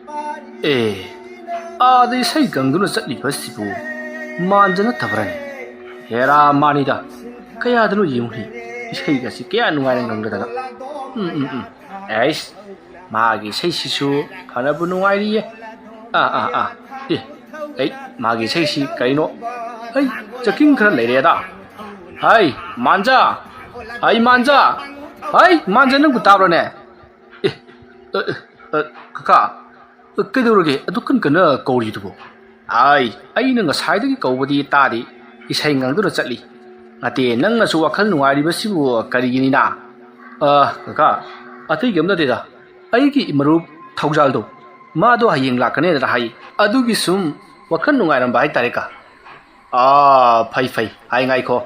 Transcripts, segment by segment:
Ada isai gangduna chatli basibu manjana tabrani hera manida kaya dano yimhi isai gasi kaya nungai gangdana ais magi sai sisu phanabu nungai ri magi sai si kaino ai chaking khara leire da hai manja manja nang tabra ne kaka kaidourage adu kan kana kauri dubo ai nang ngasai dagi kaubadi tadi isai ngangduna chatli ate nang asu wakhal nungai ri basibu karigini na kaka atai gemna de da ai ki marup thaujal do ma do hayeng lakane da hai adu gi sum wakhal nungai ram bai tare ka phai ai ngai ko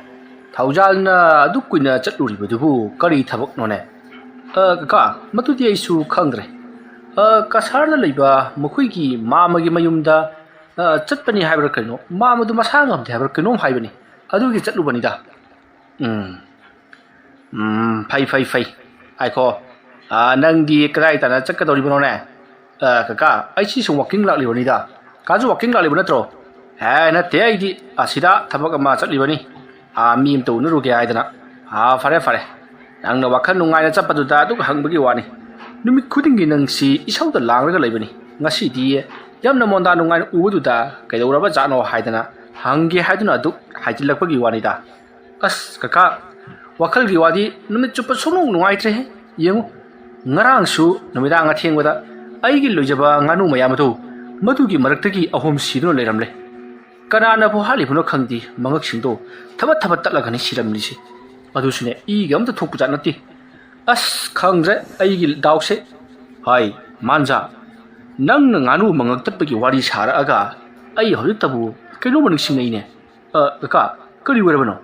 thaujal na adu kuina chatluri budubu kari thabak no ne kaka matu di isu khangre kasarna leiba mukhuigi mamagi mayumda chatpani haibra kano mamadu masang amde haibra kano haibani adugi chatlubani da phai ai ko nangdi krai tana chakadori bono ne kaka ai chi sum walking lakli bani da kaju walking lakli bana tro na te ai di asida thabak ama chatli bani mim to nuru ge ai dana fare nangna wakhan nungai na chapadu da du hangbagi wani numit khudingi nangsi isau da langraga leibani ngasi di yamna monda nungai udu da kaidoraba jano haidana hangi haiduna du haijilakpagi wani da kaka wakhal gi wadi numit chupa sonong nungai tre yengu ngarang su numida nga thengwada aigi loijaba nganu mayamatu madugi maraktagi ahom siduna leiramle kanana bo halibuno khangdi mangak singdo thabat tatlagani siramlisi adusune igi amta thokpuja nati khangre aigi dawse hai manja nang nganu mangak tatpagi wari sara aga ai holi tabu kaino maning singai ne kaka kari werabano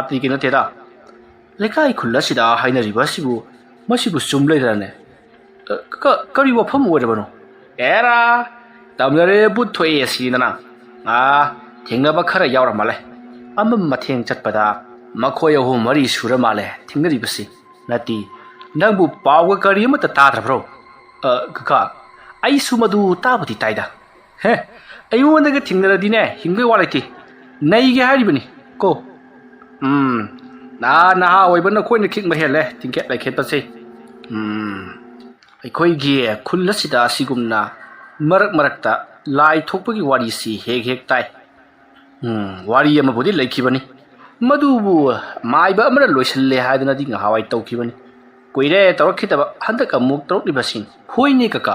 ti kina teda lekai khulasida haina ribasibu masibu sumlai rane kaka kari wafam werabano era tamnare buthoi asinana thengnaba khara yawra male amam matheng chatpada makhoi ahum mari sura male thingnari basi nati nangbu pawga kari amata tadrabro kaka ai sumadu tabati taida he ayunaga thingnaradi ne hingbe walaiti naige haribani ko na oibana koina khingba hele tingket lai khet pase ai gi khullasida sigumna marakta lai thokpagi wari si hek tai wari ama bodi laikibani madubu maiba amara loisalle haidana di ngahawai tawkibani koire tawrakhitaba handak amuk tawrlibasin hoine kaka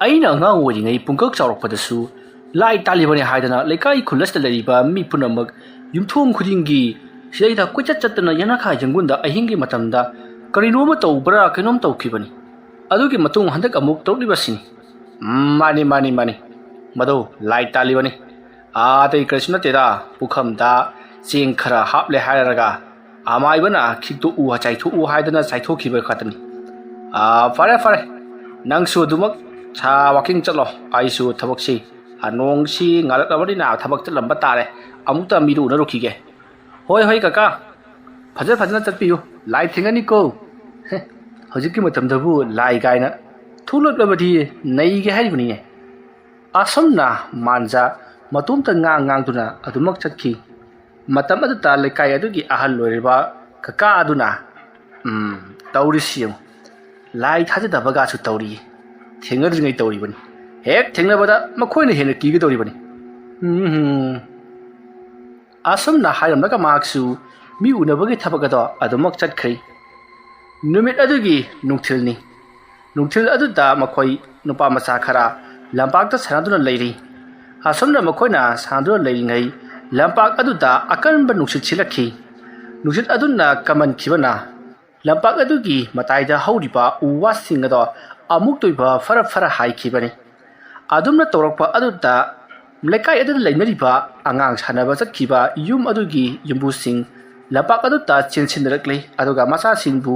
aina nga wori ngai pungkak chawrokpadasu lai talibani haidana lekai khulasta lariba mi punamak yumthong khudingi sidaida koichat chatna yana kha jangunda ahingi matamda karinoma tawbra kainom tawkibani adugi matung handak amuk tawrlibasin mani mado lai talibani tai krishna teda pukham da ching khara haple hairaga amaibana khikto u hachai thu u haidana saitho khiba khatani fare nangsu dumak cha walking chalo aisu thabak si anong si ngalak labani na thabak chalamba tare amukta miru na rukhige hoi kaka phajana chatpiyu lai thingani ko hojiki matamdabu lai gaina thulot labadi nei ge haribani ne asomna manja matumta ngang tuna adumak chatki matam adu ta lekai adugi ahal loiriba kaka aduna tauri siyo lai thaje dabaga su tauri thengadri ngai tauri bani hek thengnabada makhoina hena kigi tauri bani asomna hayam naka maksu mi unabagi thabaga da adumak chatkhri numit adugi nungthil adu da makhoi nupa macha khara lampak ta sanaduna leiri asomna makhoina sanduna leiri ngai lampak adu da akanba nuksit silakhi nuksit aduna kaman khibana lampak adugi matai da hauriba uwa singada amuk toiba fara hai khibani adumna torakpa adu da lekai adu leinariba angang sanaba chatkhiba yum adugi yumbu sing lampak adu ta chinsindarakle aduga macha singbu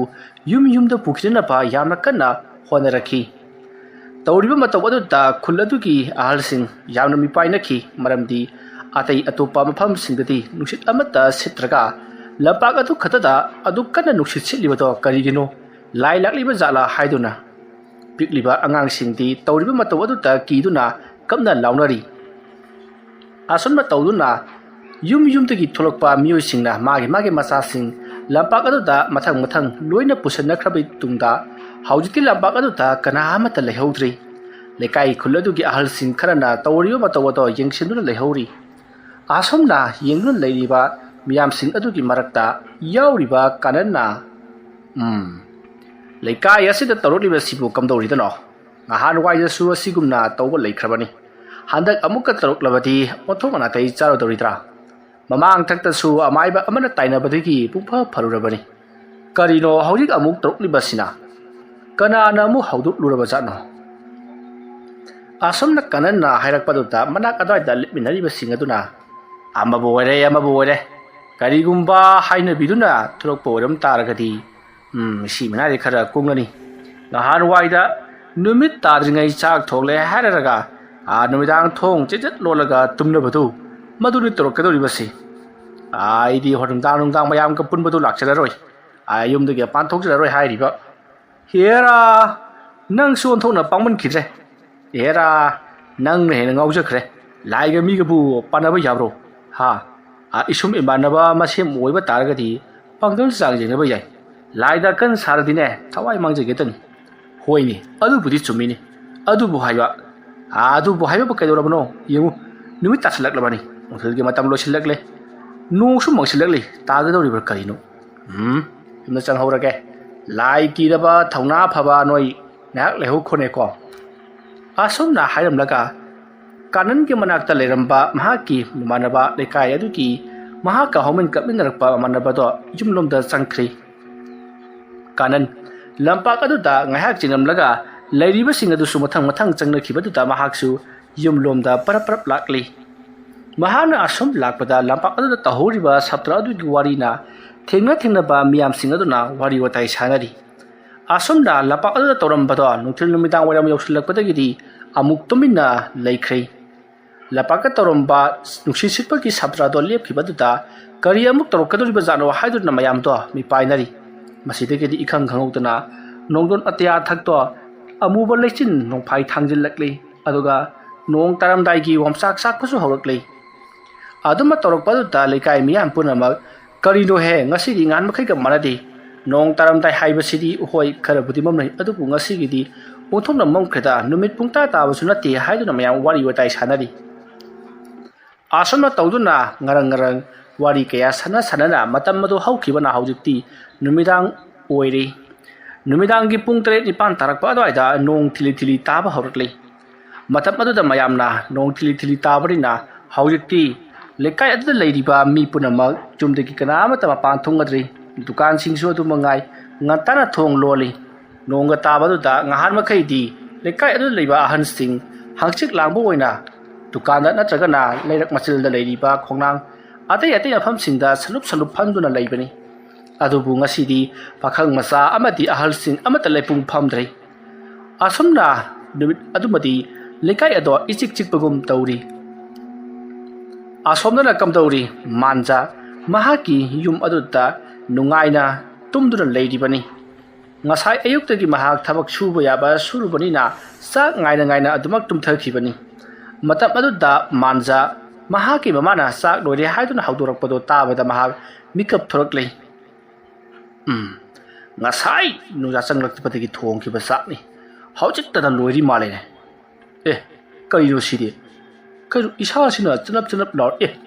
yumda pukhina ba yamna kana honarakhi tawriba mataw adu da khul adugi ahal sing yamna mipai nakhi maramdi atai atopa mafam singdati nuksit amata sitraga lampak adu khatada adu kana nuksit silibato karigino lai lakliba jala haiduna ꯄꯤꯛꯂꯤꯕ ꯑꯉꯥꯡꯁꯤꯡꯗꯤ ꯇꯧꯔꯤꯕ ꯃꯇꯧ ꯑꯗꯨꯗ ꯀꯤꯗꯨꯅ ꯀꯞꯅ ꯂꯥꯎꯅꯔꯤ ꯑꯁꯨꯝꯅ ꯇꯧꯗꯨꯅ ꯌꯨꯝꯗꯒꯤ ꯊꯣꯛꯂꯛꯄ ꯃꯤꯑꯣꯏꯁꯤꯡꯅ ꯃꯥꯒꯤ ꯃꯆꯥꯁꯤꯡ ꯂꯝꯄꯥꯛ ꯑꯗꯨꯗ ꯃꯊꯪ ꯂꯣꯏꯅ ꯄꯨꯁꯟꯅꯈ꯭ꯔꯕ ꯇꯨꯡꯗ ꯍꯧꯖꯤꯛꯇꯤ ꯂꯝꯄꯥꯛ ꯑꯗꯨꯗ ꯀꯅꯥ ꯑꯃꯠꯇ ꯂꯩꯍꯧꯗ꯭ꯔꯤ ꯂꯩꯀꯥꯏ ꯈꯨꯜ ꯑꯗꯨꯒꯤ ꯑꯍꯜꯁꯤꯡ ꯈꯔꯅ ꯇꯧꯔꯤꯕ ꯃꯇꯧ ꯑꯗꯨ ꯌꯦꯡꯁꯤꯟꯗꯨꯅ ꯂꯩꯍꯧꯔꯤ ꯑꯁꯨꯝꯅ ꯌꯦꯡꯗꯨꯅ ꯂꯩꯔꯤꯕ ꯃꯤꯌꯥꯝꯁꯤꯡ ꯑꯗꯨꯒꯤ ꯃꯔꯛꯇ ꯌꯥꯎꯔꯤꯕ ꯀꯥꯅꯟꯅ ꯂꯩꯀꯥꯏ ꯑꯁꯤꯗ ꯇꯧꯔꯛꯂꯤꯕꯁꯤꯕꯨ ꯀꯝꯗꯧꯔꯤꯗꯅꯣ ꯅꯍꯥꯟꯋꯥꯏꯗꯁꯨ ꯑꯁꯤꯒꯨꯝꯅ ꯇꯧꯕ ꯂꯩꯈ꯭ꯔꯕꯅꯤ ꯍꯟꯗꯛ ꯑꯃꯨꯛꯀ ꯇꯧꯔꯛꯂꯕꯗꯤ ꯑꯣꯟꯊꯣꯛ ꯑꯅꯥꯇꯩ ꯆꯥꯔꯣꯏꯗꯧꯔꯤꯗ꯭ꯔꯥ ꯃꯃꯥꯡ ꯊꯛꯇꯁꯨ ꯑꯃꯥꯏꯕ ꯑꯃꯅ ꯇꯥꯏꯅꯕꯗꯒꯤ ꯄꯨꯡꯐ ꯐꯔꯨꯔꯕꯅꯤ ꯀꯔꯤꯅꯣ ꯍꯧꯖꯤꯛ ꯑꯃꯨꯛ ꯇꯧꯔꯛꯂꯤꯕꯁꯤꯅ ꯀꯅꯥꯅ ꯑꯃꯨꯛ ꯍꯧꯗꯣꯛꯂꯨꯔꯕꯖꯥꯠꯅꯣ ꯑꯁꯨꯝꯅ ꯀꯥꯅꯟꯅ ꯍꯥꯏꯔꯛꯄꯗꯨꯗ ꯃꯅꯥꯛ ꯑꯗꯨꯋꯥꯏꯗ ꯂꯦꯞꯃꯤꯟꯅꯔꯤꯕꯁꯤꯡ ꯑꯗꯨꯅ ꯑꯃꯕꯨ ꯑꯣꯏꯔꯦ ꯀꯔꯤꯒꯨꯝꯕ ꯍꯥꯏꯅꯕꯤꯗꯨꯅ ꯊꯣꯛꯂꯛꯄ ꯑꯣꯏꯔꯝ ꯇꯥꯔꯒꯗꯤ ꯁꯤ ꯃꯅꯥꯗꯤ ꯈꯔ ꯀꯨꯡꯂꯅꯤ ꯅꯍꯥꯟꯋꯥꯏꯗ ꯅꯨꯃꯤꯠ ꯇꯥꯗ꯭ꯔꯤꯉꯩ ꯆꯥꯛ ꯊꯣꯡꯂꯦ ꯍꯥꯏꯔꯒ ꯅꯨꯃꯤꯗꯥꯡ ꯊꯣꯡ ꯆꯦꯆꯠ ꯂꯣꯜꯂꯒ ꯇꯨꯝꯅꯕꯗꯨ ꯃꯗꯨꯅꯤ ꯇꯧꯔꯛꯀꯗꯧꯔꯤꯕꯁꯤ ꯑꯩꯗꯤ ꯅꯨꯡꯗꯥꯡ ꯃꯌꯥꯝꯒ ꯄꯨꯟꯕꯗꯨ ꯂꯥꯛꯆꯔꯔꯣꯏ ꯌꯨꯝꯗꯒꯤ ꯃꯄꯥꯟ ꯊꯣꯛꯆꯔꯔꯣꯏ ꯍꯥꯏꯔꯤꯕ ꯍꯦꯔꯥ ꯅꯪꯁꯨ ꯑꯣꯟꯊꯣꯛꯅ ꯄꯥꯡꯃꯟꯈꯤꯗ꯭ꯔꯦ ꯍꯦꯔꯥ ꯅꯪꯅ ꯍꯦꯟꯅ ꯉꯥꯎꯖꯈ꯭ꯔꯦ ꯂꯥꯏꯒ ꯃꯤꯒꯕꯨ ꯄꯥꯟꯅꯕ ꯌꯥꯕ꯭ꯔꯣ ꯏꯁꯨꯝ ꯏꯃꯥꯟꯅꯕ ꯃꯁꯦꯝ ꯑꯣꯏꯕ ꯇꯥꯔꯒꯗꯤ ꯄꯥꯡꯒꯜ ꯆꯥꯡꯖꯦꯟꯅꯕ ꯌꯥꯏ ꯂꯥꯏꯗ ꯀꯟ ꯁꯥꯔꯗꯤꯅꯦ ꯊꯋꯥꯏ ꯃꯥꯡꯖꯒꯦꯇꯅꯤ ꯍꯣꯏꯅꯦ ꯑꯗꯨꯕꯨꯗꯤ ꯆꯨꯝꯃꯤꯅꯤ ꯑꯗꯨꯕꯨ ꯍꯥꯏꯕꯕꯨ ꯀꯩꯗꯧꯔꯕꯅꯣ ꯌꯦꯡꯉꯨ ꯅꯨꯃꯤꯠ ꯇꯥꯁꯤꯜꯂꯛꯂꯕꯅꯤ ꯅꯨꯡꯊꯤꯜꯒꯤ ꯃꯇꯝ ꯂꯣꯏꯁꯤꯜꯂꯛꯂꯦ ꯅꯣꯡꯁꯨ ꯃꯪꯁꯤꯜꯂꯛꯂꯤ ꯇꯥꯒꯗꯧꯔꯤꯕ꯭ꯔꯥ ꯀꯔꯤꯅꯣ ꯌꯨꯝꯗ ꯆꯪꯍꯧꯔꯒꯦ ꯂꯥꯏ ꯀꯤꯔꯕ ꯊꯧꯅꯥ ꯐꯕ ꯅꯣꯏ ꯉꯥꯏꯍꯥꯛ ꯂꯩꯍꯧꯈꯣꯅꯦꯀꯣ ꯑꯁꯨꯝꯅ ꯍꯥꯏꯔꯝꯂꯒ ꯀꯥꯅꯟꯒꯤ ꯃꯅꯥꯛꯇ ꯂꯩꯔꯝꯕ ꯃꯍꯥꯛꯀꯤ ꯃꯃꯥꯟꯅꯕ ꯂꯩꯀꯥꯏ ꯑꯗꯨꯒꯤ ꯃꯍꯥꯛꯀ ꯍꯧꯃꯤꯟ ꯀꯞꯃꯤꯟꯅꯔꯛꯄ ꯃꯃꯥꯟꯅꯕꯗꯣ ꯌꯨꯝꯂꯣꯝꯗ ꯆꯪꯈ꯭ꯔꯤ ꯀꯥꯅꯟ ꯂꯝꯄꯥꯛ ꯑꯗꯨꯗ ꯉꯥꯏꯍꯥꯛ ꯆꯦꯟꯂꯝꯂꯒ ꯂꯩꯔꯤꯕꯁꯤꯡ ꯑꯗꯨꯁꯨ ꯃꯊꯪ ꯆꯪꯅꯈꯤꯕꯗꯨꯗ ꯃꯍꯥꯛꯁꯨ ꯌꯨꯝꯂꯣꯝꯗ ꯄꯔꯞ ꯂꯥꯛꯂꯤ ꯃꯍꯥꯛꯅ ꯑꯁꯨꯝ ꯂꯥꯛꯄꯗ ꯂꯝꯄꯥꯛ ꯑꯗꯨꯗ ꯇꯧꯍꯧꯔꯤꯕ ꯁꯥꯇ꯭ꯔ ꯑꯗꯨꯒꯤ ꯋꯥꯔꯤꯅ ꯊꯦꯡꯅꯕ ꯃꯤꯌꯥꯝꯁꯤꯡ ꯑꯗꯨꯅ ꯋꯥꯔꯤ ꯋꯥꯇꯥꯏ ꯁꯥꯟꯅꯔꯤ ꯑꯁꯨꯝꯅ ꯂꯝꯄꯥꯛ ꯑꯗꯨꯗ ꯇꯧꯔꯝꯕꯗꯣ ꯅꯨꯃꯤꯗꯥꯡ ꯋꯥꯏꯔꯝ ꯌꯧꯁꯤꯜꯂꯛꯄꯗꯒꯤꯗꯤ ꯑꯃꯨꯛ ꯇꯨꯃꯤꯟꯅ ꯂꯩꯈ꯭ꯔꯦ ꯂꯝꯄꯥꯛꯇ ꯇꯧꯔꯝꯕ ꯅꯨꯡꯁꯤꯠ ꯁꯤꯠꯄꯒꯤ ꯁꯥꯇ꯭ꯔꯗꯣ ꯂꯦꯞꯈꯤꯕꯗꯨꯗ ꯀꯔꯤ ꯑꯃꯨꯛ ꯇꯧꯔꯛꯀꯗꯧꯔꯤꯕꯖꯥꯠꯅꯣ ꯍꯥꯏꯗꯨꯅ ꯃꯌꯥꯝꯗꯣ ꯃꯤꯄꯥꯏꯅꯔꯤ ꯃꯁꯤꯗꯒꯤꯗꯤ ꯏꯈꯪ ꯈꯪꯍꯧꯗꯅ ꯅꯣꯡꯗꯣꯟ ꯑꯇꯤꯌꯥ ꯊꯛꯇꯣ ꯑꯃꯨꯕ ꯂꯩꯆꯤꯟ ꯅꯣꯡꯐꯥꯏ ꯊꯥꯡꯖꯤꯜꯂꯛꯂꯤ ꯑꯗꯨꯒ ꯅꯣꯡ ꯇꯥꯔꯝꯗꯥꯏꯒꯤ ꯋꯥꯝꯆꯥꯛ ꯆꯥꯛꯄꯁꯨ ꯍꯧꯔꯛꯂꯤ ꯑꯗꯨꯝꯕ ꯇꯧꯔꯛꯄꯗꯨꯗ ꯂꯩꯀꯥꯏ ꯃꯤꯌꯥꯝ ꯄꯨꯝꯅꯃꯛ ꯀꯔꯤꯅꯣꯍꯦ ꯉꯁꯤꯗꯤ ꯉꯍꯥꯟ ꯃꯈꯩꯒ ꯃꯥꯟꯅꯗꯦ ꯅꯣꯡ ꯇꯥꯔꯝꯗꯥꯏ ꯍꯥꯏꯕꯁꯤꯗꯤ ꯍꯣꯏ ꯈꯔꯕꯨꯗꯤ ꯃꯝꯅꯩ ꯑꯗꯨꯕꯨ ꯉꯁꯤꯒꯤꯗꯤ ꯑꯣꯟꯊꯣꯛꯅ ꯃꯝꯈ꯭ꯔꯦꯗ ꯅꯨꯃꯤꯠ ꯄꯨꯡꯇꯥ ꯇꯥꯕꯁꯨ ꯅꯠꯇꯦ ꯍꯥꯏꯗꯨꯅ ꯃꯌꯥꯝ ꯋꯥꯔꯤ ꯋꯥꯇꯥꯏ ꯁꯥꯟꯅꯔꯤ ꯑꯁꯨꯝꯅ ꯇꯧꯗꯨꯅ ꯉꯔꯪ ꯋꯥꯔꯤ ꯀꯌꯥ ꯁꯥꯟꯅꯅ ꯃꯇꯝ ꯑꯗꯨ ꯍꯧꯈꯤꯕꯅ ꯍꯧꯖꯤꯛꯇꯤ ꯅꯨꯃꯤꯗꯥꯡ ꯑꯣꯏꯔꯤ ꯅꯨꯃꯤꯗꯥꯡꯒꯤ ꯄꯨꯡ 9-9 ꯇꯥꯔꯛꯄ ꯑꯗꯨꯋꯥꯏꯗ ꯅꯣꯡ ꯊꯤꯂꯤ ꯇꯥꯕ ꯍꯧꯔꯛꯂꯤ ꯃꯇꯝ ꯑꯗꯨꯗ ꯃꯌꯥꯝꯅ ꯅꯣꯡ ꯊꯤꯂꯤ ꯇꯥꯕꯅꯤꯅ ꯍꯧꯖꯤꯛꯇꯤ ꯂꯩꯀꯥꯏ ꯑꯗꯨꯗ ꯂꯩꯔꯤꯕ ꯃꯤ ꯄꯨꯝꯅꯃꯛ ꯌꯨꯝꯗꯒꯤ ꯀꯅꯥꯃꯠꯇ ꯃꯄꯥꯟ ꯊꯣꯛꯅꯗ꯭ꯔꯤ ꯗꯨꯀꯥꯟꯁꯤꯡꯁꯨ ꯑꯗꯨꯃꯉꯥꯏ ꯉꯟꯇꯥꯅ ꯊꯣꯡ ꯂꯣꯜꯂꯤ ꯅꯣꯡꯒ ꯇꯥꯕꯗꯨꯗ ꯉꯍꯥꯟ ꯃꯈꯩꯗꯤ ꯂꯩꯀꯥꯏ ꯑꯗꯨꯗ ꯂꯩꯕ ꯑꯍꯟꯁꯤꯡ ꯍꯪꯆꯤꯠ ꯂꯥꯡꯕ ꯑꯣꯏꯅ ꯗꯨꯀꯥꯟꯗ ꯅꯠꯇ꯭ꯔꯒꯅ ꯂꯩꯔꯛ ꯃꯆꯤꯜꯗ ꯂꯩꯔꯤꯕ ꯈꯣꯡꯅꯥꯡ ꯑꯇꯩ ꯃꯐꯝꯁꯤꯡꯗ ꯁꯂꯨꯞ ꯐꯝꯗꯨꯅ ꯂꯩꯕꯅꯤ ꯑꯗꯨꯕꯨ ꯉꯁꯤꯗꯤ ꯄꯥꯈꯪ ꯃꯆꯥ ꯑꯃꯗꯤ ꯑꯍꯜꯁꯤꯡ ꯑꯃꯠꯇ ꯂꯩꯄꯨꯡ ꯐꯝꯗ꯭ꯔꯦ ꯑꯁꯨꯝꯅ ꯅꯨꯃꯤꯠ ꯑꯗꯨꯃꯗꯤ ꯂꯩꯀꯥꯏ ꯑꯗꯣ ꯏꯆꯤꯛ ꯆꯤꯛꯄꯒꯨꯝ ꯇꯧꯔꯤ ꯑꯁꯣꯝꯗꯅ ꯀꯝꯗꯧꯔꯤ ꯃꯥꯟꯖꯥ ꯃꯍꯥꯛꯀꯤ ꯌꯨꯝ ꯑꯗꯨꯗ ꯅꯨꯡꯉꯥꯏꯅ ꯇꯨꯝꯗꯨꯅ ꯂꯩꯔꯤꯕꯅꯤ ꯉꯁꯥꯏ ꯑꯌꯨꯛꯇꯒꯤ ꯃꯍꯥꯛ ꯊꯕꯛ ꯁꯨꯕ ꯌꯥꯕ ꯁꯨꯔꯨꯕꯅꯤꯅ ꯆꯥꯛ ꯉꯥꯏꯅ ꯑꯗꯨꯃꯛ ꯇꯨꯝꯊꯈꯤꯕꯅꯤ ꯃꯇꯝ ꯑꯗꯨꯗ ꯃꯥꯟꯖꯥ ꯃꯍꯥꯛꯀꯤ ꯃꯃꯥꯅ ꯆꯥꯛ ꯂꯣꯏꯔꯦ ꯍꯥꯏꯗꯨꯅ ꯍꯧꯗꯣꯔꯛꯄꯗꯣ ꯇꯥꯕꯗ ꯃꯍꯥꯛ ꯃꯤꯀꯞ ꯊꯣꯔꯛꯂꯤ ꯉꯁꯥꯏ ꯅꯨꯡꯖꯥ ꯆꯪꯂꯛꯄꯗꯒꯤ ꯊꯣꯡꯈꯤꯕ ꯆꯥꯛꯅꯤ ꯍꯧꯖꯤꯛꯇꯅ ꯂꯣꯏꯔꯤ ꯃꯥꯜꯂꯦꯅꯦ ꯀꯔꯤꯅꯣ ꯁꯤꯗꯤ ꯀꯩꯅꯣ ꯏꯁꯥꯁꯤꯅ ꯆꯅꯞ ꯂꯥꯎꯔ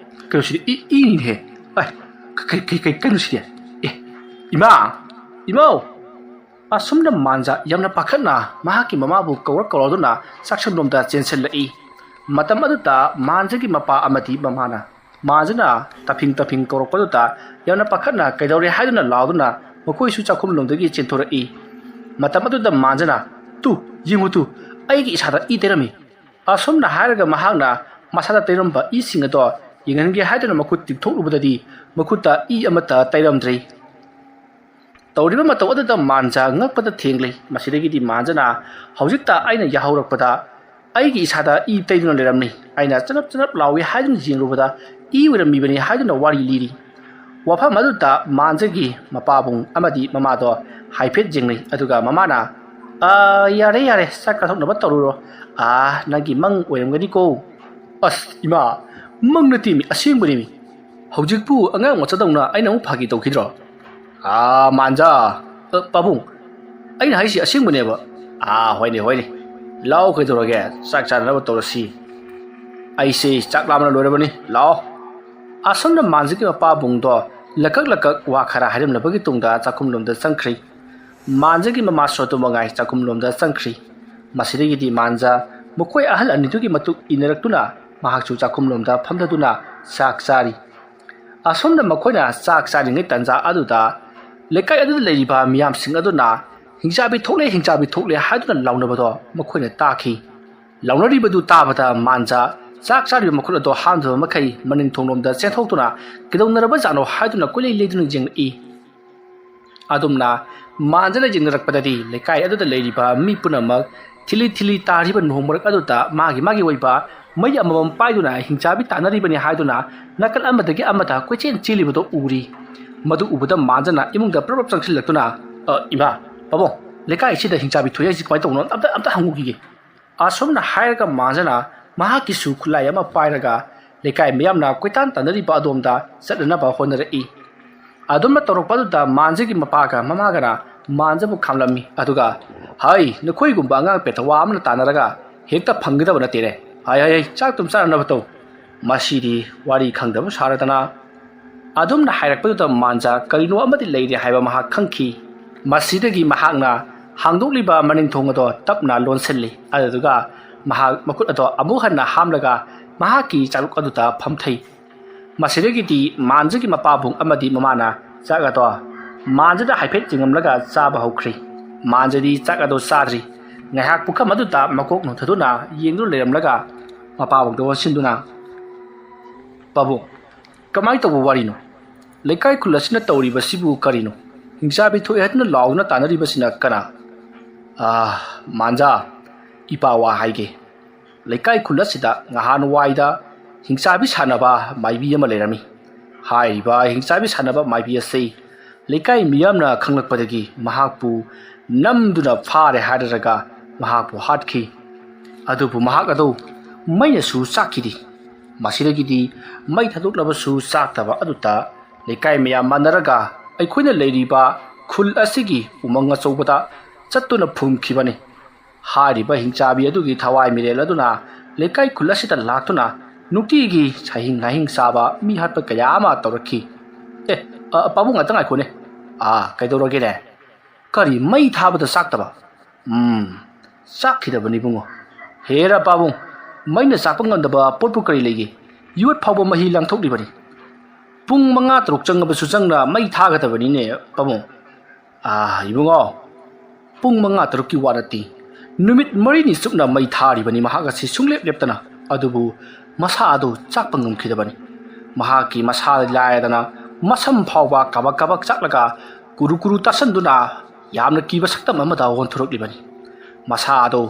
ꯀꯩꯅꯣ ꯁꯤꯗꯤ ꯏꯅꯤꯅꯦꯍꯦ ꯀꯩꯅꯣ ꯁꯤꯗꯤ ꯏꯃꯥꯎ ꯑꯁꯨꯝꯅ ꯃꯥꯟꯖꯥ ꯌꯥꯝꯅ ꯄꯥꯈꯠꯅ ꯃꯍꯥꯛꯀꯤ ꯃꯃꯥꯕꯨ ꯀꯧꯔꯗꯨꯅ ꯆꯥꯛꯁꯪꯂꯣꯝꯗ ꯆꯦꯟꯁꯤꯜꯂꯛꯏ ꯃꯇꯝ ꯑꯗꯨꯗ ꯃꯥꯟꯖꯥꯒꯤ ꯃꯄꯥ ꯑꯃꯗꯤ ꯃꯃꯥꯅ ꯃꯥꯟꯖꯥꯅ ꯇꯥꯐꯤꯡ ꯀꯧꯔꯛꯄꯗꯨꯗ ꯌꯥꯝꯅ ꯄꯥꯈꯠꯅ ꯀꯩꯗꯧꯔꯦ ꯍꯥꯏꯗꯨꯅ ꯂꯥꯎꯗꯨꯅ ꯃꯈꯣꯏꯁꯨ ꯆꯥꯛꯈꯨꯝꯂꯣꯝꯗꯒꯤ ꯆꯦꯟꯊꯣꯔꯛꯏ ꯃꯇꯝ ꯑꯗꯨꯗ ꯃꯥꯟꯖꯥꯅ ꯌꯦꯡꯉꯨ ꯑꯩꯒꯤ ꯏꯁꯥꯗ ꯏ ꯇꯩꯔꯝꯃꯤ ꯑꯁꯨꯝꯅ ꯍꯥꯏꯔꯒ ꯃꯍꯥꯛꯅ ꯃꯁꯥꯗ ꯇꯩꯔꯝꯕ ꯏꯁꯤꯡ ꯑꯗꯣ ꯌꯦꯡꯍꯟꯒꯦ ꯍꯥꯏꯗꯨꯅ ꯃꯈꯨꯠ ꯇꯤꯡꯊꯣꯛꯂꯨꯕꯗꯗꯤ ꯃꯈꯨꯠꯇ ꯏ ꯑꯃꯠꯇ ꯇꯩꯔꯝꯗ꯭ꯔꯤ ꯇꯧꯔꯤꯕ ꯃꯇꯧ ꯑꯗꯨꯗ ꯃꯥꯟꯖꯥ ꯉꯛꯄꯗ ꯊꯦꯡꯂꯤ ꯃꯁꯤꯗꯒꯤꯗꯤ ꯃꯥꯟꯖꯥꯅ ꯍꯧꯖꯤꯛꯇ ꯑꯩꯅ ꯌꯥꯍꯧꯔꯛꯄꯗ ꯑꯩꯒꯤ ꯏꯁꯥꯗ ꯏ ꯇꯩꯗꯨꯅ ꯂꯩꯔꯝꯃꯤ ꯑꯩꯅ ꯆꯅꯞ ꯂꯥꯎꯏ ꯍꯥꯏꯗꯨꯅ ꯌꯦꯡꯂꯨꯕꯗ ꯏ ꯑꯣꯏꯔꯝꯃꯤꯕꯅꯤ ꯍꯥꯏꯗꯨꯅ ꯋꯥꯔꯤ ꯂꯤꯔꯤ ꯋꯥꯐꯝ ꯑꯗꯨꯗ ꯃꯥꯟꯖꯥꯒꯤ ꯃꯄꯥꯕꯨꯡ ꯑꯃꯗꯤ ꯃꯃꯥꯗꯣ ꯍꯥꯏꯐꯦꯠ ꯌꯦꯡꯅꯩ ꯑꯗꯨꯒ ꯃꯃꯥꯅ ꯌꯥꯔꯦ ꯌꯥꯔꯦ ꯆꯥꯛ ꯀꯥꯊꯣꯛꯅꯕ ꯇꯧꯔꯨꯔꯣ ꯅꯪꯒꯤ ꯃꯪ ꯑꯣꯏꯔꯝꯒꯅꯤꯀꯣ ꯑꯁ ꯏꯃꯥ ꯃꯪ ꯅꯠꯇꯦ ꯃꯤ ꯑꯁꯦꯡꯕꯅꯤ ꯃꯤ ꯍꯧꯖꯤꯛꯄꯨ ꯑꯉꯥꯡ ꯃꯆꯥꯗꯧꯅ ꯑꯩꯅ ꯑꯃꯨꯛ ꯐꯥꯒꯤ ꯇꯧꯈꯤꯗ꯭ꯔꯣ ꯃꯥꯟꯖꯥ ꯄꯥꯕꯨꯡ ꯑꯩꯅ ꯍꯥꯏꯁꯤ ꯑꯁꯦꯡꯕꯅꯦꯕ ꯍꯣꯏꯅꯦ ꯍꯣꯏꯅꯦ ꯂꯥꯛꯑꯣ ꯀꯩꯗꯧꯔꯒꯦ ꯆꯥꯛ ꯆꯥꯅꯕ ꯇꯧꯔꯁꯤ ꯑꯩꯁꯦ ꯆꯥꯛ ꯂꯥꯝꯅ ꯂꯣꯏꯔꯕꯅꯤ ꯂꯥꯛꯑꯣ ꯑꯁꯣꯝꯅ ꯃꯥꯟꯖꯒꯤ ꯃꯄꯥꯕꯨꯡꯗꯣ ꯂꯀꯛ ꯂꯀꯛ ꯋꯥ ꯈꯔ ꯍꯥꯏꯔꯝꯂꯕꯒꯤ ꯇꯨꯡꯗ ꯆꯥꯛꯈꯨꯝꯂꯣꯝꯗ ꯆꯪꯈ꯭ꯔꯤ ꯃꯥꯟꯖꯒꯤ ꯃꯃꯥꯁꯨ ꯑꯗꯨ ꯃꯉꯥꯏ ꯆꯥꯛꯈꯨꯝꯂꯣꯝꯗ ꯆꯪꯈ꯭ꯔꯤ ꯃꯁꯤꯗꯒꯤꯗꯤ ꯃꯥꯟꯖ ꯃꯈꯣꯏ ꯑꯍꯜ ꯑꯅꯤꯗꯨꯒꯤ ꯃꯇꯨꯡ ꯏꯟꯅꯔꯛꯇꯨꯅ ꯃꯍꯥꯛꯁꯨ ꯆꯥꯛꯈꯨꯝꯂꯣꯝꯗ ꯐꯝꯊꯗꯨꯅ ꯆꯥꯛ ꯆꯥꯔꯤ ꯑꯁꯣꯝꯗ ꯃꯈꯣꯏꯅ ꯆꯥꯛ ꯆꯥꯔꯤꯉꯩ ꯇꯥꯟꯖꯥ ꯑꯗꯨꯗ ꯂꯩꯀꯥꯏ ꯑꯗꯨꯗ ꯂꯩꯔꯤꯕ ꯃꯤꯌꯥꯝꯁꯤꯡ ꯑꯗꯨꯅ ꯍꯤꯡꯆꯥꯕꯤ ꯊꯣꯛꯂꯦ ꯍꯥꯏꯗꯨꯅ ꯂꯥꯎꯅꯕꯗꯣ ꯃꯈꯣꯏꯅ ꯇꯥꯈꯤ ꯂꯥꯎꯅꯔꯤꯕꯗꯨ ꯇꯥꯕꯗ ꯃꯥꯟꯖ ꯆꯥꯛ ꯆꯥꯔꯤꯕ ꯃꯈꯨꯠ ꯑꯗꯨ ꯍꯥꯝꯗꯕ ꯃꯈꯩ ꯃꯅꯤꯡ ꯊꯣꯡꯂꯣꯝꯗ ꯆꯦꯟꯊꯣꯛꯇꯨꯅ ꯀꯩꯗꯧꯅꯔꯕꯖꯥꯠꯅꯣ ꯍꯥꯏꯗꯨꯅ ꯀꯣꯏꯂꯩ ꯂꯩꯗꯨꯅ ꯌꯦꯡꯂꯛꯏ ꯑꯗꯨꯝꯅ ꯃꯥꯟꯖꯅ ꯌꯦꯡꯅꯔꯛꯄꯗꯗꯤ ꯂꯩꯀꯥꯏ ꯑꯗꯨꯗ ꯂꯩꯔꯤꯕ ꯃꯤ ꯄꯨꯝꯅꯃꯛ ꯊꯤꯂꯤ ꯊꯤꯂꯤ ꯇꯥꯔꯤꯕ ꯅꯣꯡ ꯃꯔꯛ ꯑꯗꯨꯗ ꯃꯥꯒꯤ ꯑꯣꯏꯕ ꯃꯩ ꯑꯃꯃꯝ ꯄꯥꯏꯗꯨꯅ ꯍꯤꯡꯆꯥꯕꯤ ꯇꯥꯟꯅꯔꯤꯕꯅꯤ ꯍꯥꯏꯗꯨꯅ ꯅꯥꯀꯜ ꯑꯃꯗꯒꯤ ꯑꯃꯗ ꯀꯣꯏꯆꯦꯟ ꯆꯦꯜꯂꯤꯕꯗꯣ ꯎꯔꯤ ꯃꯗꯨ ꯎꯕꯗ ꯃꯥꯟꯖꯅ ꯏꯃꯨꯡꯗ ꯄ꯭ꯔꯞ ꯆꯪꯁꯤꯜꯂꯛꯇꯨꯅ ꯏꯃꯥ ꯄꯥꯕꯨꯡ ꯂꯩꯀꯥꯏꯁꯤꯗ ꯍꯤꯡꯆꯥꯕꯤ ꯊꯣꯛꯏ ꯍꯥꯏꯁꯤ ꯀꯃꯥꯏꯅ ꯇꯧꯕꯅꯣ ꯑꯝꯇ ꯍꯪꯉꯨꯈꯤꯒꯦ ꯑꯁꯣꯝꯅ ꯍꯥꯏꯔꯒ ꯃꯥꯟꯖꯅ ꯃꯍꯥꯛꯀꯤꯁꯨ ꯈꯨꯠꯂꯥꯏ ꯑꯃ ꯄꯥꯏꯔꯒ ꯂꯩꯀꯥꯏ ꯃꯌꯥꯝꯅ ꯀꯣꯏꯇꯥꯟ ꯇꯥꯟꯅꯔꯤꯕ ꯑꯗꯣꯝꯗ ꯆꯠꯅꯅꯕ ꯍꯣꯠꯅꯔꯛꯏ ꯑꯗꯨꯝꯅ ꯇꯧꯔꯛꯄ ꯑꯗꯨꯗ ꯃꯥꯟꯖꯒꯤ ꯃꯄꯥꯒ ꯃꯃꯥꯒꯅ ꯃꯥꯟꯖꯕꯨ ꯈꯥꯝꯂꯝꯃꯤ ꯑꯗꯨꯒ ꯍꯥꯏ ꯅꯈꯣꯏꯒꯨꯝꯕ ꯑꯉꯥꯡ ꯄꯦꯊꯋꯥ ꯑꯃꯅ ꯇꯥꯟꯅꯔꯒ ꯍꯦꯛꯇ ꯐꯪꯒꯗꯕ ꯅꯠꯇꯦꯅꯦ ꯍꯥꯏ ꯆꯥꯛ ꯇꯨꯝ ꯆꯥꯅꯅꯕ ꯇꯧ ꯃꯁꯤꯗꯤ ꯋꯥꯔꯤ ꯈꯪꯗꯕ ꯁꯥꯔꯗꯅ ꯑꯗꯨꯝꯅ ꯍꯥꯏꯔꯛꯄꯗꯨꯗ ꯃꯥꯟꯖ ꯀꯔꯤꯅꯣ ꯑꯃꯗꯤ ꯂꯩꯔꯦ ꯍꯥꯏꯕ ꯃꯍꯥꯛ ꯈꯪꯈꯤ ꯃꯁꯤꯗꯒꯤ ꯃꯍꯥꯛꯅ ꯍꯥꯡꯗꯣꯛꯂꯤꯕ ꯃꯅꯤꯡ ꯊꯣꯡ ꯑꯗꯣ ꯇꯞꯅ ꯂꯣꯟꯁꯤꯜꯂꯤ ꯑꯗꯨꯗꯨꯒ ꯃꯍꯥꯛ ꯃꯈꯨꯠ ꯑꯗꯣ ꯑꯃꯨꯛ ꯍꯟꯅ ꯍꯥꯝꯂꯒ ꯃꯍꯥꯛꯀꯤ ꯆꯥꯂꯨꯛ ꯑꯗꯨꯗ ꯐꯝꯊꯩ ꯃꯁꯤꯗꯒꯤꯗꯤ ꯃꯥꯟꯖꯒꯤ ꯃꯄꯥꯕꯨꯡ ꯑꯃꯗꯤ ꯃꯃꯥꯅ ꯆꯥꯛ ꯑꯗꯣ ꯃꯥꯟꯖꯗ ꯍꯥꯏꯐꯦꯠ ꯌꯦꯡꯉꯝꯂꯒ ꯆꯥꯕ ꯍꯧꯈ꯭ꯔꯤ ꯃꯥꯟꯖꯗꯤ ꯆꯥꯛ ꯑꯗꯣ ꯆꯥꯗ꯭ꯔꯤ ꯉꯥꯏꯍꯥꯛ ꯄꯨꯈꯝ ꯑꯗꯨꯗ ꯃꯀꯣꯛ ꯅꯣꯟꯊꯗꯨꯅ ꯌꯦꯡꯗꯨꯅ ꯂꯩꯔꯝꯂꯒ ꯃꯄꯥꯕꯨꯡꯗ ꯑꯣꯟꯁꯤꯟꯗꯨꯅ ꯄꯥꯕꯨꯡ ꯀꯃꯥꯏꯅ ꯇꯧꯕ ꯋꯥꯔꯤꯅꯣ ꯂꯩꯀꯥꯏ ꯈꯨꯜ ꯑꯁꯤꯅ ꯇꯧꯔꯤꯕꯁꯤꯕꯨ ꯀꯔꯤꯅꯣ ꯍꯤꯡꯆꯥꯕꯤ ꯊꯣꯛꯑꯦ ꯍꯥꯏꯗꯨꯅ ꯂꯥꯎꯗꯨꯅ ꯇꯥꯟꯅꯔꯤꯕꯁꯤꯅ ꯀꯅꯥ ꯃꯥꯟꯖꯥ ꯏꯄꯥ ꯋꯥ ꯍꯥꯏꯒꯦ ꯂꯩꯀꯥꯏ ꯈꯨꯜ ꯑꯁꯤꯗ ꯅꯍꯥꯟꯋꯥꯏꯗ ꯍꯤꯡꯆꯥꯕꯤ ꯁꯥꯟꯅꯕ ꯃꯥꯏꯕꯤ ꯑꯃ ꯂꯩꯔꯝꯃꯤ ꯍꯥꯏꯔꯤꯕ ꯍꯤꯡꯆꯥꯕꯤ ꯁꯥꯟꯅꯕ ꯃꯥꯏꯕꯤ ꯑꯁꯤ ꯂꯩꯀꯥꯏ ꯃꯤꯌꯥꯝꯅ ꯈꯪꯂꯛꯄꯗꯒꯤ ꯃꯍꯥꯛꯄꯨ ꯅꯝꯗꯨꯅ ꯐꯥꯔꯦ ꯍꯥꯏꯔꯒ ꯃꯍꯥꯛꯄꯨ ꯍꯥꯠꯈꯤ ꯑꯗꯨꯕꯨ ꯃꯍꯥꯛ ꯑꯗꯨ ꯃꯩꯅꯁꯨ ꯆꯥꯛꯈꯤꯗꯤ ꯃꯁꯤꯗꯒꯤꯗꯤ ꯃꯩ ꯊꯥꯗꯣꯛꯂꯕꯁꯨ ꯆꯥꯛꯇꯕ ꯑꯗꯨꯗ ꯂꯩꯀꯥꯏ ꯃꯌꯥꯝ ꯃꯥꯟꯅꯔꯒ ꯑꯩꯈꯣꯏꯅ ꯂꯩꯔꯤꯕ ꯈꯨꯜ ꯑꯁꯤꯒꯤ ꯎꯃꯪ ꯑꯆꯧꯕꯗ ꯆꯠꯇꯨꯅ ꯐꯨꯝꯈꯤꯕꯅꯤ ꯍꯥꯏꯔꯤꯕ ꯍꯤꯡꯆꯥꯕꯤ ꯑꯗꯨꯒꯤ ꯊꯋꯥꯏ ꯃꯤꯔꯦꯜ ꯑꯗꯨꯅ ꯂꯩꯀꯥꯏ ꯈꯨꯜ ꯑꯁꯤꯗ ꯂꯥꯛꯇꯨꯅ ꯅꯨꯡꯇꯤꯒꯤ ꯁꯥꯍꯤꯡ ꯅꯥꯍꯤꯡ ꯆꯥꯕ ꯃꯤ ꯍꯥꯠꯄ ꯀꯌꯥ ꯑꯃ ꯇꯧꯔꯛꯈꯤ ꯄꯥꯕꯨꯡ ꯉꯥꯛꯇ ꯉꯥꯏꯈꯣꯅꯦ ꯀꯩꯗꯧꯔꯒꯦꯅꯦ ꯀꯔꯤ ꯃꯩ ꯊꯥꯕꯗ ꯆꯥꯛꯇꯕ ꯆꯥꯛꯈꯤꯗꯕꯅꯤ ꯏꯕꯨꯡꯉꯣ ꯍꯦꯔꯥ ꯄꯥꯕꯨꯡ ꯃꯩꯅ ꯆꯥꯛꯄ ꯉꯝꯗꯕ ꯄꯣꯠꯄꯨ ꯀꯔꯤ ꯂꯩꯒꯦ ꯌꯣꯠ ꯐꯥꯎꯕ ꯃꯍꯤ ꯂꯥꯡꯊꯣꯛꯂꯤꯕꯅꯤ ꯄꯨꯡ 5-6 ꯆꯪꯉꯕꯁꯨ ꯆꯪꯅ ꯃꯩ ꯊꯥꯒꯗꯕꯅꯤꯅꯦ ꯄꯥꯕꯨꯡ ꯏꯕꯨꯡꯉꯣ ꯄꯨꯡ 5-6ꯀꯤ ꯋꯥ ꯅꯠꯇꯦ ꯅꯨꯃꯤꯠ 4ꯅꯤ ꯆꯨꯞꯅ ꯃꯩ ꯊꯥꯔꯤꯕꯅꯤ ꯃꯍꯥꯛ ꯑꯁꯤ ꯁꯨꯡꯂꯦꯞ ꯂꯦꯞꯇꯅ ꯑꯗꯨꯕꯨ ꯃꯁꯥ ꯑꯗꯨ ꯆꯥꯛꯄ ꯉꯝꯈꯤꯗꯕꯅꯤ ꯃꯍꯥꯛꯀꯤ ꯃꯁꯥ ꯂꯥꯏꯔꯗꯅ ꯃꯁꯝ ꯐꯥꯎꯕ ꯀꯥꯕꯛ ꯆꯥꯛꯂꯒ ꯀꯨꯔꯨ ꯇꯥꯁꯟꯗꯨꯅ ꯌꯥꯝꯅ ꯀꯤꯕ ꯁꯛꯇꯝ ꯑꯃꯗ ꯑꯣꯟꯊꯣꯔꯛꯂꯤꯕꯅꯤ ꯃꯁꯥ ꯑꯗꯨ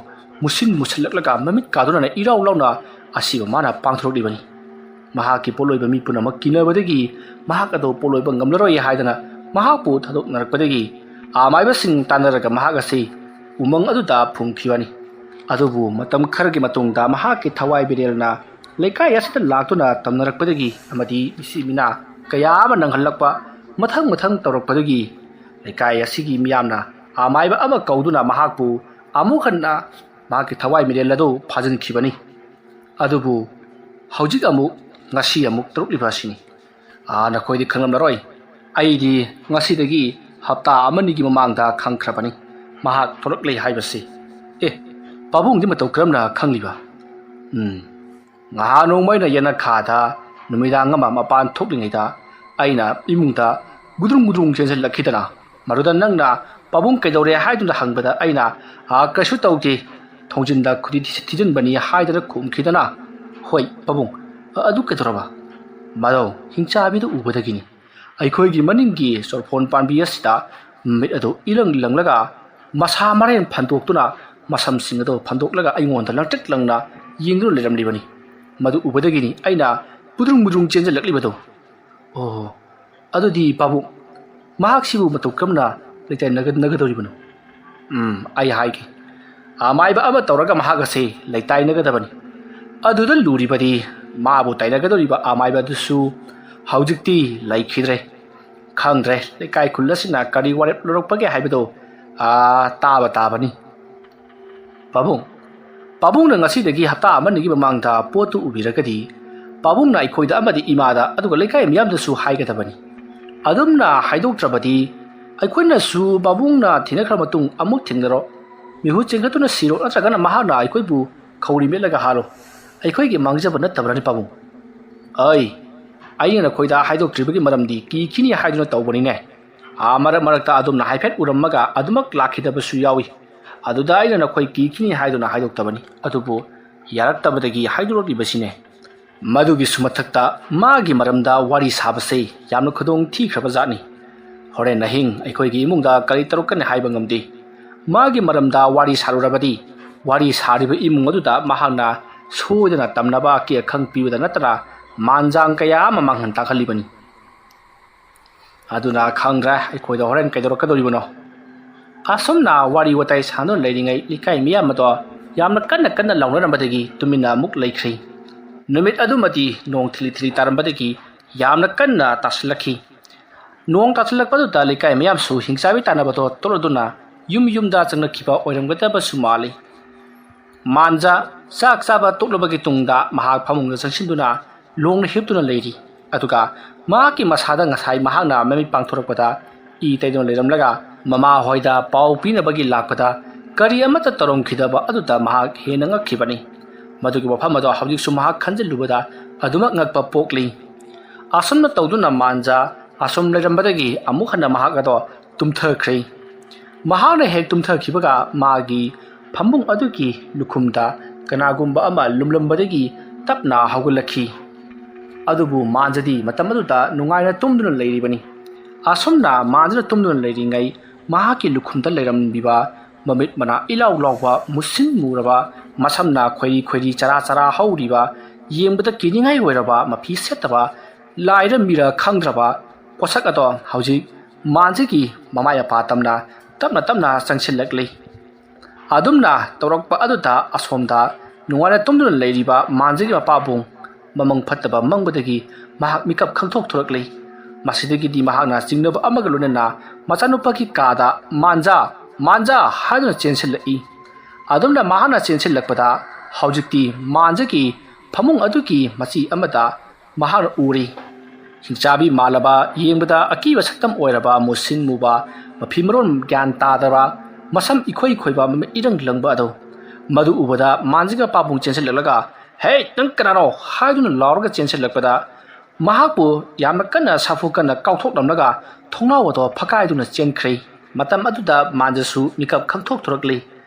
ꯃꯨꯁꯤꯜꯂꯛꯂꯒ ꯃꯃꯤꯠ ꯀꯥꯗꯨꯅ ꯏꯔꯥꯎ ꯂꯥꯎꯅ ꯑꯁꯤꯕ ꯃꯥꯅ ꯄꯥꯡꯊꯣꯔꯛꯂꯤꯕꯅꯤ ꯃꯍꯥꯛꯀꯤ ꯄꯣꯠꯂꯣꯏꯕ ꯃꯤ ꯄꯨꯝꯅꯃꯛ ꯀꯤꯅꯕꯗꯒꯤ ꯃꯍꯥꯛ ꯑꯗꯨ ꯄꯣꯠꯂꯣꯏꯕ ꯉꯝꯂꯔꯣꯏ ꯍꯥꯏꯗꯅ ꯃꯍꯥꯛꯄꯨ ꯊꯥꯗꯣꯛꯅꯔꯛꯄꯗꯒꯤ ꯑꯃꯥꯏꯕꯁꯤꯡ ꯇꯥꯟꯅꯔꯒ ꯃꯍꯥꯛ ꯑꯁꯤ ꯎꯃꯪ ꯑꯗꯨꯗ ꯐꯨꯝꯈꯤꯕꯅꯤ ꯑꯗꯨꯕꯨ ꯃꯇꯝ ꯈꯔꯒꯤ ꯃꯇꯨꯡꯗ ꯃꯍꯥꯛꯀꯤ ꯊꯋꯥꯏ ꯕꯤꯔꯦꯜꯅ ꯂꯩꯀꯥꯏ ꯑꯁꯤꯗ ꯂꯥꯛꯇꯨꯅ ꯇꯝꯅꯔꯛꯄꯗꯒꯤ ꯑꯃꯗꯤ ꯃꯤꯆꯤ ꯃꯤꯅꯥ ꯀꯌꯥ ꯑꯃ ꯅꯪꯍꯜꯂꯛꯄ ꯃꯊꯪ ꯇꯧꯔꯛꯄꯗꯒꯤ ꯂꯩꯀꯥꯏ ꯑꯁꯤꯒꯤ ꯃꯤꯌꯥꯝꯅ ꯑꯃꯥꯏꯕ ꯑꯃ ꯀꯧꯗꯨꯅ ꯃꯍꯥꯛꯄꯨ ꯑꯃꯨꯛ ꯍꯟꯅ ꯃꯍꯥꯛꯀꯤ ꯊꯋꯥꯏ ꯃꯤꯔꯦꯜ ꯑꯗꯨ ꯐꯥꯖꯤꯟꯈꯤꯕꯅꯤ ꯑꯗꯨꯕꯨ ꯍꯧꯖꯤꯛ ꯑꯃꯨꯛ ꯉꯁꯤ ꯑꯃꯨꯛ ꯇꯧꯔꯛꯂꯤꯕ ꯑꯁꯤꯅꯤ ꯅꯈꯣꯏꯗꯤ ꯈꯪꯂꯝꯂꯔꯣꯏ ꯑꯩꯗꯤ ꯉꯁꯤꯗꯒꯤ ꯍꯞꯇꯥ ꯑꯃꯅꯤꯒꯤ ꯃꯃꯥꯡꯗ ꯈꯪꯈ꯭ꯔꯕꯅꯤ ꯃꯍꯥꯛ ꯊꯣꯛꯂꯛꯂꯦ ꯍꯥꯏꯕꯁꯤ ꯄꯥꯕꯨꯡꯗꯤ ꯃꯇꯧ ꯀꯔꯝꯅ ꯈꯪꯂꯤꯕ ꯉꯍꯥꯟ ꯅꯣꯡꯃꯩꯅ ꯌꯦꯅꯈꯥꯗ ꯅꯨꯃꯤꯗꯥꯡ ꯑꯃ ꯃꯄꯥꯟ ꯊꯣꯛꯂꯤꯉꯩꯗ ꯑꯩꯅ ꯏꯃꯨꯡꯗ ꯒꯨꯗ꯭ꯔꯨꯡ ꯆꯦꯟꯁꯤꯜꯂꯛꯈꯤꯗꯅ ꯃꯗꯨꯗ ꯅꯪꯅ ꯄꯥꯕꯨꯡ ꯀꯩꯗꯧꯔꯦ ꯍꯥꯏꯗꯨꯅ ꯍꯪꯕꯗ ꯑꯩꯅ ꯀꯩꯁꯨ ꯇꯧꯗꯦ ꯊꯣꯡꯖꯤꯟꯗ ꯈꯨꯗꯤ ꯊꯤꯖꯤꯟꯕꯅꯤ ꯍꯥꯏꯗꯅ ꯈꯨꯝꯈꯤꯗꯅ ꯍꯣꯏ ꯄꯥꯕꯨꯡ ꯑꯗꯨ ꯀꯩꯗꯧꯔꯕ ꯃꯗꯣ ꯍꯤꯡꯆꯥꯕꯤꯗꯨ ꯎꯕꯗꯒꯤꯅꯤ ꯑꯩꯈꯣꯏꯒꯤ ꯃꯅꯤꯡꯒꯤ ꯆꯣꯔꯐꯣꯟ ꯄꯥꯝꯕꯤ ꯑꯁꯤꯗ ꯃꯤꯠ ꯑꯗꯨ ꯏꯂꯪ ꯂꯪꯂꯒ ꯃꯁꯥ ꯃꯔꯦꯟ ꯐꯟꯗꯣꯛꯇꯨꯅ ꯃꯁꯝꯁꯤꯡ ꯑꯗꯨ ꯐꯟꯗꯣꯛꯂꯒ ꯑꯩꯉꯣꯟꯗ ꯂꯪꯇ꯭ꯔꯤꯛ ꯂꯪꯅ ꯌꯦꯡꯗꯨꯅ ꯂꯩꯔꯝꯂꯤꯕꯅꯤ ꯃꯗꯨ ꯎꯕꯗꯒꯤꯅꯤ ꯑꯩꯅ ꯕꯨꯗ꯭ꯔꯨꯡ ꯆꯦꯟꯁꯤꯜꯂꯛꯂꯤꯕꯗꯣ ꯑꯗꯨꯗꯤ ꯄꯥꯕꯨꯡ ꯃꯍꯥꯛꯁꯤꯕꯨ ꯃꯇꯧ ꯀꯔꯝꯅ ꯂꯩꯇꯥꯏꯅꯒꯗꯧꯔꯤꯕꯅꯣ ꯑꯩ ꯍꯥꯏꯒꯦ ꯑꯃꯥꯏꯕ ꯑꯃ ꯇꯧꯔꯒ ꯃꯍꯥꯛ ꯑꯁꯤ ꯂꯩꯇꯥꯏꯅꯒꯗꯕꯅꯤ ꯑꯗꯨꯗ ꯂꯨꯔꯤꯕꯗꯤ ꯃꯥꯕꯨ ꯇꯥꯏꯅꯒꯗꯧꯔꯤꯕ ꯑꯃꯥꯏꯕ ꯑꯗꯨꯁꯨ ꯍꯧꯖꯤꯛꯇꯤ ꯂꯩꯈꯤꯗ꯭ꯔꯦ ꯈꯪꯗ꯭ꯔꯦ ꯂꯩꯀꯥꯏ ꯈꯨꯜ ꯑꯁꯤꯅ ꯀꯔꯤ ꯋꯥꯔꯦꯞ ꯂꯧꯔꯛꯄꯒꯦ ꯍꯥꯏꯕꯗꯣ ꯇꯥꯕ ꯇꯥꯕꯅꯤ ꯄꯥꯕꯨꯡꯅ ꯉꯁꯤꯗꯒꯤ ꯍꯞꯇꯥ ꯑꯃꯅꯤꯒꯤ ꯃꯃꯥꯡꯗ ꯄꯣꯠꯇꯨ ꯎꯕꯤꯔꯒꯗꯤ ꯄꯥꯕꯨꯡꯅ ꯑꯩꯈꯣꯏꯗ ꯑꯃꯗꯤ ꯏꯃꯥꯗ ꯑꯗꯨꯒ ꯂꯩꯀꯥꯏ ꯃꯤꯌꯥꯝꯗꯁꯨ ꯍꯥꯏꯒꯗꯕꯅꯤ ꯑꯗꯨꯝꯅ ꯍꯥꯏꯗꯣꯛꯇ꯭ꯔꯕꯗꯤ ꯑꯩꯈꯣꯏꯅꯁꯨ ꯄꯥꯕꯨꯡꯅ ꯊꯦꯡꯅꯈ꯭ꯔ ꯃꯇꯨꯡ ꯑꯃꯨꯛ ꯊꯦꯡꯅꯔꯣ ꯃꯤꯍꯨꯠ ꯆꯦꯟꯈꯠꯇꯨꯅ ꯁꯤꯔꯣ ꯅꯠꯇ꯭ꯔꯒꯅ ꯃꯍꯥꯛꯅ ꯑꯩꯈꯣꯏꯕꯨ ꯈꯧꯔꯤ ꯃꯦꯠꯂꯒ ꯍꯥꯠꯂꯣ ꯑꯩꯈꯣꯏꯒꯤ ꯃꯥꯡꯖꯕ ꯅꯠꯇꯕ꯭ꯔꯅꯤ ꯄꯥꯕꯨꯡ ꯑꯩꯅ ꯅꯈꯣꯏꯗ ꯍꯥꯏꯗꯣꯛꯇ꯭ꯔꯤꯕꯒꯤ ꯃꯔꯝꯗꯤ ꯀꯤꯈꯤꯅꯤ ꯍꯥꯏꯗꯨꯅ ꯇꯧꯕꯅꯤꯅꯦ ꯃꯔꯛ ꯃꯔꯛꯇ ꯑꯗꯨꯝꯅ ꯍꯥꯏꯐꯦꯠ ꯎꯔꯝꯃꯒ ꯑꯗꯨꯃꯛ ꯂꯥꯛꯈꯤꯗꯕꯁꯨ ꯌꯥꯎꯏ ꯑꯗꯨꯗ ꯑꯩꯅ ꯅꯈꯣꯏ ꯀꯤꯈꯤꯅꯤ ꯍꯥꯏꯗꯨꯅ ꯍꯥꯏꯗꯣꯛꯇꯕꯅꯤ ꯑꯗꯨꯕꯨ ꯌꯥꯔꯛꯇꯕꯗꯒꯤ ꯍꯥꯏꯗꯣꯔꯛꯂꯤꯕꯁꯤꯅꯦ ꯃꯗꯨꯒꯤꯁꯨ ꯃꯊꯛꯇ ꯃꯥꯒꯤ ꯃꯔꯝꯗ ꯋꯥꯔꯤ ꯁꯥꯕꯁꯦ ꯌꯥꯝꯅ ꯈꯨꯗꯣꯡ ꯊꯤꯈ꯭ꯔꯕ ꯖꯥꯠꯅꯤ ꯍꯣꯔꯦꯟ ꯑꯍꯤꯡ ꯑꯩꯈꯣꯏꯒꯤ ꯏꯃꯨꯡꯗ ꯀꯔꯤ ꯇꯧꯔꯛꯀꯅꯤ ꯍꯥꯏꯕ ꯉꯝꯗꯦ ꯃꯥꯒꯤ ꯃꯔꯝꯗ ꯋꯥꯔꯤ ꯁꯥꯔꯨꯔꯕꯗꯤ ꯋꯥꯔꯤ ꯁꯥꯔꯤꯕ ꯏꯃꯨꯡ ꯑꯗꯨꯗ ꯃꯍꯥꯛꯅ ꯁꯣꯏꯗꯅ ꯇꯝꯅꯕ ꯑꯀꯤ ꯑꯈꯪ ꯄꯤꯕꯗ ꯅꯠꯇꯅ ꯃꯥꯟꯖꯥꯡ ꯀꯌꯥ ꯑꯃ ꯃꯥꯡꯍꯟ ꯇꯥꯛꯍꯜꯂꯤꯕꯅꯤ ꯑꯗꯨꯅ ꯈꯪꯗ꯭ꯔꯦ ꯑꯩꯈꯣꯏꯗ ꯍꯣꯔꯦꯟ ꯀꯩꯗꯧꯔꯛꯀꯗꯧꯔꯤꯕꯅꯣ ꯑꯁꯨꯝꯅ ꯋꯥꯔꯤ ꯋꯥꯇꯥꯏ ꯁꯥꯟꯅꯗꯨꯅ ꯂꯩꯔꯤꯉꯩ ꯂꯩꯀꯥꯏ ꯃꯤꯌꯥꯝ ꯑꯗꯣ ꯌꯥꯝꯅ ꯀꯟꯅ ꯂꯥꯎꯅꯔꯝꯕꯗꯒꯤ ꯇꯨꯃꯤꯟꯅ ꯑꯃꯨꯛ ꯂꯩꯈ꯭ꯔꯦ ꯅꯨꯃꯤꯠ ꯑꯗꯨꯃꯗꯤ ꯅꯣꯡ ꯊꯤꯂꯤ ꯊꯤꯂꯤ ꯇꯥꯔꯝꯕꯗꯒꯤ ꯌꯥꯝꯅ ꯀꯟꯅ ꯇꯥꯁꯤꯜꯂꯛꯈꯤ ꯅꯣꯡ ꯇꯥꯁꯤꯜꯂꯛꯄꯗꯨꯗ ꯂꯩꯀꯥꯏ ꯃꯌꯥꯝꯁꯨ ꯍꯤꯡꯆꯥꯕꯤ ꯇꯥꯟꯅꯕꯗꯣ ꯇꯣꯛꯂꯗꯨꯅ ꯌꯨꯝꯗ ꯆꯪꯅꯈꯤꯕ ꯑꯣꯏꯔꯝꯒꯗꯕꯁꯨ ꯃꯥꯜꯂꯤ ꯃꯥꯟꯖꯥ ꯆꯥꯛ ꯆꯥꯕ ꯇꯣꯛꯂꯕꯒꯤ ꯇꯨꯡꯗ ꯃꯍꯥꯛ ꯐꯃꯨꯡꯗ ꯆꯪꯁꯤꯟꯗꯨꯅ ꯂꯣꯡꯅ ꯍꯤꯞꯇꯨꯅ ꯂꯩꯔꯤ ꯑꯗꯨꯒ ꯃꯍꯥꯛꯀꯤ ꯃꯁꯥꯗ ꯉꯁꯥꯏ ꯃꯍꯥꯛꯅ ꯃꯃꯤꯠ ꯄꯥꯡꯊꯣꯔꯛꯄꯗ ꯏ ꯇꯩꯗꯨꯅ ꯂꯩꯔꯝꯂꯒ ꯃꯃꯥ ꯍꯣꯏꯗ ꯄꯥꯎ ꯄꯤꯅꯕꯒꯤ ꯂꯥꯛꯄꯗ ꯀꯔꯤ ꯑꯃꯠꯇ ꯇꯧꯔꯝꯈꯤꯗꯕ ꯑꯗꯨꯗ ꯃꯍꯥꯛ ꯍꯦꯟꯅ ꯉꯛꯈꯤꯕꯅꯤ ꯃꯗꯨꯒꯤ ꯋꯥꯐꯝ ꯑꯗꯣ ꯍꯧꯖꯤꯛꯁꯨ ꯃꯍꯥꯛ ꯈꯟꯖꯤꯜꯂꯨꯕꯗ ꯑꯗꯨꯃꯛ ꯉꯛꯄ ꯄꯣꯛꯂꯤ ꯑꯁꯨꯝꯅ ꯇꯧꯗꯨꯅ ꯃꯥꯟꯖꯥ ꯑꯁꯨꯝ ꯂꯩꯔꯝꯕꯗꯒꯤ ꯑꯃꯨꯛ ꯍꯟꯅ ꯃꯍꯥꯛ ꯑꯗꯣ ꯇꯨꯝꯊꯈ꯭ꯔꯦ ꯃꯍꯥꯛꯅ ꯍꯦꯛ ꯇꯨꯝꯊꯈꯤꯕꯒ ꯃꯥꯒꯤ ꯐꯃꯨꯡ ꯑꯗꯨꯒꯤ ꯂꯨꯈꯨꯝꯗ ꯀꯅꯥꯒꯨꯝꯕ ꯑꯃ ꯂꯨꯝꯂꯝꯕꯗꯒꯤ ꯇꯞꯅ ꯍꯧꯒꯠꯂꯛꯈꯤ ꯑꯗꯨꯕꯨ ꯃꯥꯟꯖꯗꯤ ꯃꯇꯝ ꯑꯗꯨꯗ ꯅꯨꯡꯉꯥꯏꯅ ꯇꯨꯝꯗꯨꯅ ꯂꯩꯔꯤꯕꯅꯤ ꯑꯁꯨꯝꯅ ꯃꯥꯟꯖꯅ ꯇꯨꯝꯗꯨꯅ ꯂꯩꯔꯤꯉꯩ ꯃꯍꯥꯛꯀꯤ ꯂꯨꯈꯨꯝꯗ ꯂꯩꯔꯝꯕꯤꯕ ꯃꯃꯤꯠ ꯃꯅꯥ ꯏꯂꯥꯎ ꯂꯥꯎꯕ ꯃꯨꯁꯤꯟ ꯃꯨꯔꯕ ꯃꯁꯝꯅ ꯈꯣꯏꯔꯤ ꯆꯔꯥ ꯍꯧꯔꯤꯕ ꯌꯦꯡꯕꯗ ꯀꯤꯅꯤꯡꯉꯥꯏ ꯑꯣꯏꯔꯕ ꯃꯐꯤ ꯁꯦꯠꯇꯕ ꯂꯥꯏꯔ ꯃꯤꯔ ꯈꯪꯗ꯭ꯔꯕ ꯄꯣꯠꯁꯛ ꯑꯗꯣ ꯍꯧꯖꯤꯛ ꯃꯥꯟꯖꯒꯤ ꯃꯃꯥꯏ ꯃꯄꯥ ꯇꯝꯅ ꯇꯞꯅ ꯆꯪꯁꯤꯜꯂꯛꯂꯤ ꯑꯗꯨꯝꯅ ꯇꯧꯔꯛꯄ ꯑꯗꯨꯗ ꯑꯁꯣꯝꯗ ꯅꯨꯡꯉꯥꯏꯅ ꯇꯨꯝꯗꯨꯅ ꯂꯩꯔꯤꯕ ꯃꯥꯟꯖꯒꯤ ꯃꯄꯥꯕꯨꯡ ꯃꯃꯪ ꯐꯠꯇꯕ ꯃꯪꯕꯗꯒꯤ ꯃꯍꯥꯛ ꯃꯤꯀꯞ ꯈꯪꯊꯣꯛꯂꯛꯂꯤ ꯃꯁꯤꯗꯒꯤꯗꯤ ꯃꯍꯥꯛꯅ ꯆꯤꯡꯅꯕ ꯑꯃꯒ ꯂꯣꯏꯅꯅ ꯃꯆꯥꯅꯨꯄꯥꯒꯤ ꯀꯥꯗ ꯃꯥꯟꯖꯥ ꯍꯥꯏꯗꯨꯅ ꯆꯦꯟꯁꯤꯜꯂꯛꯏ ꯑꯗꯨꯝꯅ ꯃꯍꯥꯛꯅ ꯆꯦꯟꯁꯤꯜꯂꯛꯄꯗ ꯍꯧꯖꯤꯛꯇꯤ ꯃꯥꯟꯖꯒꯤ ꯐꯃꯨꯡ ꯑꯗꯨꯒꯤ ꯃꯆꯤ ꯑꯃꯗ ꯃꯍꯥꯛꯅ ꯎꯔꯤ ꯍꯤꯡꯆꯥꯕꯤ ꯃꯥꯜꯂꯕ ꯌꯦꯡꯕꯗ ꯑꯀꯤꯕ ꯁꯛꯇꯝ ꯑꯣꯏꯔꯕ ꯃꯨꯁꯤꯟ ꯃꯨꯕ ꯃꯐꯤ ꯃꯔꯣꯟ ꯒ꯭ꯌꯥꯟ ꯇꯥꯗꯕ ꯃꯁꯝ ꯏꯈꯣꯏ ꯈꯣꯏꯕ ꯃꯃꯤꯠ ꯏꯔꯪ ꯂꯪꯕ ꯑꯗꯣ ꯃꯗꯨ ꯎꯕꯗ ꯃꯥꯟꯖꯒꯤ ꯃꯄꯥꯕꯨꯡ ꯆꯦꯟꯁꯤꯜꯂꯛꯂꯒ ꯍꯦ ꯅꯪ ꯀꯅꯥꯅꯣ ꯍꯥꯏꯗꯨꯅ ꯂꯥꯎꯔꯒ ꯆꯦꯟꯁꯤꯜꯂꯛꯄꯗ ꯃꯍꯥꯛꯄꯨ ꯌꯥꯝꯅ ꯀꯟꯅ ꯁꯥꯐꯨ ꯀꯟꯅ ꯀꯥꯎꯊꯣꯛꯂꯝꯂꯒ ꯊꯣꯡꯅꯥꯎ ꯑꯗꯣ ꯐꯛꯀꯥꯏꯗꯨꯅ ꯆꯦꯟꯈ꯭ꯔꯦ ꯃꯇꯝ ꯑꯗꯨꯗ ꯃꯥꯟꯖꯁꯨ ꯃꯤꯀꯞ ꯈꯪꯊꯣꯛꯂꯛꯂꯤ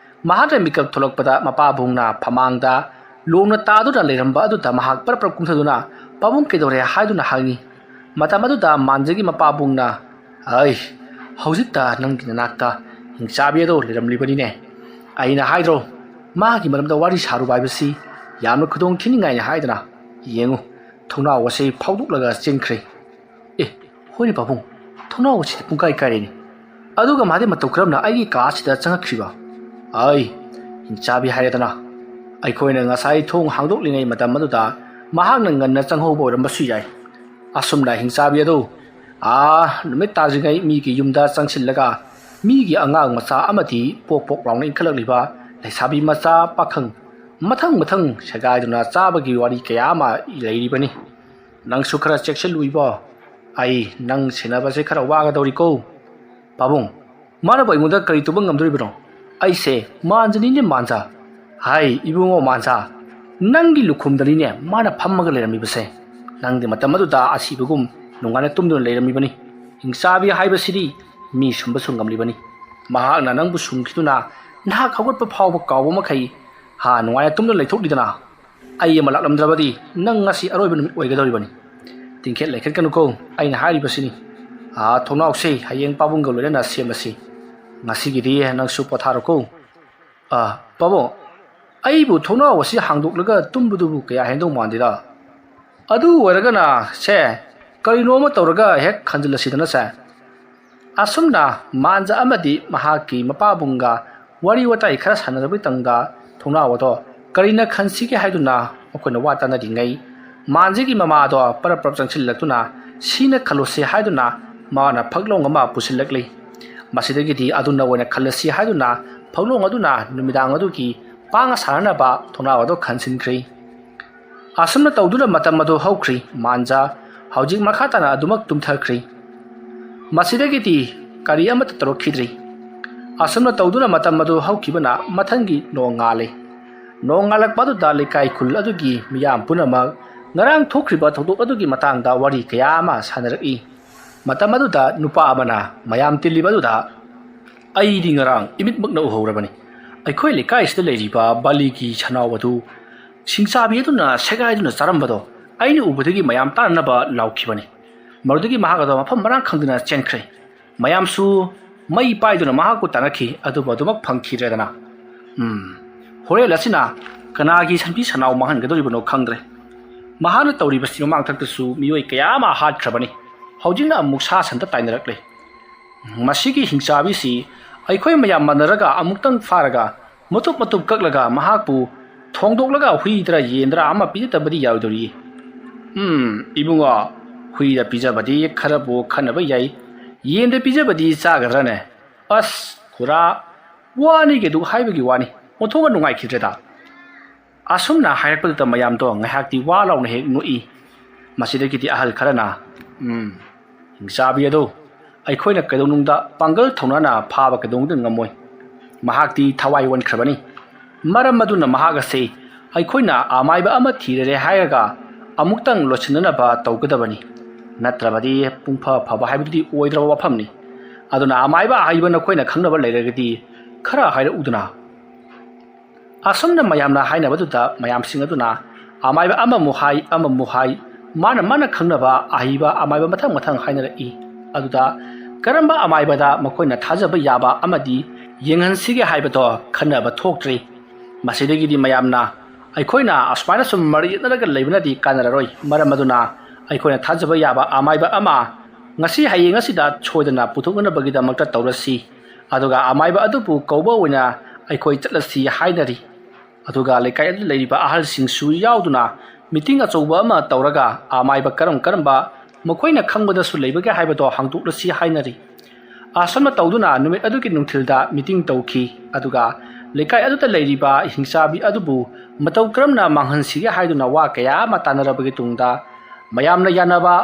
ꯃꯍꯥꯛꯅ ꯃꯤꯀꯞ ꯊꯣꯛꯂꯛꯄꯗ ꯃꯄꯥꯕꯨꯡꯅ ꯐꯃꯥꯡꯗ ꯂꯣꯡꯅ ꯇꯥꯗꯨꯅ ꯂꯩꯔꯝꯕ ꯑꯗꯨꯗ ꯃꯍꯥꯛ ꯄꯔꯞ ꯀꯨꯝꯊꯗꯨꯅ ꯄꯥꯕꯨꯡ ꯀꯩꯗꯧꯔꯦ ꯍꯥꯏꯗꯨꯅ ꯍꯪꯉꯤ ꯃꯇꯝ ꯑꯗꯨꯗ ꯃꯥꯟꯖꯒꯤ ꯃꯄꯥꯕꯨꯡꯅ ꯍꯧꯖꯤꯛꯇ ꯅꯪꯒꯤ ꯅꯅꯥꯛꯇ ꯍꯤꯡꯆꯥꯕꯤ ꯑꯗꯣ ꯂꯩꯔꯝꯂꯤꯕꯅꯤꯅꯦ ꯑꯩꯅ ꯍꯥꯏꯗ꯭ꯔꯣ ꯃꯥꯒꯤ ꯃꯔꯝꯗ ꯋꯥꯔꯤ ꯁꯥꯔꯨꯕ ꯍꯥꯏꯕꯁꯤ ꯌꯥꯝꯅ ꯈꯨꯗꯣꯡ ꯊꯤꯅꯤꯡꯉꯥꯏꯅꯤ ꯍꯥꯏꯗꯅ ꯌꯦꯡꯉꯨ ꯊꯣꯡꯅꯥꯎ ꯑꯁꯤ ꯐꯥꯎꯗꯣꯛꯂꯒ ꯆꯦꯟꯈ꯭ꯔꯦ ꯍꯣꯏꯅꯦ ꯄꯥꯕꯨꯡ ꯊꯣꯡꯅꯥꯎ ꯑꯁꯤꯗꯤ ꯄꯨꯡꯀꯥꯏ ꯀꯥꯏꯔꯦꯅꯦ ꯑꯗꯨꯒ ꯃꯥꯗꯤ ꯃꯇꯧ ꯀꯔꯝꯅ ꯑꯩꯒꯤ ꯀꯥ ꯑꯁꯤꯗ ꯆꯪꯉꯛꯈ꯭ꯔꯤꯕ ꯍꯤꯡꯆꯥꯕꯤ ꯍꯥꯏꯔꯦꯗꯅ ꯑꯩꯈꯣꯏꯅ ꯉꯁꯥꯏ ꯊꯣꯡ ꯍꯥꯡꯗꯣꯛꯂꯤꯉꯩ ꯃꯇꯝ ꯑꯗꯨꯗ ꯃꯍꯥꯛꯅ ꯉꯟꯅ ꯆꯪꯍꯧꯕ ꯑꯣꯏꯔꯝꯕꯁꯨ ꯌꯥꯏ ꯑꯁꯨꯝꯅ ꯍꯤꯡꯆꯥꯕꯤ ꯑꯗꯨ ꯅꯨꯃꯤꯠ ꯇꯥꯗ꯭ꯔꯤꯉꯩ ꯃꯤꯒꯤ ꯌꯨꯝꯗ ꯆꯪꯁꯤꯜꯂꯒ ꯃꯤꯒꯤ ꯑꯉꯥꯡ ꯃꯆꯥ ꯑꯃꯗꯤ ꯄꯣꯛ ꯂꯥꯎꯅ ꯏꯟꯈꯠꯂꯛꯂꯤꯕ ꯂꯩꯁꯥꯕꯤ ꯃꯆꯥ ꯄꯥꯈꯪ ꯃꯊꯪ ꯁꯦꯒꯥꯏꯗꯨꯅ ꯆꯥꯕꯒꯤ ꯋꯥꯔꯤ ꯀꯌా ꯑꯃ ꯂꯩꯔꯤꯕꯅꯤ ꯅꯪꯁꯨ ꯈꯔ ꯆꯦꯛꯁꯤꯜꯂꯨ ꯏꯕꯣ ꯑꯩ ꯅꯪ ꯁꯦꯟꯅꯕꯁꯦ ꯈꯔ ꯋꯥꯒꯗꯧꯔꯤꯀꯣ ꯄꯥꯕꯨꯡ ꯃꯥꯅꯕꯨ ꯑꯩꯉꯣꯟꯗ ꯀꯔꯤ ꯇꯧꯕ ꯉꯝꯗꯣꯔꯤꯕꯅꯣ ꯑꯩꯁꯦ ꯃꯥꯟꯖꯅꯤꯅꯦ ꯃꯥꯟꯖꯥ ꯏꯕꯨꯡꯉꯣ ꯃꯥꯟꯖꯥ ꯅꯪꯒꯤ ꯂꯨꯈꯨꯝꯗꯅꯤꯅꯦ ꯃꯥꯅ ꯐꯝꯃꯒ ꯂꯩꯔꯝꯃꯤꯕꯁꯦ ꯅꯪꯗꯤ ꯃꯇꯝ ꯑꯗꯨꯗ ꯑꯁꯤꯕꯒꯨꯝ ꯅꯨꯡꯉꯥꯏꯅ ꯇꯨꯝꯗꯨꯅ ꯂꯩꯔꯝꯃꯤꯕꯅꯤ ꯍꯤꯡꯆꯥꯕꯤ ꯍꯥꯏꯕꯁꯤꯗꯤ ꯃꯤ ꯁꯨꯝꯕꯁꯨ ꯉꯝꯂꯤꯕꯅꯤ ꯃꯍꯥꯛꯅ ꯅꯪꯕꯨ ꯁꯨꯝꯈꯤꯗꯨꯅ ꯅꯍꯥꯛ ꯍꯧꯒꯠꯄ ꯐꯥꯎꯕ ꯀꯥꯎꯕ ꯃꯈꯩ ꯅꯨꯡꯉꯥꯏꯅ ꯇꯨꯝꯗꯨꯅ ꯂꯩꯊꯣꯛꯂꯤꯗꯅ ꯑꯩ ꯑꯃ ꯂꯥꯛꯂꯝꯗ꯭ꯔꯕꯗꯤ ꯅꯪ ꯉꯁꯤ ꯑꯔꯣꯏꯕ ꯅꯨꯃꯤꯠ ꯑꯣꯏꯒꯗꯧꯔꯤꯕꯅꯤ ꯇꯤꯡꯈꯦꯠ ꯂꯩꯈꯠꯀꯅꯨꯀꯣ ꯑꯩꯅ ꯍꯥꯏꯔꯤꯕꯁꯤꯅꯤ ꯊꯣꯡꯅꯥꯎꯁꯦ ꯍꯌꯦꯡ ꯄꯥꯕꯨꯡꯒ ꯂꯣꯏꯅꯅ ꯁꯦꯝꯃꯁꯤ ꯉꯁꯤꯒꯤꯗꯤ ꯅꯪꯁꯨ ꯄꯣꯊꯥꯔꯣꯀꯣ ꯄꯥꯕꯨꯡ ꯑꯩꯕꯨ ꯊꯣꯡꯅꯥꯎ ꯑꯁꯤ ꯍꯥꯡꯗꯣꯛꯂꯒ ꯇꯨꯝꯕꯗꯨꯕꯨ ꯀꯌꯥ ꯍꯦꯟꯗꯧ ꯃꯥꯟꯗꯦꯗ ꯑꯗꯨ ꯑꯣꯏꯔꯒꯅ ꯀꯔꯤꯅꯣ ꯑꯃ ꯇꯧꯔꯒ ꯍꯦꯛ ꯈꯟꯖꯤꯜꯂꯁꯤꯗꯅ ꯑꯁꯨꯝꯅ ꯃꯥꯟꯖ ꯑꯃꯗꯤ ꯃꯍꯥꯛꯀꯤ ꯃꯄꯥꯕꯨꯡꯒ wari watai khara sanarabi tangda thongna wado karina khansige haiduna makoina watana dingai manjigi mama do parap changsil latuna sina khalose haiduna mana phaglong ama pusilakli masidagi di aduna wona khalasi haiduna phaglong aduna numidang aduki panga sarana ba thongna wado khansinkhri asumna tawduna matam adu haukhri manja haujik makhatana adumak tumthakhri masidagi di kari amata tarokhidri asumna tawduna matam adu haukibana mathangi nongale nongalak padu dali kai khul adugi miyam punamak ngarang thokriba thodok adugi matangda wari kaya ma sanaraki matam aduda nupa amana mayam tilibaduda ai di ngarang imit makna uhorabani aikhoi lekai sida leiriba baligi chanawadu singsabi aduna segai aduna charambado aini ubudagi mayam tanaba laukhibani marudagi mahagado mafam marang khangduna chenkhre mayam su mai paiduna mahaku tanakhi adubadumak phangkhirena hore lasina kanagi sanpi sanaw mahan gadoribano khangdre mahana tawribasi mamangthaktasu miyoi kayama hatkhrabani haujina amuk sa santa tainarakle masigi hingsabi si aikhoi mayam manaraga amuktang faraga mutup kaklaga mahakpu thongdoklaga huidra yendra ama pijatabadi yaudori ibunga huida pijabadi kharabu khanaba yai yende pijabadi chagarane as khura wani ge du haibagi wani othonga nungai khidreda asumna hairakpada mayam do ngahakti wa launa hek nui masidagi di ahal kharana hingsabi ado aikhoi kadonungda pangal thonana phaba kadongda ngamoi mahakti thawai wan khrabani maram maduna mahagase aikhoi amaiba ama thirere hairaga amuktang lochinana ba tawgadabani natrabadi pungpha phaba haibudi oidraba wafamni aduna amaiba haibana khoina khangnaba leiragadi khara haira uduna asumna mayamna hainabaduda mayamsing aduna amaiba ama muhai mana khangnaba ahiba amaiba mathang hainaraki aduda karamba amaibada makoina thajaba yaba amadi yenghansige haibado khanaba thoktre masidagi di mayamna aikhoina aspaina sum mari naraga leibnadi kanararoi maramaduna aikhoina thajaba yaba amaiba ama ngasi hayeng asida choidana puthokna bagida makta tawrasi aduga amaiba adupu kawba oina aikhoi chatlasi hainari aduga lekai adu leiriba ahal singsu yauduna meeting achouba ama tawraga amaiba karamba makoina khangbada su leibaga haibado hangtuklasi hainari asama tawduna numit aduki nungthilda meeting tawki aduga lekai aduta leiriba hingsabi adubu mataw karamna manghansige haiduna wa kaya matanarabagi tungda mayamna yanaba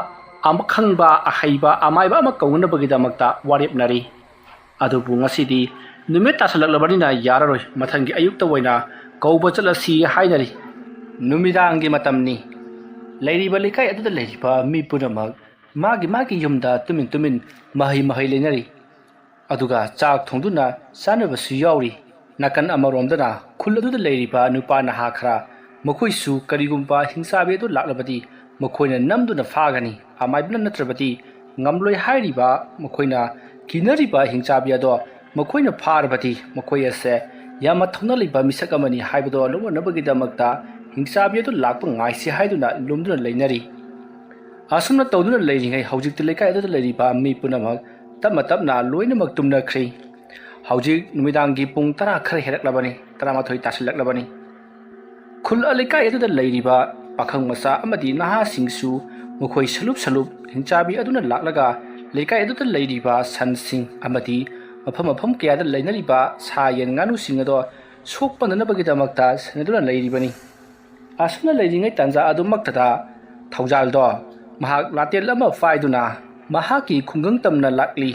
amkhangba ahaiba amaiba ama kawnabagi damakta warepnari adubu ngasidi numit tasalaklabanina yararoi mathangi ayukta waina kawba chalasi hainari numidangi matamni leiriba lekai aduta leiriba mi punamak magi yumda tumin mahi lenari aduga chak thongduna sanabasu yauri nakan amaromdana khul aduda leiriba nupa naha khara makoisu karigumba hingsabe adu laklabadi makoina namduna phagani amaibna natrabadi ngamloi hairiba makoina kinariba hingsabe ado makoina pharabadi makoyase yama thongna liba misakamani haibado longonabagi damakta hingsabe adu lakpa ngaisi haiduna lumduna leinari asumna tawduna leiringai haujik lekai adu leiriba mi punamak tapna loinamak tumnakhri haujik numidangi pung 10 khara heraklabani 13 tasilaklabani khul alekai adu leiriba pakhang masa amadi naha singsu mukhoi salup hingchabi aduna laklaga lekai adu leiriba sansing amadi mafam kaya da leinariba sayen nganu singado sokpananabagi damakta sanaduna leiribani asumna leiringai tanja adu maktada thaujaldo mahak latel ama faiduna mahaki khungang tamna lakli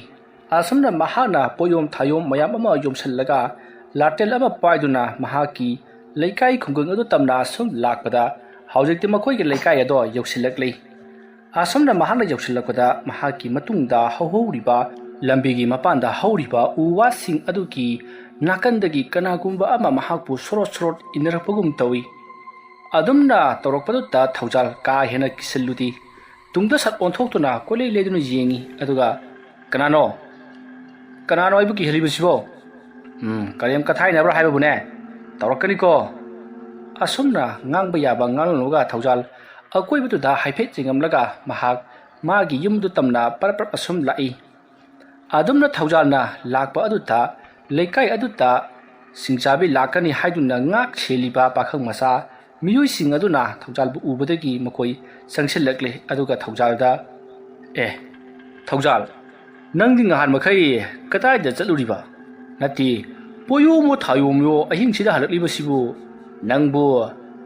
asumna mahana poyom thayom mayam ama yomsallaga latel ama paiduna mahaki leikai khungang adu tamna sum lakpada haujikti makoi ge leikai ado yoksilakli asumna mahana yoksilakpada mahaki matungda hauhuriba lambigi mapanda hauriba uwa sing aduki nakandagi kanagumba ama mahakpu sorot inarapagum tawi adumna torokpadutta thaujal ka hena kisaludi tungda sat onthokuna kolei leduna yengi aduga kanano ibu ki helibisibo karem kathai nabra haibune torokani ko asumna ngangba yaba ngalnoga thaujal akoibutu da haiphet jingamlaga mahak magi yumdu tamna parpar asum lai adumna thaujalna lakpa aduta lekai aduta ꯁꯤꯡꯆꯥꯕꯤ ꯂꯥꯛꯀꯅꯤ ꯍꯥꯏꯗꯨꯅ ꯉꯥꯛ ꯁꯦꯜꯂꯤꯕ ꯄꯥꯈꯪ ꯃꯆꯥ ꯃꯤꯑꯣꯏꯁꯤꯡ ꯑꯗꯨꯅ ꯊꯧꯖꯥꯜꯕꯨ ꯎꯕꯗꯒꯤ ꯃꯈꯣꯏ ꯆꯪꯁꯤꯜꯂꯛꯂꯦ ꯑꯗꯨꯒ ꯊꯧꯖꯥꯜꯗ ꯊꯧꯖꯥꯜ ꯅꯪꯗꯤ ꯉꯍꯥꯟ ꯃꯈꯩ ꯀꯗꯥꯏꯗ ꯆꯠꯂꯨꯔꯤꯕ ꯅꯠꯇꯦ ꯄꯣꯌꯣꯃꯣ ꯊꯥꯌꯣꯃꯣ ꯑꯍꯤꯡꯁꯤꯗ ꯍꯜꯂꯛꯂꯤꯕꯁꯤꯕꯨ ꯅꯪꯕꯨ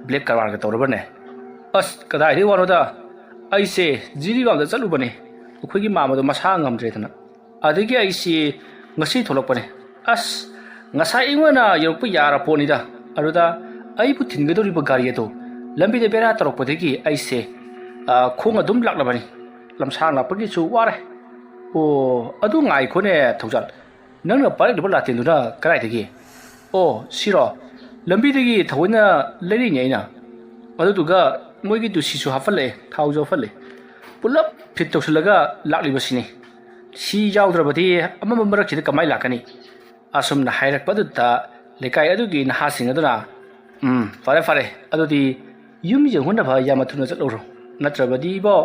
ꯕ꯭ꯂꯦꯛ ꯀꯔꯕꯥꯔꯒ ꯇꯧꯔꯕꯅꯦ ꯑꯁ ꯀꯗꯥꯏꯗꯒꯤ ꯋꯥꯅꯣꯗ ꯑꯩꯁꯦ ꯖꯤꯔꯤꯕꯥꯝꯗ ꯆꯠꯂꯨꯕꯅꯦ ꯑꯩꯈꯣꯏꯒꯤ ꯃꯥꯃꯗꯣ ꯃꯁꯥ ꯉꯝꯗ꯭ꯔꯦꯗꯅ ꯑꯗꯒꯤ ꯑꯩꯁꯦ ꯉꯁꯤ ꯊꯣꯛꯂꯛꯄꯅꯦ ꯑꯁ ngasa ingwana yorokpa yara ponida aruda aibu thingedoriba gari ato lambi de bera tarokpadegi aise khong adum laklabani lamsang lapagi chu ware o adu ngai khone thoujal nangna pare de la tenduna karai degi o siro lambi degi thawina leri nyaina adu duga moigi du sisu hafale thaujo fale pulap fit tawsulaga laklibasini si yawdrabadi amama marak chida kamai lakani asumna hairakpadutta lekai adugi nahasing aduna fare adudi yum jehunna bha yamathuna chatloro natrabadi bo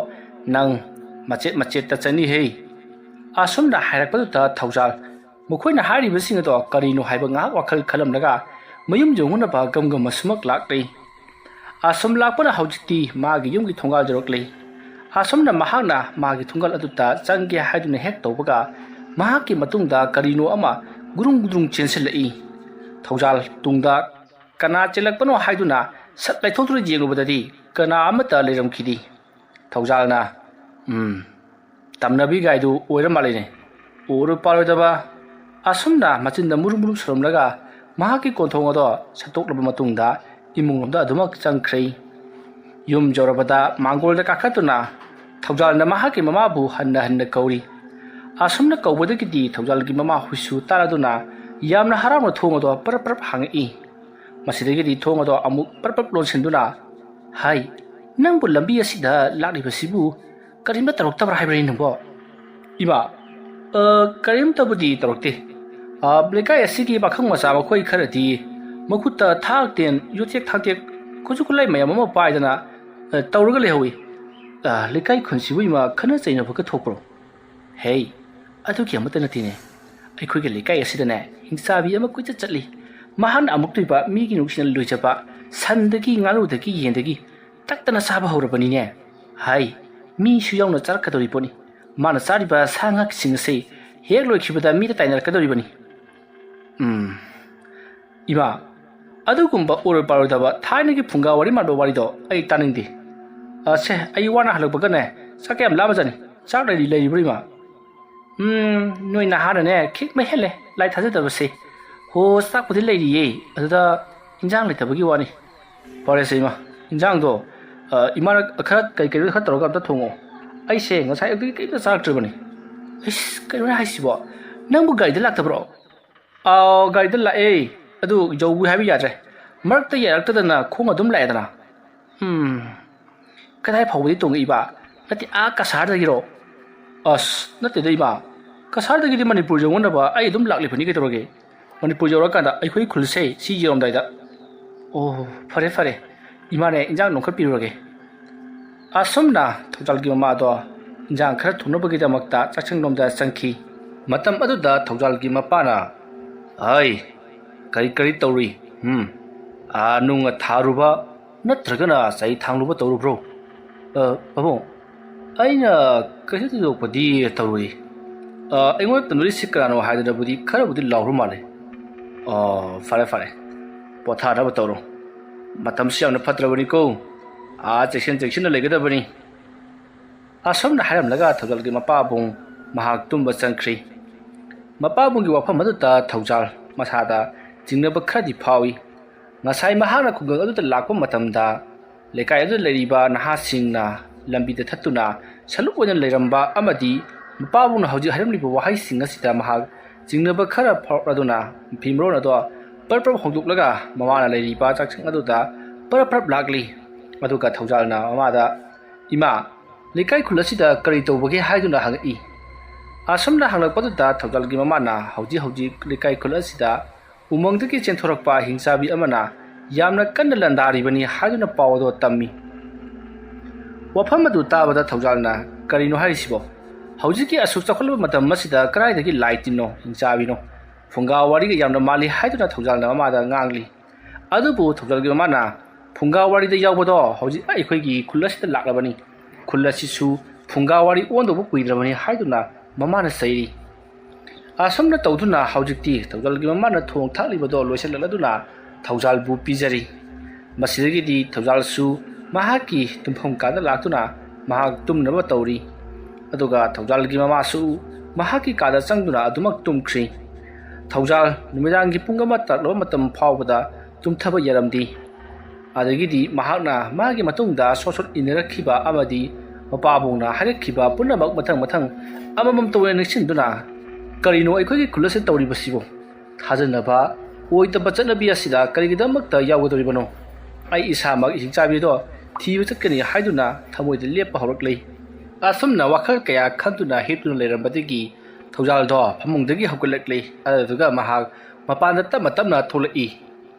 nang machet ta chani hei asumna hairakpadutta thaujal mukhoina haribasing ado karino haiba nga wakhal khalamnaga mayum jehunna bha gamgam masmak laklei asum lakpana haujiti magi yumgi thongal joroklei asumna mahakna magi thongal adutta changge haiduna hek tawbaga mahaki matungda karino ama gurung chenselai thaujal tungda kana chelakpano haiduna satlai thotru jengubadadi kana amata leramkhidi thaujalna tamnabi gaidu oiramalene oru parodaba asumna machinda murumuru saromlaga mahaki konthongodo satoklaba matungda imungomda adumak changkhrei yum jorabada mangolda kakhatuna thaujalna mahaki mamabu hanna kauri asumna kaubadagidi thaujalgi mama husu taraduna yamna haramna thongodo parap hangi masidagidi thongodo amuk parap lonsenduna hai nangbu lambi asida laklibasibu karimna taroktabra haibri nangbo ima karimtabudi tarokte blekai asigi bakhang masa makhoi kharati makutta thakten yotek thaktek kujukulai mayam ma paidana tawruga lehawi lekai khunsibu ima khana chaina baka thokpro hey aduki amata natine aikhoige lekai asidane hingsabi ama kuicha chatli mahan amuk tuiba migi nuksina loichapa sandagi ngaludagi yendagi taktana saba horabani ne hai mi suyawna charkadori poni mana chariba sangak singse hek loikhibada mi ta tainar kadori bani ima adugumba or parodaba thainagi phunga wari mando wari do ai taningdi ase ai wana halakbaga ne sakem lamajani chakrai leibri ma noi na harane khik me hele lai thajadabase ho sakpudi leiriye aduda injang leitabagi wani pare seima injang do imara akharat kai khat toroga ta thongo ai se ngasai agi kai ta chaktribani is kai na haisibo nangbu gai da laktabro gai da la adu jogu habi yadre marakta yarakta na khong adum laidana kadai phawdi tong iba nati a kasar da giro as nati dei ba kasar da gidi manipur jongona ba ai adum lakli phani ke toroge manipur jora kanda ai khoi khulse si jirom dai da oh fare imane injang nongkhat piroge asumna thojal gi ma do injang khar thunobagi da makta chachang nom da changki matam adu da thojal gi mapana ai kari tawri nunga tharuba natragana sai thangluba tawrubro babo aina kasi do padi tawri aingo tanuri sikrano haidana budi kharabudi lawru male fare potha da tawro matam siamna phatrabani ko section legadabani asomna haram laga thojal gi mapa bung mahak tumba changkhri mapa bung gi wafam adu ta thojal masada jingnaba khadi phawi ngasai mahana kugang adu ta lakpa matamda lekai adu leriba naha singna lambi da thatuna saluk oina leiramba amadi mapa bung hauji haram liba wahai singa sida mahak jingnaba khara phawraduna phimrona do parpar hongduk laga mamana leriba chakchang adu da parpar lagli aduga thaujalna amada ima lekai khulasida kari tawbage haiduna hangi asomna hanglakpadda thaujalgi mamana hauji lekai khulasida umangdagi chenthorokpa hingsabi amana yamna kanna landaribani haiduna pawdo tammi wafam adu tabada thaujalna karino haisibo haujiki asuk chakholba matam masida karaidagi laitino hingsabi no ꯐꯨꯡꯒꯥ ꯋꯥꯔꯤꯒ ꯌꯥꯝꯅ ꯃꯥꯜꯂꯤ ꯍꯥꯏꯗꯨꯅ ꯊꯧꯖꯥꯜꯅ ꯃꯃꯥꯗ ꯉꯥꯡꯂꯤ꯫ ꯑꯗꯨꯕꯨ ꯊꯧꯖꯥꯜꯒꯤ ꯃꯃꯥꯅ ꯐꯨꯡꯒꯥ ꯋꯥꯔꯤꯗ ꯌꯥꯎꯕꯗꯣ ꯍꯧꯖꯤꯛ ꯑꯩꯈꯣꯏꯒꯤ ꯈꯨꯜ ꯑꯁꯤꯗ ꯂꯥꯛꯂꯕꯅꯤ, ꯈꯨꯜ ꯑꯁꯤꯁꯨ ꯐꯨꯡꯒꯥ ꯋꯥꯔꯤ ꯑꯣꯟꯗꯧꯕ ꯀꯨꯏꯗ꯭ꯔꯕꯅꯤ ꯍꯥꯏꯗꯨꯅ ꯃꯃꯥꯅ ꯆꯩꯔꯤ꯫ ꯑꯁꯨꯝꯅ ꯇꯧꯗꯨꯅ ꯍꯧꯖꯤꯛꯇꯤ ꯊꯧꯖꯥꯜꯒꯤ ꯃꯃꯥꯅ ꯊꯣꯡ ꯊꯥꯛꯂꯤꯕꯗꯣ ꯂꯣꯏꯁꯤꯜꯂꯛꯂꯗꯨꯅ ꯊꯧꯖꯥꯜꯕꯨ ꯄꯤꯖꯔꯤ꯫ ꯃꯁꯤꯗꯒꯤꯗꯤ ꯊꯧꯖꯥꯜꯁꯨ ꯃꯍꯥꯛꯀꯤ ꯇꯨꯝꯐꯝ ꯀꯥꯗ ꯂꯥꯛꯇꯨꯅ ꯃꯍꯥꯛ ꯇꯨꯝꯅꯕ ꯇꯧꯔꯤ꯫ ꯑꯗꯨꯒ ꯊꯧꯖꯥꯜꯒꯤ ꯃꯃꯥꯁꯨ ꯃꯍꯥꯛꯀꯤ ꯀꯥꯗ ꯆꯪꯗꯨꯅ ꯑꯗꯨꯃꯛ ꯇꯨꯝꯈ꯭ꯔꯤ꯫ ꯊꯧꯖꯥꯜ ꯅꯨꯃꯤꯗꯥꯡꯒꯤ ꯄꯨꯡ 1 ꯇꯥꯔꯛꯂꯕ ꯃꯇꯝ ꯐꯥꯎꯕꯗ ꯇꯨꯝꯊꯕ ꯌꯥꯔꯝꯗꯦ꯫ ꯑꯗꯒꯤꯗꯤ ꯃꯍꯥꯛꯅ ꯃꯥꯒꯤ ꯃꯇꯨꯡꯗ ꯁꯣꯠ ꯏꯟꯅꯔꯛꯈꯤꯕ ꯑꯃꯗꯤ ꯃꯄꯥꯕꯨꯡꯅ ꯍꯥꯏꯔꯛꯈꯤꯕ ꯄꯨꯝꯅꯃꯛ ꯃꯊꯪ ꯑꯃꯃꯝ ꯇꯧꯅ ꯅꯤꯡꯁꯤꯡꯗꯨꯅ ꯀꯔꯤꯅꯣ ꯑꯩꯈꯣꯏꯒꯤ ꯈꯨꯜ ꯑꯁꯤꯗ ꯇꯧꯔꯤꯕꯁꯤꯕꯨ? ꯊꯥꯖꯅꯕ ꯑꯣꯏꯗꯕ ꯆꯠꯅꯕꯤ ꯑꯁꯤꯗ ꯀꯔꯤꯒꯤꯗꯃꯛꯇ ꯌꯥꯎꯒꯗꯧꯔꯤꯕꯅꯣ? ꯑꯩ ꯏꯁꯥꯃꯛ ꯏꯁꯤꯡꯆꯥꯕꯤꯗꯣ ꯊꯤꯕ ꯆꯠꯀꯅꯤ ꯍꯥꯏꯗꯨꯅ ꯊꯃꯣꯏꯗ ꯂꯦꯞꯄ ꯍꯧꯔꯛꯂꯤ꯫ ꯑꯁꯨꯝꯅ ꯋꯥꯈꯜ ꯀꯌꯥ ꯈꯟꯗꯨꯅ ꯍꯤꯞꯇꯨꯅ ꯂꯩꯔꯝꯕꯗꯒꯤ ꯊꯧꯖꯥꯜꯗꯣ ꯐꯃꯨꯡꯗꯒꯤ ꯍꯧꯒꯠꯂꯛꯂꯤ꯫ ꯑꯗꯨꯒ ꯃꯍꯥꯛ ꯃꯄꯥꯟꯗ ꯇꯞꯅ ꯊꯣꯛꯂꯛꯏ꯫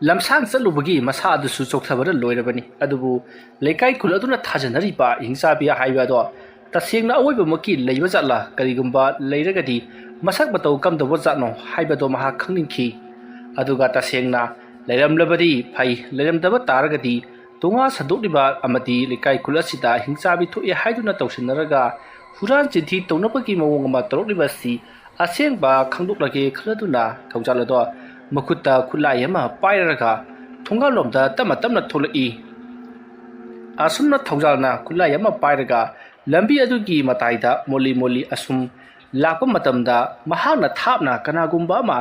ꯂꯝꯁꯥꯡ ꯆꯠꯂꯨꯕꯒꯤ ꯃꯁꯥ ꯑꯗꯨꯁꯨ ꯆꯣꯛꯊꯕꯅ ꯂꯣꯏꯔꯕꯅꯤ꯫ ꯑꯗꯨꯕꯨ ꯂꯩꯀꯥꯏ ꯈꯨꯜ ꯑꯗꯨꯅ ꯊꯥꯖꯅꯔꯤꯕ ꯏꯍꯤꯡꯆꯥꯕꯤ ꯍꯥꯏꯕ ꯑꯗꯣ ꯇꯁꯦꯡꯅ ꯑꯋꯣꯏꯕꯃꯛꯀꯤ ꯂꯩꯕ ꯖꯥꯠꯂꯥ? ꯀꯔꯤꯒꯨꯝꯕ ꯂꯩꯔꯒꯗꯤ ꯃꯁꯛ ꯃꯇꯧ ꯀꯝꯗꯧꯕ ꯖꯥꯠꯅꯣ ꯍꯥꯏꯕꯗꯣ ꯃꯍꯥꯛ ꯈꯪꯅꯤꯡꯈꯤ꯫ ꯑꯗꯨꯒ ꯇꯁꯦꯡꯅ ꯂꯩꯔꯝꯂꯕꯗꯤ ꯐꯩ, ꯂꯩꯔꯝꯗꯕ ꯇꯥꯔꯒꯗꯤ ꯇꯣꯉꯥ ꯁꯟꯗꯣꯛꯂꯤꯕ ꯑꯃꯗꯤ ꯂꯩꯀꯥꯏ ꯈꯨꯜ ꯑꯁꯤꯗ ꯍꯤꯡꯆꯥꯕꯤ ꯊꯣꯛꯑꯦ ꯍꯥꯏꯗꯨꯅ ꯇꯧꯁꯤꯟꯅꯔꯒ ꯍꯨꯔꯥꯟ ꯆꯤꯟꯊꯤ ꯇꯧꯅꯕꯒꯤ ꯃꯑꯣꯡ ꯑꯃ ꯇꯧꯔꯛꯂꯤꯕ ꯑꯁꯤ ꯑꯁꯦꯡꯕ ꯈꯪꯗꯣꯛꯂꯒꯦ ꯈꯜꯂꯗꯨꯅ ꯊꯧꯖꯥꯜ ꯑꯗꯣ ꯃꯈꯨꯠꯇ ꯈꯨꯠꯂꯥꯏ ꯑꯃ ꯄꯥꯏꯔꯒ ꯊꯣꯡꯒꯥꯜꯂꯣꯝꯗ ꯇꯞꯅ ꯊꯣꯛꯂꯛꯏ꯫ ꯑꯁꯨꯝꯅ ꯊꯧꯖꯥꯜꯅ ꯈꯨꯠꯂꯥꯏ ꯑꯃ ꯄꯥꯏꯔꯒ ꯂꯝꯕꯤ ꯑꯗꯨꯒꯤ ꯃꯇꯥꯏꯗ ꯃꯣꯜꯂꯤ ꯑꯁꯨꯝ ꯂꯥꯛꯄ ꯃꯇꯝꯗ ꯃꯍꯥꯛꯅ ꯊꯥꯞꯅ ꯀꯅꯥꯒꯨꯝꯕ ꯑꯃ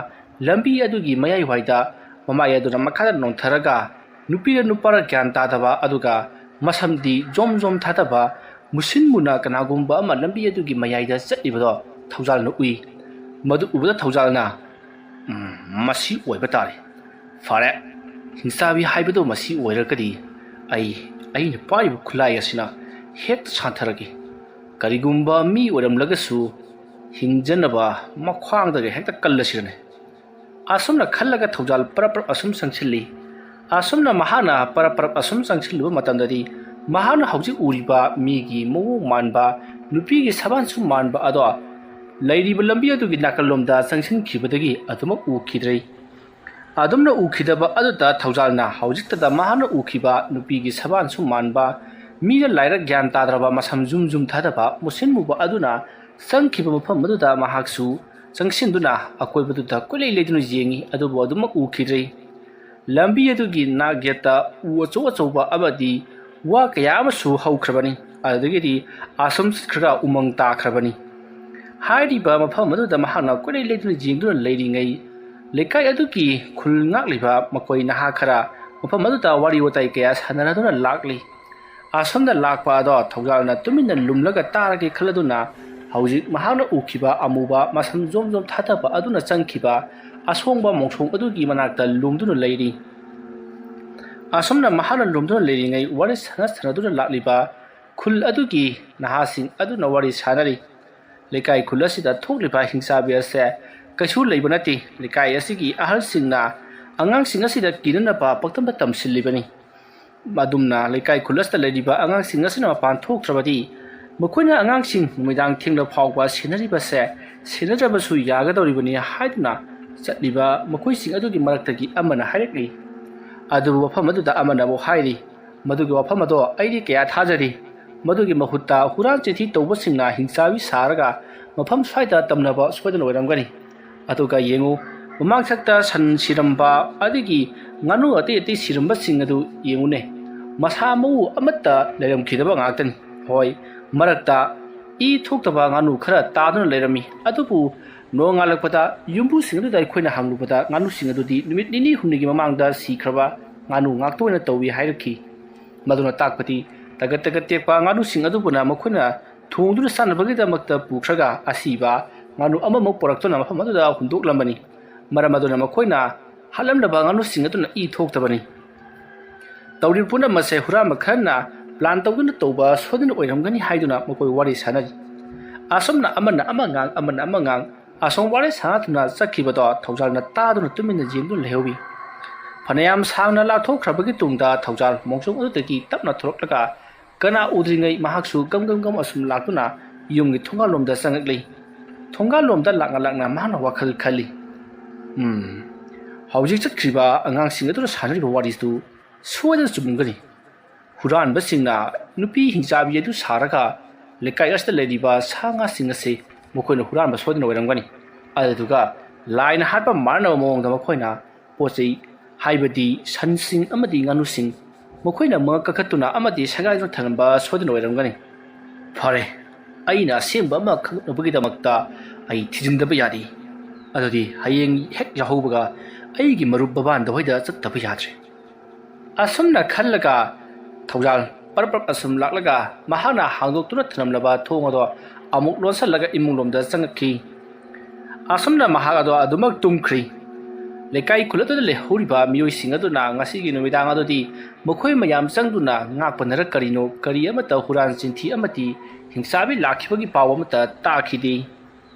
ꯂꯝꯕꯤ ꯑꯗꯨꯒꯤ ꯃꯌꯥꯏꯋꯥꯏꯗ ꯃꯃꯥꯏ ꯑꯗꯨꯅ ꯃꯈꯥꯗ ꯅꯣꯟꯊꯔꯒ ꯅꯨꯄꯤꯔ ꯅꯨꯄꯥꯔ ꯒ꯭ꯌꯥꯟ ꯇꯥꯗꯕ ꯑꯗꯨꯒ ꯃꯁꯝꯗꯤ ꯖꯣꯝ ꯊꯥꯗꯕ ꯃꯨꯁꯤꯟ ꯃꯨꯅ ꯀꯅꯥꯒꯨꯝꯕ ꯑꯃ ꯂꯝꯕꯤ ꯑꯗꯨꯒꯤ ꯃꯌꯥꯏꯗ ꯆꯠꯂꯤꯕꯗꯣ ꯊꯧꯖꯥꯜꯅ ꯎꯏ꯫ ꯃꯗꯨ ꯎꯕꯗ ꯊꯧꯖꯥꯜꯅ ꯃꯁꯤ ꯑꯣꯏꯕ ꯇꯥꯔꯦ, ꯐꯔꯦ, ꯍꯤꯡꯆꯥꯕꯤ ꯍꯥꯏꯕꯗꯣ ꯃꯁꯤ ꯑꯣꯏꯔꯒꯗꯤ ꯑꯩꯅ ꯄꯥꯏꯔꯤꯕ ꯈꯨꯠꯂꯥꯏ ꯑꯁꯤꯅ ꯍꯦꯛꯇ ꯁꯥꯟꯊꯔꯒꯦ꯫ ꯀꯔꯤꯒꯨꯝꯕ ꯃꯤ ꯑꯣꯏꯔꯝꯂꯒꯁꯨ ꯍꯤꯡꯖꯅꯕ ꯃꯈ꯭ꯋꯥꯡꯗꯒ ꯍꯦꯛꯇ ꯀꯜꯂꯁꯤꯔꯅꯦ꯫ ꯑꯁꯨꯝꯅ ꯈꯜꯂꯒ ꯊꯧꯖꯥꯜ ꯄꯔꯞ ꯑꯁꯨꯝ ꯆꯪꯁꯤꯜꯂꯤ꯫ ꯑꯁꯨꯝꯅ ꯃꯍꯥꯛꯅ ꯄꯔꯞ ꯑꯁꯨꯝ ꯆꯪꯁꯤꯜꯂꯨꯕ ꯃꯇꯝꯗꯗꯤ ꯃꯍꯥꯛꯅ ꯍꯧꯖꯤꯛ ꯎꯔꯤꯕ ꯃꯤꯒꯤ ꯃꯑꯣꯡ ꯃꯥꯟꯕ, ꯅꯨꯄꯤꯒꯤ ꯁꯕꯥꯟꯁꯨ ꯃꯥꯟꯕ ꯑꯗꯣ ꯂꯩꯔꯤꯕ ꯂꯝꯕꯤ ꯑꯗꯨꯒꯤ ꯅꯥꯀꯜꯂꯣꯝꯗ ꯆꯪꯁꯤꯟꯈꯤꯕꯗꯒꯤ ꯑꯗꯨꯃꯛ ꯎꯈꯤꯗ꯭ꯔꯦ꯫ ꯑꯗꯨꯝꯅ ꯎꯈꯤꯗꯕ ꯑꯗꯨꯗ ꯊꯧꯖꯥꯜꯅ ꯍꯧꯖꯤꯛꯇꯗ ꯃꯍꯥꯛꯅ ꯎꯈꯤꯕ ꯅꯨꯄꯤꯒꯤ ꯁꯕꯥꯟꯁꯨ ꯃꯥꯟꯕ, ꯃꯤꯅ ꯂꯥꯏꯔ ꯒ꯭ꯌꯥꯟ ꯇꯥꯗ꯭ꯔꯕ ꯃꯁꯝ ꯖꯨꯝ ꯊꯥꯗꯕ ꯃꯨꯁꯤꯟ ꯃꯨꯕ ꯑꯗꯨꯅ ꯆꯪꯈꯤꯕ ꯃꯐꯝ ꯑꯗꯨꯗ ꯃꯍꯥꯛꯁꯨ ꯆꯪꯁꯤꯟꯗꯨꯅ ꯑꯀꯣꯏꯕꯗꯨꯗ ꯀꯣꯏꯂꯩ ꯂꯩꯗꯨꯅ ꯌꯦꯡꯉꯤ꯫ ꯑꯗꯨꯕꯨ ꯑꯗꯨꯃꯛ ꯎꯈꯤꯗ꯭ꯔꯦ꯫ ꯂꯝꯕꯤ ꯑꯗꯨꯒꯤ ꯅꯥꯛꯌꯦꯠꯇ ꯎ ꯑꯆꯧꯕ ꯑꯃꯗꯤ ꯋꯥ ꯀꯌꯥ ꯑꯃꯁꯨ ꯍꯧꯈ꯭ꯔꯕꯅꯤ꯫ ꯑꯗꯨꯗꯒꯤꯗꯤ ꯑꯁꯨꯝ ꯆꯠꯈ꯭ꯔꯒ ꯎꯃꯪ ꯇꯥꯈ꯭ꯔꯕꯅꯤ꯫ ꯍꯥꯏꯔꯤꯕ ꯃꯐꯝ ꯑꯗꯨꯗ ꯃꯍꯥꯛꯅ ꯀꯣꯏꯂꯩ ꯂꯩꯗꯨꯅ ꯌꯦꯡꯗꯨꯅ ꯂꯩꯔꯤꯉꯩ ꯂꯩꯀꯥꯏ ꯑꯗꯨꯒꯤ ꯈꯨꯜ ꯉꯥꯛꯂꯤꯕ ꯃꯈꯣꯏ ꯅꯍꯥ ꯈꯔ ꯃꯐꯝ ꯑꯗꯨꯗ ꯋꯥꯔꯤ ꯋꯥꯇꯥꯏ ꯀꯌꯥ ꯁꯥꯟꯅꯔꯗꯨꯅ ꯂꯥꯛꯂꯤ꯫ ꯑꯁꯣꯝꯗ ꯂꯥꯛꯄ ꯑꯗꯣ ꯊꯧꯖꯥꯜꯅ ꯇꯨꯃꯤꯟꯅ ꯂꯨꯝꯂꯒ ꯇꯥꯔꯒꯦ ꯈꯜꯂꯗꯨꯅ ꯍꯧꯖꯤꯛ ꯃꯍꯥꯛꯅ ꯎꯈꯤꯕ ꯑꯃꯨꯕ ꯃꯁꯝ ꯖꯣꯝ ꯊꯥꯗꯕ ꯑꯗꯨꯅ ꯆꯪꯈꯤꯕ ꯑꯁꯣꯡꯕ ꯃꯣꯡꯁꯣꯡ ꯑꯗꯨꯒꯤ ꯃꯅꯥꯛꯇ ꯂꯨꯝꯗꯨꯅ ꯂꯩꯔꯤ꯫ ꯑꯁꯨꯝꯅ ꯃꯍꯥꯛꯅ ꯂꯨꯝꯗꯨꯅ ꯂꯩꯔꯤꯉꯩ ꯋꯥꯔꯤ ꯁꯥꯟꯅꯗꯨꯅ ꯂꯥꯛꯂꯤꯕ ꯈꯨꯜ ꯑꯗꯨꯒꯤ ꯅꯍꯥꯁꯤꯡ ꯑꯗꯨꯅ ꯋꯥꯔꯤ ꯁꯥꯟꯅꯔꯤ꯫ ꯂꯩꯀꯥꯏ ꯈꯨꯜ ꯑꯁꯤꯗ ꯊꯣꯛꯂꯤꯕ ꯍꯤꯡꯆꯥꯕꯤ ꯑꯁꯦ ꯀꯩꯁꯨ ꯂꯩꯕ ꯅꯠꯇꯦ꯫ ꯂꯩꯀꯥꯏ ꯑꯁꯤꯒꯤ ꯑꯍꯜꯁꯤꯡꯅ ꯑꯉꯥꯡꯁꯤꯡ ꯑꯁꯤꯗ ꯀꯤꯅꯅꯕ ꯄꯪꯇꯝꯗ ꯇꯝꯁꯤꯜꯂꯤꯕꯅꯤ꯫ ꯑꯗꯨꯝꯅ ꯂꯩꯀꯥꯏ ꯈꯨꯜ ꯑꯁꯤꯗ ꯂꯩꯔꯤꯕ ꯑꯉꯥꯡꯁꯤꯡ ꯑꯁꯤꯅ ꯃꯄꯥꯟ ꯊꯣꯛꯇ꯭ꯔꯕꯗꯤ ꯃꯈꯣꯏꯅ ꯑꯉꯥꯡꯁꯤꯡ ꯅꯨꯃꯤꯗꯥꯡ ꯊꯦꯡꯂ ꯐꯥꯎꯕ ꯁꯦꯟꯅꯔꯤꯕꯁꯦ ꯁꯦꯟꯅꯗ꯭ꯔꯕꯁꯨ ꯌꯥꯒꯗꯧꯔꯤꯕꯅꯤ ꯍꯥꯏꯗꯨꯅ ꯆꯠꯂꯤꯕ ꯃꯈꯣꯏꯁꯤꯡ ꯑꯗꯨꯒꯤ ꯃꯔꯛꯇꯒꯤ ꯑꯃꯅ ꯍꯥꯏꯔꯛꯂꯤ꯫ ꯑꯗꯨꯕꯨ ꯃꯐꯝ ꯑꯗꯨꯗ ꯑꯃꯅ ꯑꯃꯨꯛ ꯍꯥꯏꯔꯤ, ꯃꯗꯨꯒꯤ ꯋꯥꯐꯝ ꯑꯗꯣ ꯑꯩꯗꯤ ꯀꯌꯥ ꯊꯥꯖꯔꯤ꯫ ꯃꯗꯨꯒꯤ ꯃꯍꯨꯠꯇ ꯍꯨꯔꯥꯟ ꯆꯤꯟꯊꯤ ꯇꯧꯕꯁꯤꯡꯅ ꯍꯤꯡꯆꯥꯕꯤ ꯁꯥꯔꯒ ꯃꯐꯝ ꯁ꯭ꯋꯥꯏꯗ ꯇꯝꯅꯕ ꯁꯣꯏꯗꯅ ꯑꯣꯏꯔꯝꯒꯅꯤ꯫ ꯑꯗꯨꯒ ꯌꯦꯡꯉꯨ, ꯃꯃꯥꯡꯊꯛꯇ ꯁꯟ ꯁꯤꯔꯝꯕ ꯑꯗꯒꯤ ꯉꯥꯅꯨ ꯑꯇꯩ ꯁꯤꯔꯝꯕꯁꯤꯡ ꯑꯗꯨ ꯌꯦꯡꯉꯨꯅꯦ, ꯃꯁꯥ ꯃꯎ ꯑꯃꯠꯇ ꯂꯩꯔꯝꯈꯤꯗꯕ ꯉꯥꯛꯇꯅꯤ꯫ ꯍꯣꯏ, ꯃꯔꯛꯇ ꯏ ꯊꯣꯛꯇꯕ ꯉꯥꯅꯨ ꯈꯔ ꯇꯥꯗꯨꯅ ꯂꯩꯔꯝꯃꯤ꯫ ꯑꯗꯨꯕꯨ ꯅꯣꯡꯉꯥꯜꯂꯛꯄꯗ ꯌꯨꯝꯕꯨꯁꯤꯡ ꯑꯗꯨꯗ ꯑꯩꯈꯣꯏꯅ ꯍꯪꯂꯨꯕꯗ ꯉꯥꯅꯨꯁꯤꯡ ꯑꯗꯨꯗꯤ ꯅꯨꯃꯤꯠ 2-3ꯒꯤ ꯃꯃꯥꯡꯗ ꯁꯤꯈ꯭ꯔꯕ ꯉꯥꯅꯨ ꯉꯥꯛꯇ ꯑꯣꯏꯅ ꯇꯧꯏ ꯍꯥꯏꯔꯛꯈꯤ꯫ ꯃꯗꯨꯅ ꯇꯥꯛꯄꯗꯤ ꯇꯒꯠ ꯇꯦꯛꯄ ꯉꯥꯅꯨꯁꯤꯡ ꯑꯗꯨꯕꯨꯅ ꯃꯈꯣꯏꯅ ꯊꯣꯡꯗꯨꯅ ꯆꯥꯅꯕꯒꯤꯗꯃꯛꯇ ꯄꯨꯈ꯭ꯔꯒ ꯑꯁꯤꯕ ꯉꯥꯅꯨ ꯑꯃꯃꯨꯛ ꯄꯨꯔꯛꯇꯨꯅ ꯃꯐꯝ ꯑꯗꯨꯗ ꯍꯨꯟꯗꯣꯛꯂꯝꯕꯅꯤ꯫ ꯃꯔꯝ ꯑꯗꯨꯅ ꯃꯈꯣꯏꯅ ꯍꯥꯠꯂꯝꯂꯕ ꯉꯥꯅꯨꯁꯤꯡ ꯑꯗꯨꯅ ꯏ ꯊꯣꯛꯇꯕꯅꯤ꯫ ꯇꯧꯔꯤꯕ ꯄꯨꯝꯅꯃꯛꯁꯦ ꯍꯨꯔꯥꯟꯕ ꯈꯔꯅ ꯄ꯭ꯂꯥꯟ ꯇꯧꯗꯨꯅ ꯇꯧꯕ ꯁꯣꯏꯗꯅ ꯑꯣꯏꯔꯝꯒꯅꯤ ꯍꯥꯏꯗꯨꯅ ꯃꯈꯣꯏ ꯋꯥꯔꯤ ꯁꯥꯟꯅꯔꯤ꯫ ꯑꯁꯨꯝꯅ ꯑꯃꯅ ꯑꯃ ꯉꯥꯡ ꯑꯃꯅ ꯑꯃ ꯉꯥꯡ ꯑꯁꯣꯝ ꯋꯥꯔꯤ ꯁꯥꯟꯅꯗꯨꯅ ꯆꯠꯈꯤꯕꯗꯣ ꯊꯧꯖꯥꯜꯅ ꯇꯥꯗꯨꯅ ꯇꯨꯃꯤꯟꯅ ꯌꯦꯡꯗꯨꯅ ꯂꯩꯍꯧꯏ꯫ ꯐꯅꯌꯥꯝ ꯁꯥꯡꯅ ꯂꯥꯛꯊꯣꯛꯈ꯭ꯔꯕꯒꯤ ꯇꯨꯡꯗ ꯊꯧꯖꯥꯜ ꯃꯣꯡꯁꯣꯡ ꯑꯗꯨꯗꯒꯤ ꯇꯞꯅ ꯊꯣꯔꯛꯂꯒ ꯀꯅꯥ ꯎꯗ꯭ꯔꯤꯉꯩ ꯃꯍꯥꯛꯁꯨ ꯒꯝ ꯑꯁꯨꯝ ꯂꯥꯛꯇꯨꯅ ꯌꯨꯝꯒꯤ ꯊꯣꯡꯒꯥꯜꯂꯣꯝꯗ ꯆꯪꯉꯛꯂꯤ꯫ ꯊꯣꯡꯒꯥꯜꯂꯣꯝꯗ ꯂꯥꯛꯅ ꯃꯍꯥꯛꯅ ꯋꯥꯈꯜ ꯈꯜꯂꯤ꯫ ꯍꯧꯖꯤꯛ ꯆꯠꯈ꯭ꯔꯤꯕ ꯑꯉꯥꯡꯁꯤꯡ ꯑꯗꯨꯅ ꯁꯥꯟꯅꯔꯤꯕ ꯋꯥꯔꯤꯗꯨ ꯁꯣꯏꯗꯅ ꯆꯨꯝꯒꯅꯤ ꯍꯨꯔꯥꯟꯕꯁꯤꯡꯅ ꯅꯨꯄꯤ ꯍꯤꯡꯆꯥꯕꯤ ꯑꯗꯨ ꯁꯥꯔꯒ ꯂꯩꯀꯥꯏ ꯑꯁꯤꯗ ꯂꯩꯔꯤꯕ ꯁꯥ ꯉꯥꯁꯤꯡ ꯑꯁꯤ ꯃꯈꯣꯏꯅ ꯍꯨꯔꯥꯟꯕ ꯁꯣꯏꯗꯅ ꯑꯣꯏꯔꯝꯒꯅꯤ ꯑꯗꯨꯒ ꯂꯥꯏꯅ ꯍꯥꯠꯄ ꯃꯥꯟꯅꯕ ꯃꯑꯣꯡꯗ ꯃꯈꯣꯏꯅ ꯄꯣꯠ ꯆꯩ ꯍꯥꯏꯕꯗꯤ ꯁꯟꯁꯤꯡ ꯑꯃꯗꯤ ꯉꯥꯅꯨꯁꯤꯡ ꯃꯈꯣꯏꯅ ꯃꯉꯛ ꯀꯛꯈꯠꯇꯨꯅ ꯑꯃꯗꯤ ꯁꯦꯒꯥꯏꯗꯨꯅ ꯊꯝꯂꯝꯕ ꯁꯣꯏꯗꯅ ꯑꯣꯏꯔꯝꯒꯅꯤ ꯐꯔꯦ ꯑꯩꯅ ꯑꯁꯦꯡꯕ ꯑꯃ ꯈꯪꯅꯕꯒꯤꯗꯃꯛꯇ ꯑꯩ ꯊꯤꯖꯤꯟꯗꯕ ꯌꯥꯗꯦ ꯑꯗꯨꯗꯤ ꯍꯌꯦꯡ ꯍꯦꯛ ꯌꯥꯍꯧꯕꯒ ꯑꯩꯒꯤ ꯃꯔꯨꯞ ꯕꯕꯥꯟꯗ ꯍꯣꯏꯗ ꯆꯠꯇꯕ ꯌꯥꯗ꯭ꯔꯦ ꯑꯁꯨꯝꯅ ꯈꯜꯂꯒ ꯊꯧꯖꯥꯜ ꯄꯔꯞ ꯑꯁꯨꯝ ꯂꯥꯛꯂꯒ ꯃꯍꯥꯛꯅ ꯍꯥꯡꯗꯣꯛꯇꯨꯅ ꯊꯝꯂꯝꯂꯕ ꯊꯣꯡ ꯑꯗꯣ ꯑꯃꯨꯛ ꯂꯣꯟꯁꯤꯜꯂꯒ ꯏꯃꯨꯡꯂꯣꯝꯗ ꯆꯪꯉꯛꯈꯤ ꯑꯁꯨꯝꯅ ꯃꯍꯥꯛ ꯑꯗꯣ ꯑꯗꯨꯃꯛ ꯇꯨꯝꯈ꯭ꯔꯤ ꯂꯩꯀꯥꯏ ꯈꯨꯜꯂꯗꯨꯗ ꯂꯩꯍꯧꯔꯤꯕ ꯃꯤꯑꯣꯏꯁꯤꯡ ꯑꯗꯨꯅ ꯉꯁꯤꯒꯤ ꯅꯨꯃꯤꯗꯥꯡ ꯑꯗꯨꯗꯤ ꯃꯈꯣꯏ ꯃꯌꯥꯝ ꯆꯪꯗꯨꯅ ꯉꯥꯛꯄꯅꯔ ꯀꯔꯤꯅꯣ ꯀꯔꯤ ꯑꯃꯠꯇ ꯍꯨꯔꯥꯟ ꯆꯤꯟꯊꯤ ꯑꯃꯗꯤ ꯍꯤꯡꯆꯥꯕꯤ ꯂꯥꯛꯈꯤꯕꯒꯤ ꯄꯥꯎ ꯑꯃꯠꯇ ꯇꯥꯈꯤꯗꯦ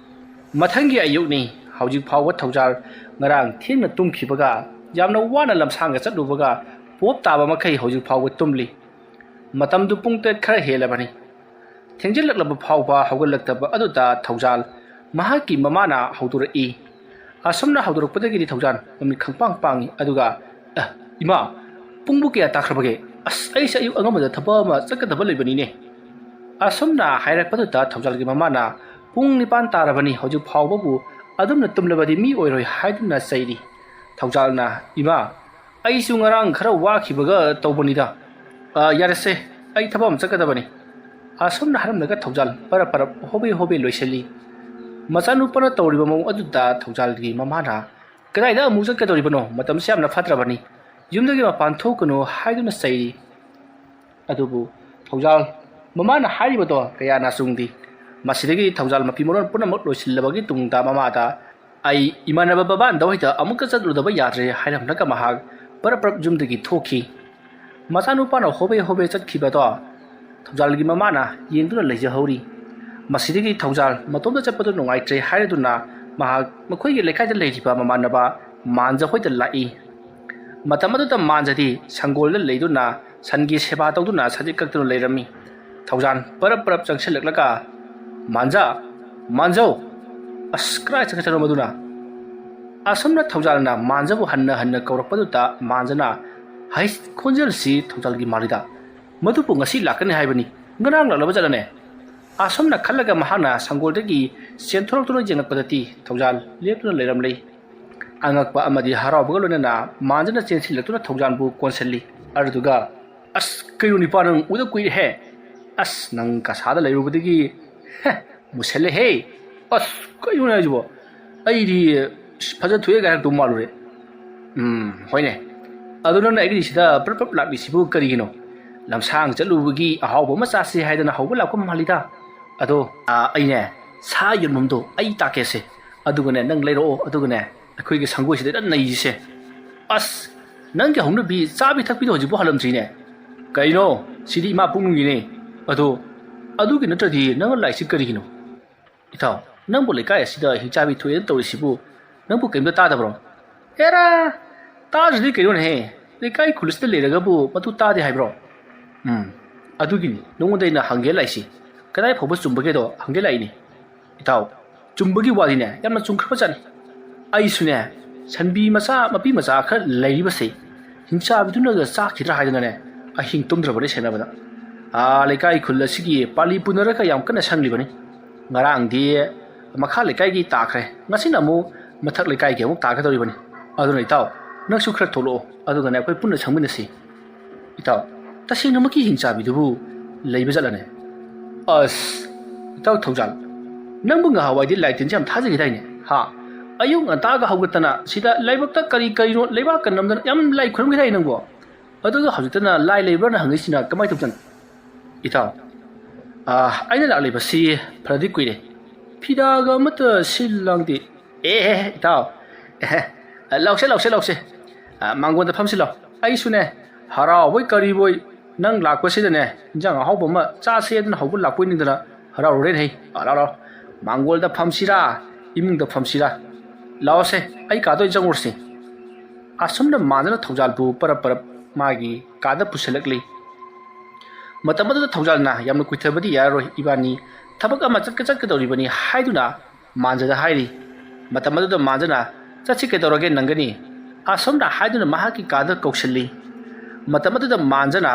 ꯃꯊꯪꯒꯤ ꯑꯌꯨꯛꯅꯤ ꯍꯧꯖꯤꯛ ꯐꯥꯎꯕ ꯊꯧꯖꯥꯜ ꯉꯔꯥꯡ ꯊꯦꯡꯅ ꯇꯨꯝꯈꯤꯕꯒ ꯌꯥꯝꯅ ꯋꯥꯅ ꯂꯝꯁꯥꯡꯒ ꯆꯠꯂꯨꯕꯒ ꯄꯣꯞ ꯇꯥꯕ ꯃꯈꯩ ꯍꯧꯖꯤꯛ ꯐꯥꯎꯕ ꯇꯨꯝꯂꯤ ꯃꯇꯝꯗꯨ ꯄꯨꯡ 8 ꯈꯔ ꯍꯦꯜꯂꯕꯅꯤ ꯊꯦꯡꯖꯤꯜꯂꯛꯂꯕ ꯐꯥꯎꯕ ꯍꯧꯒꯠꯂꯛꯇꯕ ꯑꯗꯨꯗ ꯊꯧꯖꯥꯜ ꯃꯍꯥꯛꯀꯤ ꯃꯃꯥꯅ ꯍꯧꯗꯣꯔꯛꯏ ꯑꯁꯨꯝꯅ ꯍꯧꯗꯣꯔꯛꯄꯗꯒꯤꯗꯤ ꯊꯧꯖꯥꯜ ꯃꯃꯤꯠ ꯈꯪꯄꯥꯡ ꯄꯥꯡꯉꯤ ꯑꯗꯨꯒ ꯏꯃꯥ ꯄꯨꯡꯕꯨ ꯀꯌꯥ ꯇꯥꯈ꯭ꯔꯕꯒꯦ ꯑꯩꯁꯦ ꯑꯌꯨꯛ ꯑꯉꯟꯕꯗ ꯊꯕꯛ ꯑꯃ ꯆꯠꯀꯗꯕ ꯂꯩꯕꯅꯤꯅꯦ ꯑꯁꯨꯝꯅ ꯍꯥꯏꯔꯛꯄꯗꯨꯗ ꯊꯧꯖꯥꯜꯒꯤ ꯃꯃꯥꯅ ꯄꯨꯡ 9 ꯇꯥꯔꯕꯅꯤ ꯍꯧꯖꯤꯛ ꯐꯥꯎꯕꯕꯨ ꯑꯗꯨꯝꯅ ꯇꯨꯝꯂꯕꯗꯤ ꯃꯤ ꯑꯣꯏꯔꯣꯏ ꯍꯥꯏꯗꯨꯅ ꯆꯩꯔꯤ ꯊꯧꯖꯥꯜꯅ ꯏꯃꯥ ꯑꯩꯁꯨ ꯉꯔꯥꯡ ꯈꯔ ꯋꯥꯈꯤꯕꯒ ꯇꯧꯕꯅꯤꯗ ꯌꯥꯔꯁꯦ ꯑꯩ ꯊꯕꯛ ꯑꯃ ꯆꯠꯀꯗꯕꯅꯤ ꯑꯁꯨꯝꯅ ꯍꯥꯏꯔꯝꯂꯒ ꯊꯧꯖꯥꯜ ꯄꯔꯞ ꯍꯣꯕꯦ ꯍꯣꯕꯦ ꯂꯣꯏꯁꯤꯜꯂꯤ ꯃꯆꯥꯅꯨꯄꯥꯅ ꯇꯧꯔꯤꯕ ꯃꯑꯣꯡ ꯑꯗꯨꯗ ꯊꯧꯖꯥꯜꯒꯤ ꯃꯃꯥꯅ ꯀꯗꯥꯏꯗ ꯑꯃꯨꯛ ꯆꯠꯀꯗꯧꯔꯤꯕꯅꯣ ꯃꯇꯝꯁꯦ ꯌꯥꯝꯅ ꯐꯠꯇ꯭ꯔꯕꯅꯤ ꯌꯨꯝꯗꯒꯤ ꯃꯄꯥꯟ ꯊꯣꯛꯀꯅꯨ ꯍꯥꯏꯗꯨꯅ ꯆꯩꯔꯤ ꯑꯗꯨꯕꯨ ꯊꯧꯖꯥꯜ ꯃꯃꯥꯅ ꯍꯥꯏꯔꯤꯕꯗꯣ ꯀꯌꯥꯅ ꯆꯨꯝꯗꯤ ꯃꯁꯤꯗꯒꯤ ꯊꯧꯖꯥꯜ ꯃꯄꯤ ꯃꯔꯣꯟ ꯄꯨꯝꯅꯃꯛ ꯂꯣꯏꯁꯤꯜꯂꯕꯒꯤ ꯇꯨꯡꯗ ꯃꯃꯥꯗ ꯑꯩ ꯏꯃꯥꯟꯅꯕ ꯕꯕꯥꯟꯗ ꯍꯣꯏꯗ ꯑꯃꯨꯛꯀ ꯆꯠꯂꯨꯗꯕ ꯌꯥꯗ꯭ꯔꯦ ꯍꯥꯏꯔꯝꯂꯒ ꯃꯍꯥꯛ ꯄꯔꯞ ꯌꯨꯝꯗꯒꯤ ꯊꯣꯛꯈꯤ ꯃꯆꯥꯅꯨꯄꯥꯅ ꯍꯣꯕꯦ ꯍꯣꯕꯦ ꯆꯠꯈꯤꯕꯗꯣ ꯊꯧꯖꯥꯜꯒꯤ ꯃꯃꯥꯅ ꯌꯦꯡꯗꯨꯅ ꯂꯩꯖꯍꯧꯔꯤ ꯃꯁꯤꯗꯒꯤ ꯊꯧꯖꯥꯜ ꯃꯇꯣꯝꯗ ꯆꯠꯄꯗꯨ ꯅꯨꯡꯉꯥꯏꯇ꯭ꯔꯦ ꯍꯥꯏꯔꯗꯨꯅ ꯃꯍꯥꯛ ꯃꯈꯣꯏꯒꯤ ꯂꯩꯀꯥꯏꯗ ꯂꯩꯔꯤꯕ ꯃꯃꯥꯟꯅꯕ ꯃꯥꯟꯖ ꯍꯣꯏꯗ ꯂꯥꯛꯏ ꯃꯇꯝ ꯑꯗꯨꯗ ꯃꯥꯟꯖꯗꯤ ꯁꯪꯒꯣꯜꯗ ꯂꯩꯗꯨꯅ ꯁꯟꯒꯤ ꯁꯦꯕꯥ ꯇꯧꯗꯨꯅ ꯁꯖꯤꯛ ꯀꯛꯇꯨꯅ ꯂꯩꯔꯝꯃꯤ ꯊꯧꯖꯥꯜ ꯄꯔꯞ ꯆꯪꯁꯤꯜꯂꯛꯂꯒ ꯃꯥꯟꯖꯧ ꯀꯗꯥꯏ ꯆꯠꯈ꯭ꯔꯕ ꯃꯗꯨꯅ ꯑꯁꯨꯝꯅ ꯊꯧꯖꯥꯜꯅ ꯃꯥꯟꯖꯕꯨ ꯍꯟꯅ ꯀꯧꯔꯛꯄꯗꯨꯗ ꯃꯥꯟꯖꯅ ꯈꯣꯟꯖꯦꯜꯁꯤ ꯊꯧꯖꯥꯜꯒꯤ ꯃꯥꯜꯂꯤꯗ ꯃꯗꯨꯕꯨ ꯉꯁꯤ ꯂꯥꯛꯀꯅꯤ ꯍꯥꯏꯕꯅꯤ ꯉꯔꯥꯡ ꯂꯥꯛꯂꯕ ꯖꯥꯠꯂꯅꯦ ꯑꯁꯨꯝꯅ ꯈꯜꯂꯒ ꯃꯍꯥꯛꯅ ꯁꯪꯒꯣꯜꯗꯒꯤ ꯆꯦꯟꯊꯣꯔꯛꯇꯨꯅ ꯌꯦꯡꯉꯛꯄꯗꯗꯤ ꯊꯧꯖꯥꯜ ꯂꯦꯞꯇꯨꯅ ꯂꯩꯔꯝꯂꯦ ꯑꯉꯛꯄ ꯑꯃꯗꯤ ꯍꯔꯥꯎꯕꯒ ꯂꯣꯏꯅꯅ ꯃꯥꯟꯖꯅ ꯆꯦꯟꯁꯤꯜꯂꯛꯇꯨꯅ ꯊꯧꯖꯥꯜꯕꯨ ꯀꯣꯟꯁꯤꯜꯂꯤ ꯑꯗꯨꯒ ꯀꯩꯅꯣ ꯅꯤꯄꯥ ꯅꯪ ꯎꯗ ꯀꯨꯏꯔꯦꯍꯦ ꯅꯪ ꯀꯁꯥꯗ ꯂꯩꯔꯨꯕꯗꯒꯤ ꯃꯨꯁꯜꯂꯦꯍꯦ ꯀꯩꯅꯣꯅꯦ ꯍꯥꯏꯁꯤꯕꯣ ꯑꯩꯗꯤ ꯐꯖ ꯊꯣꯛꯑꯦꯒ ꯍꯥꯏꯔꯛꯇꯧ ꯃꯥꯜꯂꯨꯔꯦ ꯍꯣꯏꯅꯦ ꯑꯗꯨ ꯅꯪꯅ ꯑꯩꯒꯤ ꯁꯤꯗ ꯄꯔꯞ ꯂꯥꯛꯂꯤꯁꯤꯕꯨ ꯀꯔꯤꯒꯤꯅꯣ ꯂꯝꯁꯥꯡ ꯆꯠꯂꯨꯕꯒꯤ ꯑꯍꯥꯎꯕ ꯑꯃ ꯆꯥꯁꯤ ꯍꯥꯏꯗꯅ ꯍꯧꯕ ꯂꯥꯛꯄ ꯃꯥꯜꯂꯤꯗ ꯑꯗꯣ ꯑꯩꯅꯦ ꯁꯥ ꯌꯣꯟꯐꯝꯗꯣ ꯑꯩ ꯇꯥꯛꯀꯦꯁꯦ ꯑꯗꯨꯒꯅꯦ ꯅꯪ ꯂꯩꯔꯛꯑꯣ ꯑꯗꯨꯒꯅꯦ ꯑꯩꯈꯣꯏꯒꯤ ꯁꯪꯒꯣꯏꯁꯤꯗ ꯅꯩꯁꯦ ꯅꯪꯒꯤ ꯍꯧꯅꯕꯤ ꯆꯥꯕꯤ ꯊꯛꯄꯤꯗꯣ ꯍꯧꯖꯤꯛꯄꯨ ꯍꯜꯂꯝꯗ꯭ꯔꯤꯅꯦ ꯀꯩꯅꯣ ꯁꯤꯗꯤ ꯏꯃꯥ ꯄꯨꯛꯅꯨꯡꯒꯤꯅꯦ ꯑꯗꯣ ꯑꯗꯨꯒꯤ ꯅꯠꯇ꯭ꯔꯗꯤ ꯅꯪꯅ ꯂꯥꯛꯏꯁꯤ ꯀꯔꯤꯒꯤꯅꯣ ꯏꯇꯥꯎ ꯅꯪꯕꯨ ꯂꯩꯀꯥꯏ ꯑꯁꯤꯗ ꯍꯤꯡꯆꯥꯕꯤ ꯊꯣꯛꯑꯦꯅ ꯇꯧꯔꯤꯁꯤꯕꯨ ꯅꯪꯕꯨ ꯀꯩꯝꯇ ꯇꯥꯗꯕ꯭ꯔꯣ ꯑꯦꯔꯥ ꯇꯥꯗ꯭ꯔꯗꯤ ꯀꯩꯅꯣꯅꯦꯍꯦ ꯂꯩꯀꯥꯏ ꯈꯨꯜꯁꯤꯗ ꯂꯩꯔꯒꯕꯨ ꯃꯗꯨ ꯇꯥꯗꯦ ꯍꯥꯏꯕ꯭ꯔꯣ ꯑꯗꯨꯒꯤꯅꯤ ꯅꯉꯣꯟꯗ ꯑꯩꯅ ꯍꯪꯒꯦ ꯂꯥꯛꯏꯁꯤ ꯀꯗꯥꯏ ꯐꯥꯎꯕ ꯆꯨꯝꯕꯒꯦꯗꯣ ꯍꯪꯒꯦ ꯂꯥꯛꯏꯅꯤ ꯏꯇꯥꯎ ꯆꯨꯝꯕꯒꯤ ꯋꯥꯗꯤꯅꯦ ꯌꯥꯝꯅ ꯆꯨꯝꯈ꯭ꯔꯕꯖꯥꯠꯅꯤ ꯑꯩꯁꯨꯅꯦ ꯁꯟꯕꯤ ꯃꯆꯥ ꯃꯄꯤ ꯃꯆꯥ ꯈꯔ ꯂꯩꯔꯤꯕꯁꯦ ꯍꯤꯡꯆꯥꯕꯤꯗꯨꯅꯒ ꯆꯥꯈꯤꯗ꯭ꯔꯥ ꯍꯥꯏꯗꯅꯅꯦ ꯑꯍꯤꯡ ꯇꯨꯝꯗ꯭ꯔꯕꯅꯤ ꯁꯦꯟꯅꯕꯗ ꯂꯩꯀꯥꯏ ꯈꯨꯜ ꯑꯁꯤꯒꯤ ꯄꯥꯂꯤ ꯄꯨꯅꯔꯒ ꯌꯥꯝ ꯀꯟꯅ ꯁꯪꯂꯤꯕꯅꯤ ꯉꯔꯥꯡꯗꯤ ꯃꯈꯥ ꯂꯩꯀꯥꯏꯒꯤ ꯇꯥꯈ꯭ꯔꯦ ꯉꯁꯤꯅ ꯑꯃꯨꯛ ꯃꯊꯛ ꯂꯩꯀꯥꯏꯒꯤ ꯑꯃꯨꯛ ꯇꯥꯒꯗꯧꯔꯤꯕꯅꯤ ꯑꯗꯨꯅ ꯏꯇꯥꯎ ꯅꯪꯁꯨ ꯈꯔ ꯊꯣꯛꯂꯛꯑꯣ ꯑꯗꯨꯒꯅꯦ ꯑꯩꯈꯣꯏ ꯄꯨꯟꯅ ꯁꯪꯃꯤꯟꯅꯁꯤ ꯏꯇꯥꯎ ꯇꯁꯦꯡꯅꯃꯛꯀꯤ ꯍꯤꯡꯆꯥꯕꯤꯗꯨꯕꯨ ꯂꯩꯕ ꯖꯥꯠꯂꯅꯦ ꯏꯇꯥꯎ ꯊꯧꯖꯥꯜ ꯅꯪꯕꯨ ꯉꯍꯥꯟꯋꯥꯏꯗꯤ ꯂꯥꯏꯇꯤꯟꯁꯦ ꯌꯥꯝ ꯊꯥꯖꯈꯤꯗꯥꯏꯅꯦ ꯑꯌꯨꯛ ꯉꯟꯇꯥꯒ ꯍꯧꯒꯠꯇꯅ ꯁꯤꯗ ꯂꯥꯏꯕꯛꯇ ꯀꯔꯤꯅꯣ ꯂꯩꯕꯥꯛꯀ ꯅꯝꯗꯅ ꯌꯥꯝ ꯂꯥꯏ ꯈꯨꯔꯨꯝꯈꯤꯗꯥꯏ ꯅꯪꯕꯨ ꯑꯗꯨꯒ ꯍꯧꯖꯤꯛꯇꯅ ꯂꯥꯏ ꯂꯩꯕ꯭ꯔꯥꯅ ꯍꯪꯉꯤꯁꯤꯅ ꯀꯃꯥꯏꯅ ꯇꯧꯖꯥꯠꯅꯣ ꯏꯇꯥꯎ ꯑꯩꯅ ꯂꯥꯛꯂꯤꯕꯁꯤ ꯐꯔꯗꯤ ꯀꯨꯏꯔꯦ ꯐꯤꯗꯥꯒ ꯑꯃꯠꯇ ꯁꯤꯜ ꯂꯥꯡꯗꯦ ꯏꯇꯥꯎ ꯂꯥꯎꯁꯦ ꯃꯥꯡꯒꯣꯟꯗ ꯐꯝꯁꯤꯜꯂꯣ ꯑꯩꯁꯨꯅꯦ ꯍꯔꯥꯎꯕꯣꯏ ꯀꯔꯤꯕꯣꯏ ꯅꯪ ꯂꯥꯛꯄꯁꯤꯗꯅꯦ ꯏꯟꯖꯥꯡ ꯑꯍꯥꯎꯕ ꯑꯃ ꯆꯥꯁꯦ ꯑꯗꯨꯅ ꯍꯧꯕ ꯂꯥꯛꯄꯣꯏꯅꯤꯗꯅ ꯍꯔꯥꯎꯔꯨꯔꯦꯅꯦ ꯂꯥꯎ ꯃꯥꯡꯒꯣꯜꯗ ꯐꯝꯁꯤꯔꯥ ꯏꯃꯨꯡꯗ ꯐꯝꯁꯤꯔꯥ ꯂꯥꯎꯁꯦ ꯑꯩ ꯀꯥꯗ ꯑꯣꯏꯅ ꯆꯪꯉꯨꯔꯁꯤ ꯑꯁꯨꯝꯅ ꯃꯥꯟꯖꯅ ꯊꯧꯖꯥꯜꯕꯨ ꯄꯔꯞ ꯃꯥꯒꯤ ꯀꯥꯗ ꯄꯨꯁꯤꯜꯂꯛꯂꯤ ꯃꯇꯝ ꯑꯗꯨꯗ ꯊꯧꯖꯥꯜꯅ ꯌꯥꯝꯅ ꯀꯨꯏꯊꯕꯗꯤ ꯌꯥꯔꯔꯣꯏ ꯏꯕꯥꯅꯤ ꯊꯕꯛ ꯑꯃ ꯆꯠꯀꯗꯧꯔꯤꯕꯅꯤ ꯍꯥꯏꯗꯨꯅ ꯃꯥꯟꯖꯗ ꯍꯥꯏꯔꯤ ꯃꯇꯝ ꯑꯗꯨꯗ ꯃꯥꯟꯖꯅ ꯆꯠꯁꯤ ꯀꯩꯗꯧꯔꯒꯦ ꯅꯪꯒꯅꯤ ꯑꯁꯣꯝꯅ ꯍꯥꯏꯗꯨꯅ ꯃꯍꯥꯛꯀꯤ ꯀꯥꯗ ꯀꯧꯁꯤꯜꯂꯤ ꯃꯇꯝ ꯑꯗꯨꯗ ꯃꯥꯟꯖꯅ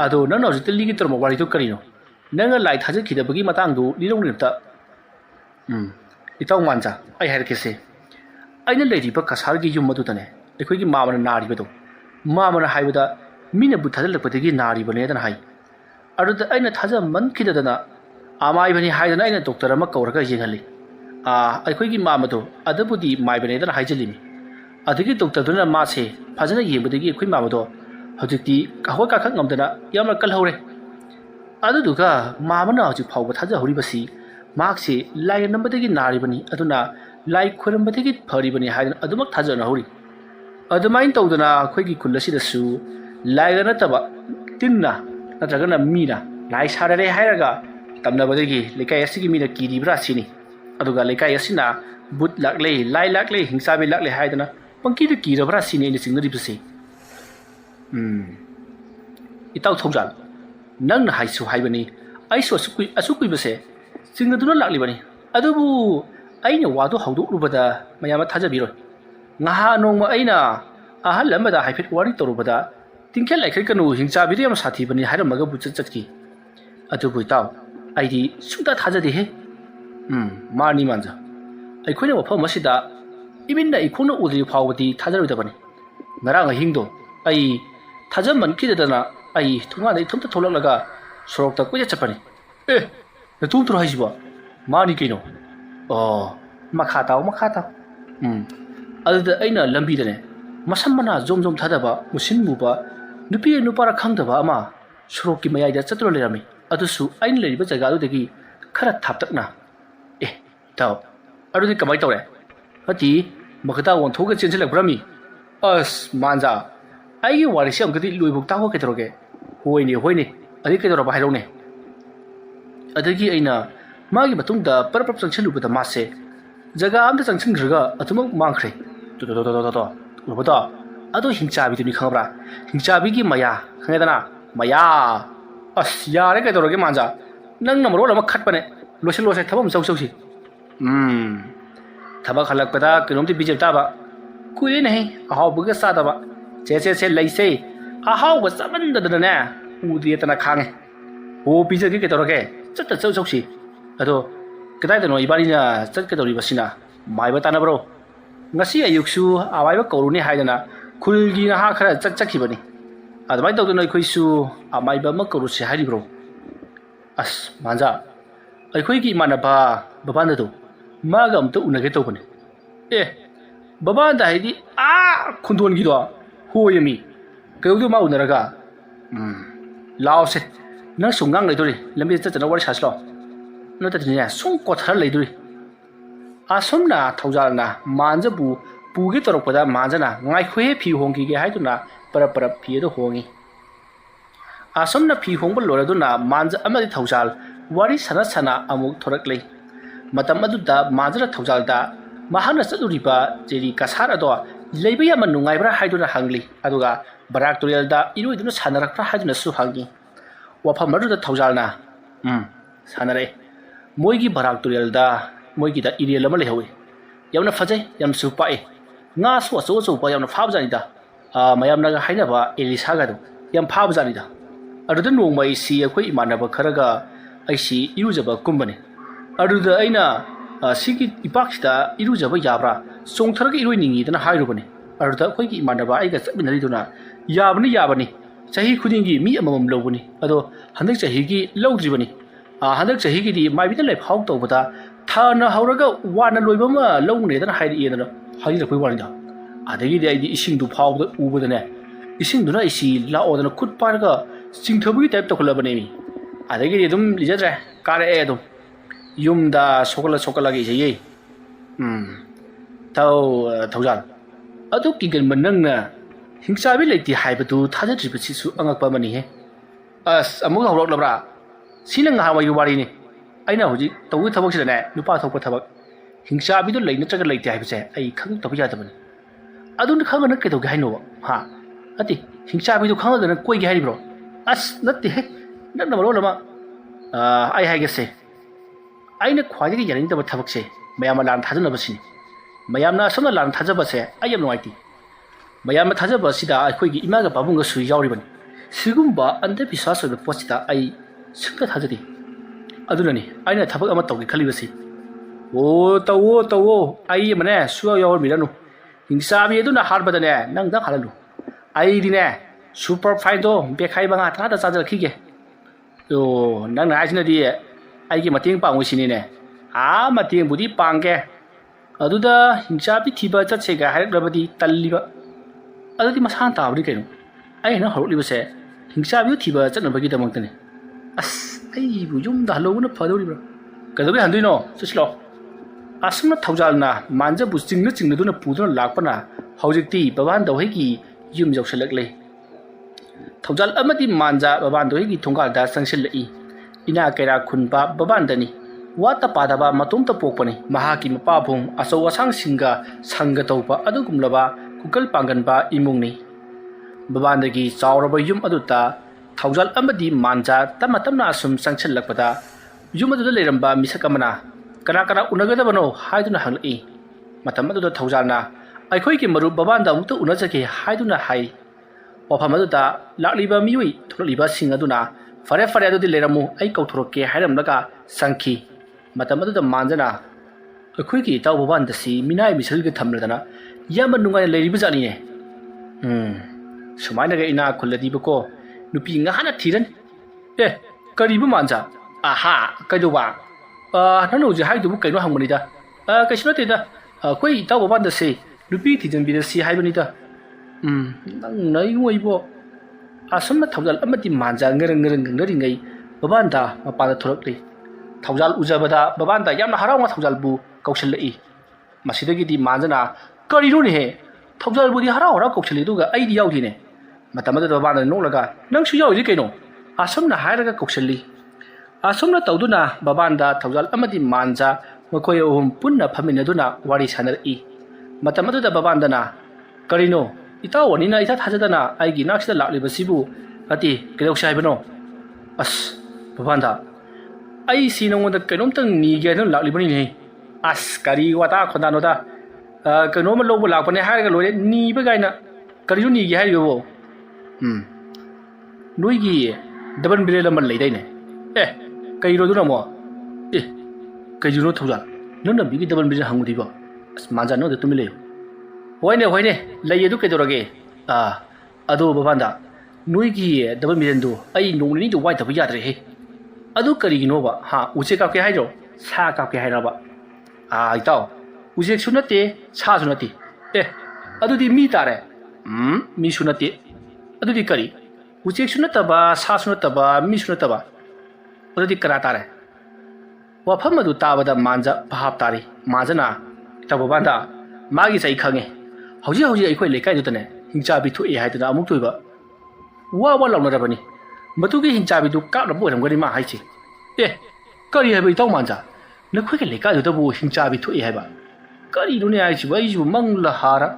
ꯑꯗꯣ ꯅꯪꯅ ꯍꯧꯖꯤꯛꯇ ꯂꯤꯒꯦ ꯇꯧꯔꯝꯕ ꯋꯥꯔꯤꯗꯨ ꯀꯔꯤꯅꯣ ꯅꯪꯅ ꯂꯥꯏ ꯊꯥꯖꯈꯤꯗꯕꯒꯤ ꯃꯇꯥꯡꯗꯨ ꯂꯤꯔꯧꯅꯤ ꯑꯝꯇ ꯏꯇꯥꯎ ꯃꯥꯟꯖ ꯑꯩ ꯍꯥꯏꯔꯛꯀꯦꯁꯦ ꯑꯩꯅ ꯂꯩꯔꯤꯕ ꯀꯁꯥꯔꯒꯤ ꯌꯨꯝ ꯑꯗꯨꯗꯅꯦ ꯑꯩꯈꯣꯏꯒꯤ ꯃꯥꯃꯅ ꯅꯥꯔꯤꯕꯗꯣ ꯃꯥꯃꯅ ꯍꯥꯏꯕꯗ ꯃꯤꯅꯕꯨ ꯊꯥꯖꯤꯜꯂꯛꯄꯗꯒꯤ ꯅꯥꯔꯤꯕꯅꯦꯗꯅ ꯍꯥꯏ ꯑꯗꯨꯗ ꯑꯩꯅ ꯊꯥꯖꯃꯟꯈꯤꯗꯗꯅ ꯑꯃꯥꯏꯕꯅꯤ ꯍꯥꯏꯗꯅ ꯑꯩꯅ ꯗꯣꯛꯇꯔ ꯑꯃ ꯀꯧꯔꯒ ꯌꯦꯡꯍꯜꯂꯤ ꯑꯩꯈꯣꯏꯒꯤ ꯃꯥꯃꯗꯣ ꯑꯗꯨꯕꯨꯗꯤ ꯃꯥꯏꯕꯅꯦꯗꯅ ꯍꯥꯏꯖꯤꯜꯂꯤꯃꯤ ꯑꯗꯒꯤ ꯗꯣꯛꯇꯔꯗꯨꯅ ꯃꯥꯁꯦ ꯐꯖꯅ ꯌꯦꯡꯕꯗꯒꯤ ꯑꯩꯈꯣꯏ ꯃꯥꯃꯗꯣ ꯍꯧꯖꯤꯛꯇꯤ ꯍꯧꯒꯠ ꯀꯥꯈꯠ ꯉꯝꯗꯅ ꯌꯥꯝꯅ ꯀꯜꯍꯧꯔꯦ ꯑꯗꯨꯗꯨꯒ ꯃꯥꯃꯅ ꯍꯧꯖꯤꯛ ꯐꯥꯎꯕ ꯊꯥꯖꯍꯧꯔꯤꯕꯁꯤ ꯃꯍꯥꯛꯁꯤ ꯂꯥꯏ ꯅꯝꯕꯗꯒꯤ ꯅꯥꯔꯤꯕꯅꯤ ꯑꯗꯨꯅ ꯂꯥꯏ ꯈꯣꯏꯔꯝꯕꯗꯒꯤ ꯐꯔꯤꯕꯅꯤ ꯍꯥꯏꯗꯅ ꯑꯗꯨꯃꯛ ꯊꯥꯖꯅꯍꯧꯔꯤ ꯑꯗꯨꯃꯥꯏꯅ ꯇꯧꯗꯅ ꯑꯩꯈꯣꯏꯒꯤ ꯈꯨꯜ ꯑꯁꯤꯗꯁꯨ ꯂꯥꯏꯒ ꯅꯠꯇꯕ ꯇꯤꯟꯅ ꯅꯠꯇ꯭ꯔꯒꯅ ꯃꯤꯅ ꯂꯥꯏ ꯁꯥꯔꯔꯦ ꯍꯥꯏꯔꯒ ꯇꯝꯅꯕꯗꯒꯤ ꯂꯩꯀꯥꯏ ꯑꯁꯤꯒꯤ ꯃꯤꯅ ꯀꯤꯔꯤꯕ꯭ꯔꯥ ꯁꯤꯅꯤ ꯑꯗꯨꯒ ꯂꯩꯀꯥꯏ ꯑꯁꯤꯅ ꯕꯨꯠ ꯂꯥꯛꯂꯦ ꯂꯥꯏ ꯂꯥꯛꯂꯦ ꯍꯤꯡꯆꯥꯕꯤ ꯂꯥꯛꯂꯦ ꯍꯥꯏꯗꯅ ꯄꯪꯀꯤꯗ ꯀꯤꯔꯕ꯭ꯔꯥ ꯁꯤꯅꯤ ꯑꯩꯅ ꯆꯤꯡꯅꯔꯤꯕꯁꯤ ꯏꯇꯥꯎ ꯊꯧꯖꯥꯜ ꯅꯪꯅ ꯍꯥꯏꯁꯨ ꯍꯥꯏꯕꯅꯤ ꯑꯩꯁꯨ ꯑꯁꯨꯛ ꯀꯨꯏꯕꯁꯦ ꯆꯤꯡꯅꯗꯨꯅ ꯂꯥꯛꯂꯤꯕꯅꯤ ꯑꯗꯨꯕꯨ ꯑꯩꯅ ꯋꯥꯗꯨ ꯍꯧꯗꯣꯛꯂꯨꯕꯗ ꯃꯌꯥꯝꯅ ꯊꯥꯖꯕꯤꯔꯣꯏ ꯉꯍꯥ ꯅꯣꯡꯃ ꯑꯩꯅ ꯑꯍꯜ ꯑꯃꯗ ꯍꯥꯏꯐꯦꯠ ꯋꯥꯔꯤ ꯇꯧꯔꯨꯕꯗ ꯇꯤꯡꯈꯦꯠ ꯂꯩꯈꯠꯀꯅꯨ ꯍꯤꯡꯆꯥꯕꯤꯗ ꯌꯥꯝ ꯁꯥꯊꯤꯕꯅꯤ ꯍꯥꯏꯔꯝꯃꯒꯕꯨ ꯆꯠꯈꯤ ꯑꯗꯨꯕꯨ ꯏꯇꯥꯎ ꯑꯩꯗꯤ ꯁꯨꯡꯊꯥ ꯊꯥꯖꯗꯦꯍꯦ ꯃꯥꯅꯤ ꯃꯥꯟꯖ ꯑꯩꯈꯣꯏꯅ ꯃꯐꯝ ꯑꯁꯤꯗ ꯏꯃꯤꯟꯅ ꯏꯈꯣꯡꯅ ꯎꯗ꯭ꯔꯤ ꯐꯥꯎꯕꯗꯤ ꯊꯥꯖꯔꯣꯏꯗꯕꯅꯤ ꯉꯔꯥꯡ ꯑꯍꯤꯡꯗꯣ ꯑꯩ ꯊꯥꯖꯃꯟꯈꯤꯗꯗꯅ ꯑꯩ ꯊꯣꯡꯒꯥꯟꯗ ꯏꯊꯟꯇ ꯊꯣꯛꯂꯛꯂꯒ ꯁꯣꯔꯣꯛꯇ ꯀꯣꯏꯆꯠ ꯆꯠꯄꯅꯤ ꯅꯇꯣꯝꯇꯔꯣ ꯍꯥꯏꯁꯤꯕꯣ ꯃꯥꯅꯤ ꯀꯩꯅꯣ ꯃꯈꯥ ꯇꯥꯎ ꯑꯗꯨꯗ ꯑꯩꯅ ꯂꯝꯕꯤꯗꯅꯦ ꯃꯁꯝ ꯃꯅꯥ ꯖꯣꯝ ꯖꯣꯝ ꯊꯥꯗꯕ ꯃꯨꯁꯤꯟ ꯃꯨꯕ ꯅꯨꯄꯤ ꯅꯨꯄꯥꯔ ꯈꯪꯗꯕ ꯑꯃ ꯁꯣꯔꯣꯛꯀꯤ ꯃꯌꯥꯏꯗ ꯆꯠꯇꯨꯅ ꯂꯩꯔꯝꯃꯤ ꯑꯗꯨꯁꯨ ꯑꯩꯅ ꯂꯩꯔꯤꯕ ꯖꯒꯥꯗꯨꯗꯒꯤ ꯈꯔ ꯊꯥꯞꯇꯛꯅ ꯏꯇꯥꯎ ꯑꯗꯨꯗꯤ ꯀꯃꯥꯏꯅ ꯇꯧꯔꯦ ꯍꯥꯏꯗꯤ ꯃꯈꯥꯇ ꯑꯣꯟꯊꯣꯛꯑꯒ ꯆꯦꯟꯁꯤꯜꯂꯛꯄ꯭ꯔꯃꯤ ꯑꯁ ꯃꯥꯟꯖꯥ ꯑꯩꯒꯤ ꯋꯥꯔꯤꯁꯦ ꯑꯃꯨꯛꯇꯗꯤ ꯂꯣꯏꯕꯧ ꯇꯥꯛꯄ ꯀꯩꯗꯧꯔꯒꯦ ꯍꯣꯏꯅꯦ ꯑꯗꯩ ꯀꯩꯗꯧꯔꯕ ꯍꯥꯏꯔꯧꯅꯦ ꯑꯗꯒꯤ ꯑꯩꯅ ꯃꯥꯒꯤ ꯃꯇꯨꯡꯗ ꯄꯔꯞ ꯆꯪꯁꯤꯜꯂꯨꯕꯗ ꯃꯥꯁꯦ ꯖꯒꯥ ꯑꯝꯗ ꯆꯪꯁꯤꯟꯈ꯭ꯔꯒ ꯑꯗꯨꯃꯛ ꯃꯥꯡꯈ꯭ꯔꯦ ꯎꯔꯕꯗꯣ ꯑꯗꯣ ꯍꯤꯡꯆꯥꯕꯤꯗꯨꯅꯤ ꯈꯪꯕ꯭ꯔꯥ ꯍꯤꯡꯆꯥꯕꯤꯒꯤ ꯃꯌꯥ ꯈꯪꯉꯦꯗꯅ ꯃꯌꯥ ꯑꯁ ꯌꯥꯔꯦ ꯀꯩꯗꯧꯔꯒꯦ ꯃꯥꯟꯖꯥ ꯅꯪꯅ ꯃꯔꯣꯜ ꯑꯃ ꯈꯠꯄꯅꯦ ꯂꯣꯏꯁꯤꯜꯂꯣꯁꯦ ꯊꯕꯛ ꯑꯃ ꯆꯧꯁꯤ ꯊꯕꯛ ꯍꯜꯂꯛꯄꯗ ꯀꯩꯅꯣꯝꯇ ꯄꯤꯖꯕ ꯇꯥꯕ ꯀꯨꯏꯔꯦꯅꯦꯍꯦ ꯑꯍꯥꯎꯕꯒ ꯆꯥꯗꯕ ꯆꯦ ꯂꯩꯁꯦ ꯑꯍꯥꯎꯕ ꯆꯥꯃꯟꯗꯗꯅꯅꯦ ꯎꯗꯦꯇꯅ ꯈꯥꯡꯉꯦ ꯄꯤꯖꯒꯦ ꯀꯩꯗꯧꯔꯒꯦ ꯆꯧꯁꯤ ꯑꯗꯣ ꯀꯗꯥꯏꯗꯅꯣ ꯏꯕꯥꯅꯤꯅ ꯆꯠꯀꯗꯧꯔꯤꯕꯁꯤꯅ ꯃꯥꯏꯕ ꯇꯥꯟꯅꯕ꯭ꯔꯣ ngasi ayuksu awaiba koruni haidana khulgi na ha khara chakchakibani admai tawduna ikhoisu amaiba ma korusi haribro as manja aikoi gi manaba babanda do maga amta unage tawbani babanda haidi khundon gi do hoyami kayudu ma unaraga laose nang sungang leidori lambi chachana wari saslo notadine sung kothar leidori asomna thaujalna manjabu pugi torokpada manjana ngai khwe phi hongki ge haiduna para phi do hongi asomna phi hongba loraduna manja amadi thaujal wari sana amuk thoraklei matam aduda manjara thaujalda mahana saduriba jeri kasara do leiba yama nungaibra haiduna hangli aduga barak torialda iruiduna sanarakra haiduna su hangi wafam aduda thaujalna sanare moigi barak torialda moigi da iriel lama lehawi yamna fajai yam su pae nga su so pa yamna phab da mayam naga haina ba elisa ga do yam phab da aduda nong mai si akoi imana ba kharaga aisi irujaba kumbane aduda aina sigi ipaksta irujaba yabra songtharaga iroi ningi dana hairubane aduda akoi gi imana ba aiga sabinari duna yabani chahi khudingi mi amamam lobuni ado handak chahi gi lawdribani handak chahi gi di mai bi lai phau tawbada thana hauraga wana loibama lawne dana hairi edana hairi koi warida adagi dai di ising du phau da ubadane ising duna isi la odana khut parga singthabugi type tokhulabane mi adagi di dum lijadre kare e dum yumda sokala gi jeye taujal adu kigan manangna hingsabi leiti haibatu thajadri bisu angakpa mani he as amuga horok labra sinang ha wayu wari ni aina hoji tawi thabak sida ne nupa thokpa thabak hingsabi do leina chaga leiti haibse ai khang tabi jadabani adun khang na ke dogi haino ha ati hingsabi do khang na koi gi haibro as natti he nan namaro lama ai haigese aina khwai gi yarin taba thabak se mayama lan thajana basini mayamna asomna lan thajabase ayam nuaiti mayamna thajabasida akhoi imaga babunga sui yauribani sigumba ande biswas oiba posita ai sukta thajadi adunani aina thabak ama tawgi khalibasi o tawo ai mane suya yawar miranu hingsabi aduna harbadane nang da khalalu ai dine super fine do bekhai banga thada chajar khige yo nang na ajina di ai gi mating pangwi sini ne a mating budi pangge aduda hingsabi thiba chatsega hairabadi talliba adudi masan tabri kaino ai na horlibase hingsabi thiba chatnabagi damangtane as ai bu yum da halona phadoribra kadobi handuino sislo asumna thaujalna manja bu chingna duna puduna lakpana haujikti baban dawhegi yum jawsalaklei thawjal amadi manja baban dawhegi thongal da sangsilai ina kaira khunba baban dani wata padaba matumta pokpani mahaki mapabung aso wasang singa sangga tawpa adugumlaba kukal panganba imungni baban dagi chawraba yum aduta thawjal amadi manja tamatamna asum sangsilakpada yum adu leiramba misakamana kana unagadabano haiduna hanglai matam aduda thawjalna aikhoi ki maru babanda amukta unajake haiduna hai wafam aduda lakliba miwi tholiba sing aduna fare adudi leramu ai kauthoroke hairamlaga sangki matam aduda manjana aikhoi ki taw babanda si minai misalga thamladana yama nungai leiriba jani ne sumaina ga ina khuladi bako nupi nga hana thiran karibu manja aha kaiduwa nanu je haidu kaino hangmanida kaisino teda koi taw babanda se nupi thijan bidasi haibani da nang nai ngoibo asumna thawjal amati manja ngereng ngai babanda mapana thorokli thawjal ujabada babanda yamna harawnga thawjal bu kaushallai masidagi di manjana karino ne he thawjal bu di haraw kaushallai duga aidi yaudi ne matamada babanda nolaga nangsu yaudi kaino asumna hairaga kaushalli asumna tawduna babanda thawjal amati manja makoi ohum punna phaminaduna wari sanari matamada da babandana karino ita wanina ita thajadana aigi naksida laklibasibu ati kedoksha haibano as babanda ai sinongoda kainomtang nige no laklibani ne as kari wata khondano da kainoma lobo lakpane haiga lore niba gaina karino nige haibo noigi daban bilela man leidaine kairo duna mo kairo thawjal nonna bigi daban bilela hangudiba manja no de tumile hoine lay edu kedorage ado babanda noigi daban mirendu ai nongni do wai tabu yadre he adu karigino ba ha uje ka ke hairo sa ka ke hairaba itaw uje sunate sa sunate adu di mi tare mi sunate adu di kari uje sunata ba sa sunata ba mi sunata ba adu di kara tare wafam adu tabada manja bahap tari majana tababanda magi sai khange hauji aikhoi lekai dutane hingchabi thu e haidana amuk toiba wa launa rabani matugi hingchabi du ka rabo ramgani ma haichi kari haibai taw manja nakhoi ke lekai dutabu hingchabi thu e haiba kari dune aichi bai ju mangla hara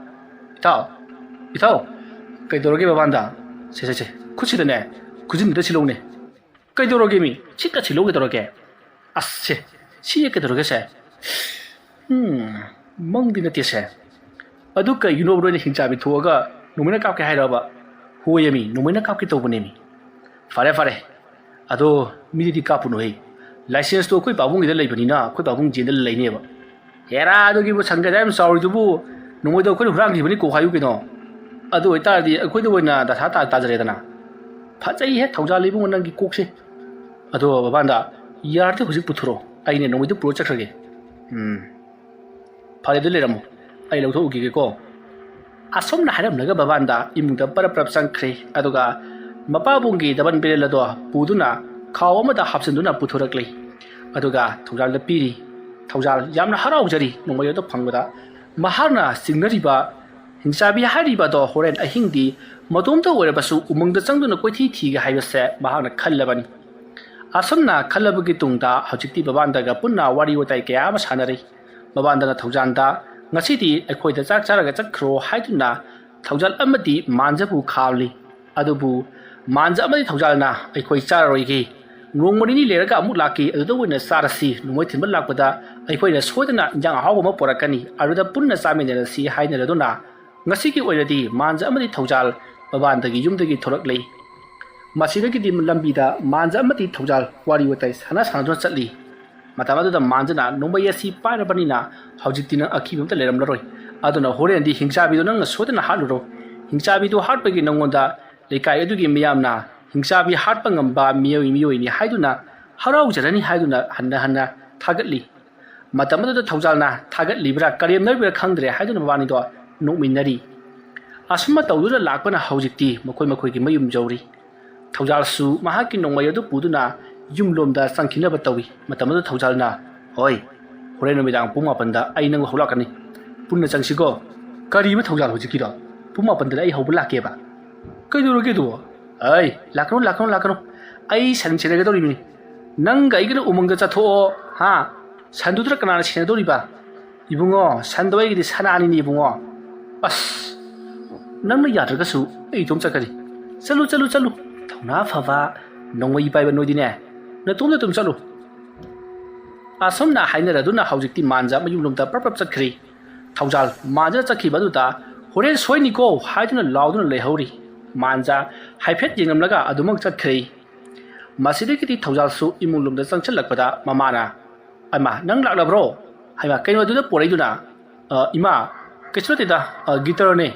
itaw kaidoroge babanda se kuchidane kujin da chilone kaidoroge mi chikka chiloge doroge asse siye ke doroge se mangdina tese adu ka yuno bro ni hingchabi thuaga numina kap ke hairaba hoyemi numina kap ke tobunemi fare ado midi kapuno he license to koi babung ida leibani na koi babung jendal leineba hera adu gi bu sanga dam sauri dubu numoi do koi hurang ni bani ko hayu kino adu ita di koi do na da tha ta jare dana phajai he thawja leibu nang gi kokse ado babanda yarte hujik puthuro aine numoi do pro chakrage fare do leramu ai lawtho ugi ko asomna haram naga babanda imungda parap sangkhre aduga mapabungi daban belela do puduna khawama da hapsenduna puthoraklei aduga thawjal da piri thawjal yamna haraujari nongmayo do phangda maharna singnariba hingsabi hariba do horen ahingdi matomta werabasu umungda changduna koithi thiga haibase mahana khallabani asomna khallabagi tungda hojikti babanda ga punna wari wotai kya ma sanari babanda na thawjanda ngasidi akhoi da chak charaga chakro haiduna thawjal amadi manjabu khawli adubu manja amadi thawjalna akhoi charoi gi ꯅꯣꯡꯃꯅꯤꯅꯤ ꯂꯩꯔꯒ ꯑꯃꯨꯛ ꯂꯥꯛꯈꯤ ꯑꯗꯨꯗ ꯑꯣꯏꯅ ꯆꯥꯔꯁꯤ ꯅꯣꯡꯃꯩ ꯊꯤꯟꯕ ꯂꯥꯛꯄꯗ ꯑꯩꯈꯣꯏꯅ ꯁꯣꯏꯗꯅ ꯏꯟꯖꯥꯡ ꯑꯍꯥꯎꯕ ꯑꯃ ꯄꯣꯔꯛꯀꯅꯤ ꯑꯗꯨꯗ ꯄꯨꯟꯅ ꯆꯥꯃꯤꯟꯅꯔꯁꯤ ꯍꯥꯏꯅꯔꯗꯨꯅ ꯉꯁꯤꯒꯤ ꯑꯣꯏꯅꯗꯤ ꯃꯥꯟꯖ ꯑꯃꯗꯤ ꯊꯧꯖꯥꯜ ꯃꯕꯥꯟꯗꯒꯤ ꯌꯨꯝꯗꯒꯤ ꯊꯣꯔꯛꯂꯤ ꯃꯁꯤꯗꯒꯤꯗꯤ ꯂꯝꯕꯤꯗ ꯃꯥꯟꯖ ꯑꯃꯗꯤ ꯊꯧꯖꯥꯜ ꯋꯥꯔꯤ ꯋꯥꯇꯥꯏ ꯁꯥꯟꯅꯗꯨꯅ ꯆꯠꯂꯤ ꯃꯇꯝ ꯑꯗꯨꯗ ꯃꯥꯟꯖꯅ ꯅꯣꯡꯃꯩ ꯑꯁꯤ ꯄꯥꯏꯔꯕꯅꯤꯅ ꯍꯧꯖꯤꯛꯇꯤ ꯅꯪ ꯑꯀꯤꯕ ꯑꯝꯇ ꯂꯩꯔꯝꯂꯔꯣꯏ ꯑꯗꯨꯅ ꯍꯣꯔꯦꯟꯗꯤ ꯍꯤꯡꯆꯥꯕꯤꯗꯣ ꯅꯪꯅ ꯁꯣꯏꯗꯅ ꯍꯥꯠꯂꯨꯔꯣ ꯍꯤꯡꯆꯥꯕꯤꯗꯣ ꯍꯥꯠꯄꯒꯤ ꯅꯪꯉꯣꯟꯗ ꯂꯩꯀꯥꯏ ꯑꯗꯨꯒꯤ ꯃꯤꯌꯥꯝꯅ ꯍꯤꯡꯆꯥꯕꯤ ꯍꯥꯠꯄ ꯉꯝꯕ ꯃꯤꯑꯣꯏꯅꯤ ꯍꯥꯏꯗꯨꯅ ꯍꯔꯥꯎꯖꯔꯅꯤ ꯍꯥꯏꯗꯨꯅ ꯍꯟꯅ ꯊꯥꯒꯠꯂꯤ ꯃꯇꯝ ꯑꯗꯨꯗ ꯊꯧꯖꯥꯜꯅ ꯊꯥꯒꯠꯂꯤꯕ꯭ꯔꯥ ꯀꯔꯦꯝꯅꯔꯤꯕ꯭ꯔꯥ ꯈꯪꯗ꯭ꯔꯦ ꯍꯥꯏꯗꯨꯅ ꯃꯕꯥꯅꯤꯗꯣ ꯅꯣꯛꯃꯤꯟꯅꯔꯤ ꯑꯁꯨꯝꯅ ꯇꯧꯗꯨꯅ ꯂꯥꯛꯄꯅ ꯍꯧꯖꯤꯛꯇꯤ ꯃꯈꯣꯏꯒꯤ ꯃꯌꯨꯝ ꯌꯧꯔꯤ ꯊꯧꯖꯥꯜꯁꯨ ꯃꯍꯥꯛꯀꯤ ꯅꯣꯡꯃꯩ ꯑꯗꯨ ꯄꯨꯗꯨꯅ ꯌꯨꯝꯂꯣꯝꯗ ꯆꯪꯈꯤꯅꯕ ꯇꯧꯏ ꯃꯇꯝ ꯑꯗꯨꯗ ꯊꯧꯖꯥꯜꯅ ꯍꯣꯏ ꯍꯣꯔꯦꯟ ꯅꯨꯃꯤꯗꯥꯡ ꯄꯨꯡ 9ꯗ ꯑꯩ ꯅꯪ ꯍꯧꯂꯛꯀꯅꯤ ꯄꯨꯟꯅ ꯆꯪꯁꯤꯀꯣ ꯀꯔꯤꯕ ꯊꯧꯖꯥꯜ ꯍꯧꯖꯤꯛꯀꯤꯗꯣ ꯄꯨꯡ 9ꯗ ꯑꯩ ꯍꯧꯕ ꯂꯥꯛꯀꯦꯕ ꯀꯩꯗꯧꯔꯒꯦ ꯑꯗꯨꯕꯣ ꯑꯩ ꯂꯥꯛꯀꯅꯨ ꯑꯩ ꯁꯟ ꯁꯦꯟꯅꯒꯗꯧꯔꯤꯕꯅꯤ ꯅꯪꯒ ꯑꯩꯒꯅ ꯎꯃꯪꯗ ꯆꯠꯊꯣꯛꯑꯣ ꯍꯥ ꯁꯟꯗꯨꯗ ꯀꯅꯥꯅ ꯁꯦꯟꯅꯗꯧꯔꯤꯕ ꯏꯕꯨꯡꯉꯣ ꯁꯟꯗꯣ ꯑꯩꯒꯤꯗꯤ ꯁꯅꯥꯅꯤꯅꯦ ꯏꯕꯨꯡꯉꯣ ꯑꯁ ꯅꯪꯅ ꯌꯥꯗ꯭ꯔꯒꯁꯨ ꯑꯩ ꯏꯇꯣꯝ ꯆꯠꯀꯅꯤ ꯆꯠꯂꯨ ꯊꯧꯅꯥ ꯐꯕ ꯅꯣꯡꯃꯩ ꯄꯥꯏꯕ ꯅꯣꯏꯗꯤꯅꯦ ꯅꯇꯣꯝꯗ ꯑꯗꯨꯝ ꯆꯠꯂꯨ ꯑꯁꯨꯝꯅ ꯍꯥꯏꯅꯔꯗꯨꯅ ꯍꯧꯖꯤꯛꯇꯤ ꯃꯥꯟꯖ ꯃꯌꯨꯝꯂꯣꯝꯗ ꯄ꯭ꯔꯞ ꯆꯠꯈ꯭ꯔꯤ ꯊꯧꯖꯥꯜ ꯃꯥꯟꯖ ꯆꯠꯈꯤꯕ ꯑꯗꯨꯗ ꯍꯣꯔꯦꯟ ꯁꯣꯏꯅꯤꯀꯣ ꯍꯥꯏꯗꯨꯅ ꯂꯥꯎꯗꯨꯅ ꯂꯩꯍꯧꯔꯤ ꯃꯥꯟꯖ ꯍꯥꯏꯐꯦꯠ ꯌꯦꯡꯂꯝꯂꯒ ꯑꯗꯨꯃꯛ ꯆꯠꯈ꯭ꯔꯤ ꯃꯁꯤꯗꯒꯤꯗꯤ ꯊꯧꯖꯥꯜꯁꯨ ꯏꯃꯨꯡꯂꯣꯝꯗ ꯆꯪꯁꯤꯜꯂꯛꯄꯗ ꯃꯃꯥꯅ ꯑꯩꯃꯥ ꯅꯪ ꯂꯥꯛꯂꯕ꯭ꯔꯣ ꯍꯥꯏꯃ ꯀꯩꯅꯣꯗꯨꯗ ꯄꯣꯔꯛꯏꯗꯨꯅ ꯏꯃꯥ ꯀꯩꯁꯨ ꯅꯠꯇꯦꯗ ꯒꯤꯇꯔꯅꯦ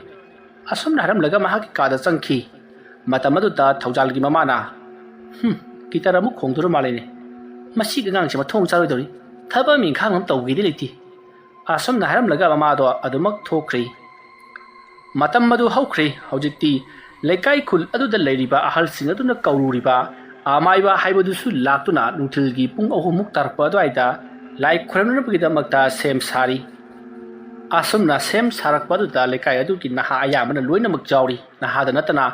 ꯑꯁꯨꯝꯅ ꯍꯥꯏꯔꯝꯂꯒ ꯃꯍꯥꯛꯀꯤ ꯀꯥꯗ ꯆꯪꯈꯤ ꯃꯇꯝ ꯑꯗꯨꯗ ꯊꯧꯖꯥꯜꯒꯤ ꯃꯃꯥꯅ ꯒꯤꯇꯔ ꯑꯃꯨꯛ ꯈꯣꯡꯗꯨꯔ ꯃꯥꯜꯂꯦꯅꯦ ꯃꯁꯤꯒꯤ ꯑꯉꯥꯡꯁꯦ ꯃꯊꯣꯡ ꯆꯥꯔꯣꯏꯗꯧꯔꯤ ꯊꯕꯛ ꯏꯪꯈꯥꯡ ꯑꯃ ꯇꯧꯒꯦꯗꯤ ꯂꯩꯇꯦ ꯑꯁꯨꯝꯅ ꯍꯥꯏꯔꯝꯂꯒ ꯃꯃꯥꯗꯣ ꯑꯗꯨꯃꯛ ꯊꯣꯛꯈ꯭ꯔꯤ ꯃꯇꯝ ꯑꯗꯨ ꯍꯧꯈ꯭ꯔꯤ ꯍꯧꯖꯤꯛꯇꯤ ꯂꯩꯀꯥꯏ ꯈꯨꯜ ꯑꯗꯨꯗ ꯂꯩꯔꯤꯕ ꯑꯍꯜꯁꯤꯡ ꯑꯗꯨꯅ ꯀꯧꯔꯨꯔꯤꯕ ꯑꯃꯥꯏꯕ ꯍꯥꯏꯕꯗꯨꯁꯨ ꯂꯥꯛꯇꯨꯅ ꯅꯨꯡꯊꯤꯜꯒꯤ ꯄꯨꯡ 3 ꯇꯥꯔꯛꯄ ꯑꯗꯨꯋꯥꯏꯗ ꯂꯥꯏ ꯈꯨꯔꯨꯝꯅꯕꯒꯤꯗꯃꯛꯇ ꯁꯦꯝ ꯁꯥꯔꯤ ꯑꯁꯨꯝꯅ ꯁꯦꯝ ꯁꯥꯔꯛꯄ ꯑꯗꯨꯗ ꯂꯩꯀꯥꯏ ꯑꯗꯨꯒꯤ ꯅꯍꯥ ꯑꯌꯥꯝꯕꯅ ꯂꯣꯏꯅꯃꯛ ꯌꯥꯎꯔꯤ ꯅꯍꯥꯗ ꯅꯠꯇꯅ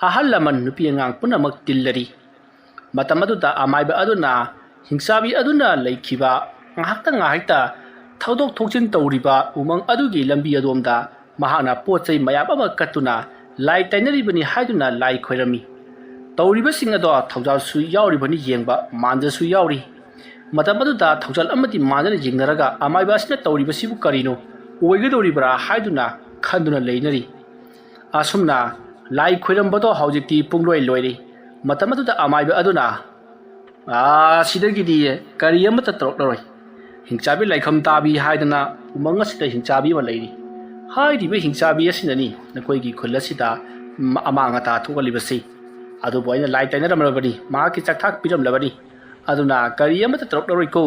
ꯑꯍꯜ ꯂꯃꯟ ꯅꯨꯄꯤ ꯑꯉꯥꯡ ꯄꯨꯝꯅꯃꯛ ꯇꯤꯜꯂꯔꯤ ꯃꯇꯝ ꯑꯗꯨꯗ ꯑꯃꯥꯏꯕ ꯑꯗꯨꯅ ꯍꯤꯡꯆꯥꯕꯤ ꯑꯗꯨꯅ ꯂꯩꯈꯤꯕ ꯉꯥꯏꯍꯥꯛꯇ ꯊꯧꯗꯣꯛ ꯊꯣꯛꯆꯤꯟ ꯇꯧꯔꯤꯕ ꯎꯃꯪ ꯑꯗꯨꯒꯤ ꯂꯝꯕꯤ ꯑꯗꯣꯝꯗ ꯃꯍꯥꯛꯅ ꯄꯣꯠ ꯆꯩ ꯃꯌꯥꯝ ꯑꯃ ꯀꯠꯇꯨꯅ ꯂꯥꯏ ꯇꯩꯅꯔꯤꯕꯅꯤ ꯍꯥꯏꯗꯨꯅ ꯂꯥꯏ ꯈꯣꯏꯔꯝꯃꯤ ꯇꯧꯔꯤꯕꯁꯤꯡ ꯑꯗꯣ ꯊꯧꯖꯥꯜꯁꯨ ꯌꯥꯎꯔꯤꯕꯅꯤ ꯌꯦꯡꯕ ꯃꯥꯟꯖꯁꯨ ꯌꯥꯎꯔꯤ ꯃꯇꯝ ꯑꯗꯨꯗ ꯊꯧꯖꯥꯜ ꯑꯃꯗꯤ ꯃꯥꯟꯖꯅ ꯌꯦꯡꯅꯔꯒ ꯑꯃꯥꯏꯕ ꯑꯁꯤꯅ ꯇꯧꯔꯤꯕꯁꯤꯕꯨ ꯀꯔꯤꯅꯣ ꯑꯣꯏꯒꯗꯧꯔꯤꯕ꯭ꯔꯥ ꯍꯥꯏꯗꯨꯅ ꯈꯟꯗꯨꯅ ꯂꯩꯅꯔꯤ ꯑꯁꯨꯝꯅ ꯂꯥꯏ ꯈꯣꯏꯔꯝꯕꯗꯣ ꯍꯧꯖꯤꯛꯇꯤ ꯄꯨꯡꯂꯣꯏ ꯂꯣꯏꯔꯤ ꯃꯇꯝ ꯑꯗꯨꯗ ꯑꯃꯥꯏꯕ ꯑꯗꯨꯅ ꯁꯤꯗꯒꯤꯗꯤ ꯀꯔꯤ ꯑꯃꯠꯇ ꯇꯧꯔꯛꯂꯔꯣꯏ ꯍꯤꯡꯆꯥꯕꯤ ꯂꯥꯏꯈꯝ ꯇꯥꯕꯤ ꯍꯥꯏꯗꯅ ꯎꯃꯪ ꯑꯁꯤꯗ ꯍꯤꯡꯆꯥꯕꯤ ꯑꯃ ꯂꯩꯔꯤ ꯍꯥꯏꯔꯤꯕ ꯍꯤꯡꯆꯥꯕꯤ ꯑꯁꯤꯅꯅꯤ ꯅꯈꯣꯏꯒꯤ ꯈꯨꯜ ꯑꯁꯤꯗ ꯑꯃꯥꯡ ꯑꯇꯥ ꯊꯣꯛꯍꯜꯂꯤꯕꯁꯤ ꯑꯗꯨꯕꯨ ꯑꯩꯅ ꯂꯥꯏ ꯇꯩꯅꯔꯝꯂꯕꯅꯤ ꯃꯍꯥꯛꯀꯤ ꯆꯥꯛꯊꯥꯛ ꯄꯤꯔꯝꯂꯕꯅꯤ ꯑꯗꯨꯅ ꯀꯔꯤ ꯑꯃꯠꯇ ꯇꯧꯔꯛꯂꯔꯣꯏꯀꯣ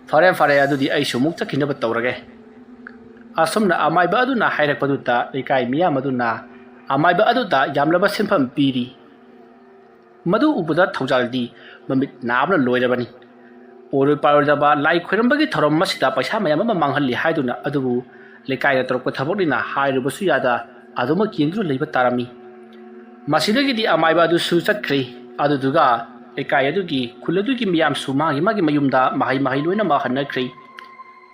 ꯐꯔꯦ ꯑꯗꯨꯗꯤ ꯑꯩꯁꯨ ꯑꯃꯨꯛ ꯆꯠꯈꯤꯅꯕ ꯇꯧꯔꯒꯦ ꯑꯁꯨꯝꯅ ꯑꯃꯥꯏꯕ ꯑꯗꯨꯅ ꯍꯥꯏꯔꯛꯄꯗꯨꯗ ꯂꯩꯀꯥꯏ ꯃꯤꯌꯥꯝ ꯑꯗꯨꯅ ꯑꯃꯥꯏꯕ ꯑꯗꯨꯗ ꯌꯥꯝꯂꯕ ꯁꯦꯟꯐꯝ ꯄꯤꯔꯤ ꯃꯗꯨ ꯎꯕꯗ ꯊꯧꯖꯥꯜꯗꯤ ꯃꯃꯤꯠ ꯅꯥꯕꯅ ꯂꯣꯏꯔꯕꯅꯤ ꯑꯣꯏꯔꯣꯏ ꯄꯥꯔꯣꯏꯗꯕ ꯂꯥꯏ ꯈꯣꯏꯔꯝꯕꯒꯤ ꯊꯧꯔꯝ ꯑꯁꯤꯗ ꯄꯩꯁꯥ ꯃꯌꯥꯝ ꯑꯃ ꯃꯥꯡꯍꯜꯂꯤ ꯍꯥꯏꯗꯨꯅ ꯑꯗꯨꯕꯨ ꯂꯩꯀꯥꯏꯗ ꯇꯧꯔꯛꯄ ꯊꯕꯛꯅꯤꯅ ꯍꯥꯏꯔꯨꯕꯁꯨ ꯌꯥꯗ ꯑꯗꯨꯃꯛ ꯌꯦꯡꯗꯨꯅ ꯂꯩꯕ ꯇꯥꯔꯝꯃꯤ ꯃꯁꯤꯗꯒꯤꯗꯤ ꯑꯃꯥꯏꯕ ꯑꯗꯨꯁꯨ ꯆꯠꯈ꯭ꯔꯤ ꯑꯗꯨꯗꯨꯒ ꯂꯩꯀꯥꯏ ꯑꯗꯨꯒꯤ ꯈꯨꯜ ꯑꯗꯨꯒꯤ ꯃꯤꯌꯥꯝꯁꯨ ꯃꯥꯒꯤ ꯃꯌꯨꯝꯗ ꯃꯍꯩ ꯂꯣꯏꯅꯃꯛ ꯍꯟꯅꯈ꯭ꯔꯤ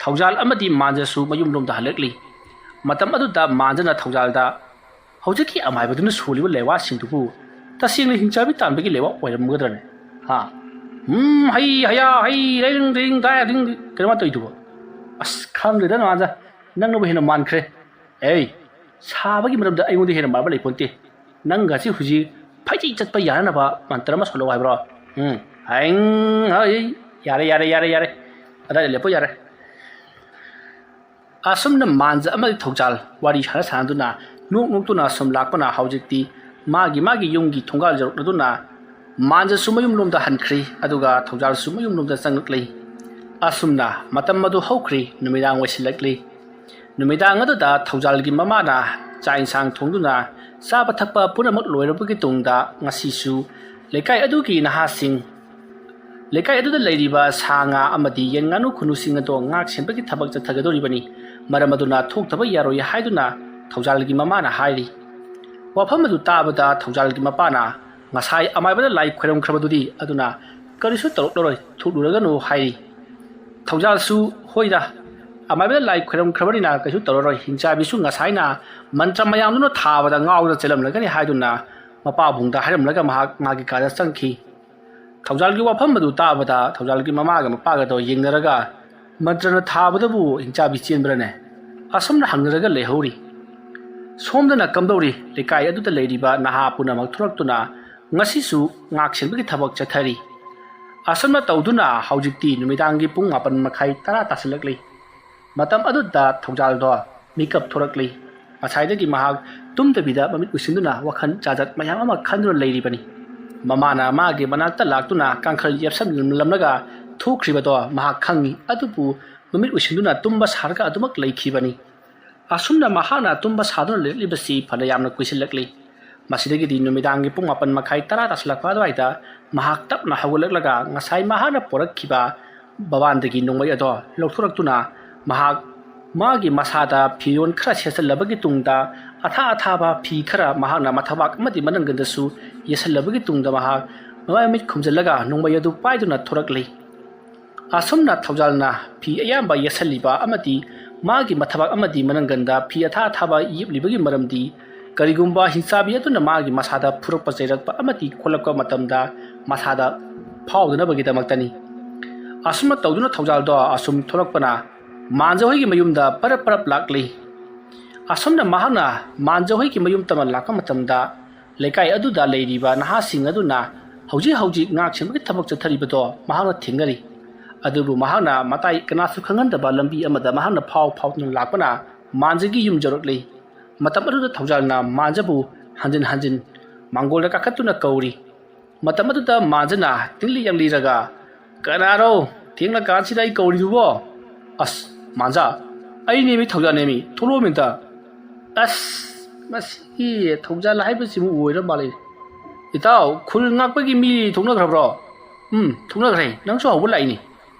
ꯊꯧꯖꯥꯜ ꯑꯃꯗꯤ ꯃꯥꯟꯖꯁꯨ ꯃꯌꯨꯝꯂꯣꯝꯗ ꯍꯜꯂꯛꯂꯤ ꯃꯇꯝ ꯑꯗꯨꯗ ꯃꯥꯟꯖꯅ ꯊꯧꯖꯥꯜꯗ ꯍꯧꯖꯤꯛꯀꯤ ꯑꯃꯥꯏꯕꯗꯨꯅ ꯁꯣꯜꯂꯤꯕ ꯂꯩꯋꯥꯁꯤꯡꯗꯨꯕꯨ ꯇꯁꯦꯡꯅ ꯍꯤꯡꯆꯥꯕꯤ ꯇꯥꯟꯕꯒꯤ ꯂꯩꯋꯥ ꯑꯣꯏꯔꯝꯒꯗ꯭ꯔꯅꯦ ꯍꯩ ꯍꯌꯥ ꯍꯩ ꯔꯤꯡ ꯀꯩꯅꯣ ꯇꯧꯔꯤꯗꯨꯕꯣ ꯑꯁ ꯈꯪꯗ꯭ꯔꯦꯗ ꯃꯥꯟꯖ ꯅꯪꯅꯕꯨ ꯍꯦꯟꯅ ꯃꯥꯟꯈ꯭ꯔꯦ ꯁꯥꯕꯒꯤ ꯃꯔꯝꯗ ꯑꯩꯉꯣꯟꯗ ꯍꯦꯟꯅ ꯃꯥꯟꯕ ꯂꯩꯄꯣꯟꯇꯦ ꯅꯪꯒꯁꯤ ꯍꯧꯖꯤꯛ ꯐꯩꯖꯩ ꯆꯠꯄ ꯌꯥꯅꯅꯕ ꯃꯟꯇ꯭ꯔ ꯑꯃ ꯁꯣꯜꯂꯛꯑꯣ ꯍꯥꯏꯕ꯭ꯔꯣ ꯌꯥꯔꯦ ꯑꯗꯥꯏꯗ ꯂꯦꯞꯄꯣ ꯌꯥꯔꯦ ꯑꯁꯨꯝꯅ ꯃꯥꯟꯖ ꯑꯃꯗꯤ ꯊꯧꯖꯥꯜ ꯋꯥꯔꯤ ꯁꯥꯟꯅꯗꯨꯅ ꯅꯣꯛꯇꯨꯅ ꯁꯨꯝ ꯂꯥꯛꯄꯅ ꯍꯧꯖꯤꯛꯇꯤ ꯃꯥꯒꯤ ꯌꯨꯝꯒꯤ ꯊꯣꯡꯒꯥꯜ ꯌꯧꯔꯛꯂꯗꯨꯅ ꯃꯥꯟꯖꯁꯨ ꯃꯌꯨꯝꯂꯣꯝꯗ ꯍꯟꯈ꯭ರಿ ꯑꯗꯨꯒ ꯊꯧꯖꯥꯜꯁꯨ ꯃꯌꯨꯝꯂꯣꯝꯗ ꯆꯪꯂꯛꯂꯤ ꯑꯁꯨꯝꯅ ꯃꯇꯝ ꯑꯗꯨ ꯍꯧꯈ꯭ꯔꯤ ꯅꯨꯃꯤꯗꯥꯡ ꯑꯣꯏꯁꯤꯜꯂꯛꯂꯤ ꯅꯨꯃꯤꯗꯥꯡ ꯑꯗꯨꯗ ꯊꯧꯖꯥꯜꯒꯤ ꯃꯃꯥꯅ ꯆꯥꯛ ꯏꯟꯁꯥꯡ ꯊꯣꯡꯗꯨꯅ ꯆꯥꯕ ꯊꯛꯄ ꯄꯨꯝꯅꯃꯛ ꯂꯣꯏꯔꯕꯒꯤ ꯇꯨꯡꯗ ꯉꯁꯤꯁꯨ ꯂꯩꯀꯥꯏ ꯑꯗꯨꯒꯤ ꯅꯍꯥꯁꯤꯡ ꯂꯩꯀꯥꯏ ꯑꯗꯨꯗ ꯂꯩꯔꯤꯕ ꯁꯥ ꯉꯥ ꯑꯃꯗꯤ ꯌꯦꯟ ꯉꯥꯅꯨ ꯈꯨꯅꯨꯁꯤꯡ ꯑꯗꯣ ꯉꯥꯛ ꯁꯦꯟꯕꯒꯤ ꯊꯕꯛ ꯆꯠꯊꯒꯗꯧꯔꯤꯕꯅꯤ ꯃꯔꯝ ꯑꯗꯨꯅ ꯊꯣꯛꯇꯕ ꯌꯥꯔꯣꯏ ꯍꯥꯏꯗꯨꯅ ꯊꯧꯖꯥꯜꯒꯤ ꯃꯃꯥꯅ ꯍꯥꯏꯔꯤ ꯋꯥꯐꯝ ꯑꯗꯨ ꯇꯥꯕꯗ ꯊꯧꯖꯥꯜꯒꯤ ꯃꯄꯥꯅ ꯉꯁꯥꯏ ꯑꯃꯥꯏꯕꯗ ꯂꯥꯏ ꯈꯣꯏꯔꯝꯈ꯭ꯔꯕꯗꯨꯗꯤ ꯑꯗꯨꯅ ꯀꯔꯤꯁꯨ ꯇꯧꯔꯛꯂꯔꯣꯏ ꯊꯣꯛꯂꯨꯔꯒꯅꯨ ꯍꯥꯏꯔꯤ ꯊꯧꯖꯥꯜꯁꯨ ꯍꯣꯏꯗ ꯑꯃꯥꯏꯕꯗ ꯂꯥꯏ ꯈꯣꯏꯔꯝꯈ꯭ꯔꯕꯅꯤ나 ꯀꯩꯁꯨ ꯇꯧꯔꯔꯣꯏ ꯍꯤꯡꯆꯥꯕꯤꯁꯨ ꯉꯁꯥꯏꯅ ꯃꯟꯇ꯭ꯔ ꯃꯌꯥꯝꯗꯨꯅ ꯊꯥꯕꯗ ꯉꯥꯎꯗꯅ ꯆꯦꯜꯂꯝꯂꯒꯅꯤ ꯍꯥꯏꯗꯨꯅ ꯃꯄꯥꯕꯨꯡꯗ ꯍꯥꯏꯔꯝꯂꯒ ꯃꯥꯒꯤ ꯀꯥꯗ ꯆꯪꯈꯤ ꯊꯧꯖꯥꯜꯒꯤ ꯋꯥꯐꯝ ꯑꯗꯨ ꯇꯥꯕꯗ ꯊꯧꯖꯥꯜꯒꯤ ꯃꯃꯥꯒ ꯃꯄꯥꯒꯗꯣ ꯌꯦꯡꯅꯔꯒ ꯃꯟꯇ꯭ꯔꯅ ꯊꯥꯕꯗꯕꯨ ꯍꯤꯡꯆꯥꯕꯤ ꯆꯦꯟꯕ꯭ꯔꯅꯦ ꯑꯁꯨꯝꯅ ꯍꯪꯅꯔꯒ ꯂꯩꯍꯧꯔꯤ ꯁꯣꯝꯗꯅ ꯀꯝꯗꯧꯔꯤ ꯂꯩꯀꯥꯏ ꯑꯗꯨꯗ ꯂꯩꯔꯤꯕ ꯅꯍꯥ ꯄꯨꯝꯅꯃꯛ ꯊꯣꯔꯛꯇꯨꯅ ꯉꯁꯤꯁꯨ ꯉꯥꯛ ꯁꯦꯟꯕꯒꯤ ꯊꯕꯛ ꯆꯠꯊꯔꯤ ꯑꯁꯨꯝꯅ ꯇꯧꯗꯨꯅ ꯍꯧꯖꯤꯛꯇꯤ ꯅꯨꯃꯤꯗꯥꯡꯒꯤ ꯄꯨꯡ 9:30 ꯇꯥꯁꯤꯜꯂꯛꯂꯤ ꯃꯇꯝ ꯑꯗꯨꯗ ꯊꯧꯖꯥꯜꯗꯣ ꯃꯤꯀꯞ ꯊꯣꯔꯛꯂꯤ ꯉꯁꯥꯏꯗꯒꯤ ꯃꯍꯥꯛ ꯇꯨꯝꯗꯕꯤꯗ ꯃꯃꯤꯠ ꯎꯏꯁꯤꯟꯗꯨꯅ ꯋꯥꯈꯜ ꯖꯥꯖꯠ ꯃꯌꯥꯝ ꯑꯃ ꯈꯟꯗꯨꯅ ꯂꯩꯔꯤꯕꯅꯤ ꯃꯃꯥꯅ ꯃꯥꯒꯤ ꯃꯅꯥꯛꯇ ꯂꯥꯛꯇꯨꯅ ꯀꯥꯡꯈꯜ ꯌꯦꯞꯁꯜꯂꯝꯂꯒ ꯊꯣꯛꯈ꯭ꯔꯤꯕꯗꯣ ꯃꯍꯥꯛ ꯈꯪꯉꯤ ꯑꯗꯨꯕꯨ ꯃꯃꯤꯠ ꯎꯏꯁꯤꯟꯗꯨꯅ ꯇꯨꯝꯕ ꯁꯥꯔꯒ ꯑꯗꯨꯃꯛ ꯂꯩꯈꯤꯕꯅꯤ ꯑꯁꯨꯝꯅ ꯃꯍꯥꯛꯅ ꯇꯨꯝꯕ ꯁꯥꯗꯨꯅ ꯂꯩꯔꯛꯂꯤꯕꯁꯤ ꯐꯅ ꯌꯥꯝꯅ ꯀꯨꯏꯁꯤꯜꯂꯛꯂꯤ ꯃꯁꯤꯗꯒꯤꯗꯤ ꯅꯨꯃꯤꯗꯥꯡꯒꯤ ꯄꯨꯡ 9:10 ꯇꯥꯁꯤꯜꯂꯛꯄ ꯑꯗꯨꯋꯥꯏꯗ ꯃꯍꯥꯛ ꯇꯞꯅ ꯍꯧꯒꯠꯂꯛꯂꯒ ꯉꯁꯥꯏ ꯃꯍꯥꯛꯅ ꯄꯣꯔꯛꯈꯤꯕ ꯕꯕꯥꯟꯗꯒꯤ ꯅꯣꯡꯃꯩ ꯑꯗꯣ ꯂꯧꯊꯣꯔꯛꯇꯨꯅ ꯃꯍꯥꯛ ꯃꯥꯒꯤ ꯃꯁꯥꯗ ꯐꯤꯔꯣꯟ ꯈꯔ ꯁꯦꯠꯆꯜꯂꯕꯒꯤ ꯇꯨꯡꯗ ꯑꯊꯥꯕ ꯐꯤ ꯈꯔ ꯃꯍꯥꯛꯅ ꯃꯊꯕꯥꯛ ꯑꯃꯗꯤ ꯃꯅꯪꯒꯟꯗꯁꯨ ꯌꯦꯠꯁꯜꯂꯕꯒꯤ ꯇꯨꯡꯗ ꯃꯍꯥꯛ ꯃꯃꯤꯠ ꯈꯨꯝꯖꯤꯜꯂꯒ ꯅꯣꯡꯃꯩ ꯑꯗꯨ ꯄꯥꯏꯗꯨꯅ ꯊꯣꯔꯛꯂꯤ ꯑꯁꯨꯝꯅ ꯊꯧꯖꯥꯜꯅ ꯐꯤ ꯑꯌꯥꯝꯕ ꯌꯦꯠꯁꯜꯂꯤꯕ ꯑꯃꯗꯤ ꯃꯥꯒꯤ ꯃꯊꯕꯥꯛ ꯑꯃꯗꯤ ꯃꯅꯪꯒꯟꯗ ꯐꯤ ꯑꯊꯥꯕ ꯌꯦꯞꯂꯤꯕꯒꯤ ꯃꯔꯝꯗꯤ ꯀꯔꯤꯒꯨꯝꯕ ꯍꯤꯡꯆꯥꯕꯤ ꯑꯗꯨꯅ ꯃꯥꯒꯤ ꯃꯁꯥꯗ ꯐꯨꯔꯛꯄ ꯆꯩꯔꯛꯄ ꯑꯃꯗꯤ ꯈꯣꯠꯂꯛꯄ ꯃꯇꯝꯗ ꯃꯁꯥꯗ ꯐꯥꯎꯗꯅꯕꯒꯤꯗꯃꯛꯇꯅꯤ ꯑꯁꯨꯝꯅ ꯇꯧꯗꯨꯅ ꯊꯧꯖꯥꯜꯗꯣ ꯑꯁꯨꯝ ꯊꯣꯔꯛꯄꯅ ꯃꯥꯟꯖꯍꯣꯏꯒꯤ ꯃꯌꯨꯝꯗ ꯄꯔꯞ ꯂꯥꯛꯂꯤ ꯑꯁꯨꯝꯅ ꯃꯍꯥꯛꯅ ꯃꯥꯟꯖꯍꯣꯏꯒꯤ ꯃꯌꯨꯝ ꯇꯝꯅ ꯂꯥꯛꯄ ꯃꯇꯝꯗ ꯂꯩꯀꯥꯏ ꯑꯗꯨꯗ ꯂꯩꯔꯤꯕ ꯅꯍꯥꯁꯤꯡ ꯑꯗꯨꯅ ꯍꯧꯖꯤꯛ ꯉꯥꯛ ꯁꯦꯟꯕꯒꯤ ꯊꯕꯛ ꯆꯠꯊꯔꯤꯕꯗꯣ ꯃꯍꯥꯛꯅ ꯊꯦꯡꯅꯔꯤ ꯑꯗꯨꯕꯨ ꯃꯍꯥꯛꯅ ꯃꯇꯥꯏ ꯀꯅꯥꯁꯨ ꯈꯪꯍꯟꯗꯕ ꯂꯝꯕꯤ ꯑꯃꯗ ꯃꯍꯥꯛꯅ ꯐꯥꯎꯗꯨꯅ ꯂꯥꯛꯄꯅ ꯃꯥꯟꯖꯒꯤ ꯌꯨꯝ ꯌꯧꯔꯛꯂꯤ ꯃꯇꯝ ꯑꯗꯨꯗ ꯊꯧꯖꯥꯜꯅ ꯃꯥꯟꯖꯕꯨ ꯍꯟꯖꯤꯟ ꯃꯥꯡꯒꯣꯜꯗ ꯀꯥꯈꯠꯇꯨꯅ ꯀꯧꯔꯤ ꯃꯇꯝ ꯑꯗꯨꯗ ꯃꯥꯟꯖꯅ ꯇꯤꯡꯂꯤ ꯌꯥꯡꯂꯤꯔꯒ ꯀꯅꯥꯔꯣ ꯊꯦꯡꯂꯀꯥꯟꯁꯤꯗ ꯑꯩ ꯀꯧꯔꯤꯗꯨꯕꯣ ꯑꯁ ꯃꯥꯟꯖꯥ ꯑꯩꯅꯦꯃꯤ ꯊꯧꯖꯥꯜꯅꯦꯃꯤ ꯊꯣꯛꯂꯛꯑꯣꯃꯤꯇ ꯑꯁ ꯃꯁꯤꯒꯤ ꯊꯧꯖꯥꯜ ꯍꯥꯏꯕꯁꯤꯕꯨ ꯑꯣꯏꯔ ꯃꯥꯜꯂꯦ ꯏꯇꯥꯎ ꯈꯨꯜ ꯉꯥꯛꯄꯒꯤ ꯃꯤ ꯊꯣꯛꯅꯈ꯭ꯔꯕ꯭ꯔꯣ ꯊꯣꯛꯅꯈ꯭ꯔꯦ ꯅꯪꯁꯨ ꯍꯧꯕ ꯂꯥꯛꯏꯅꯤ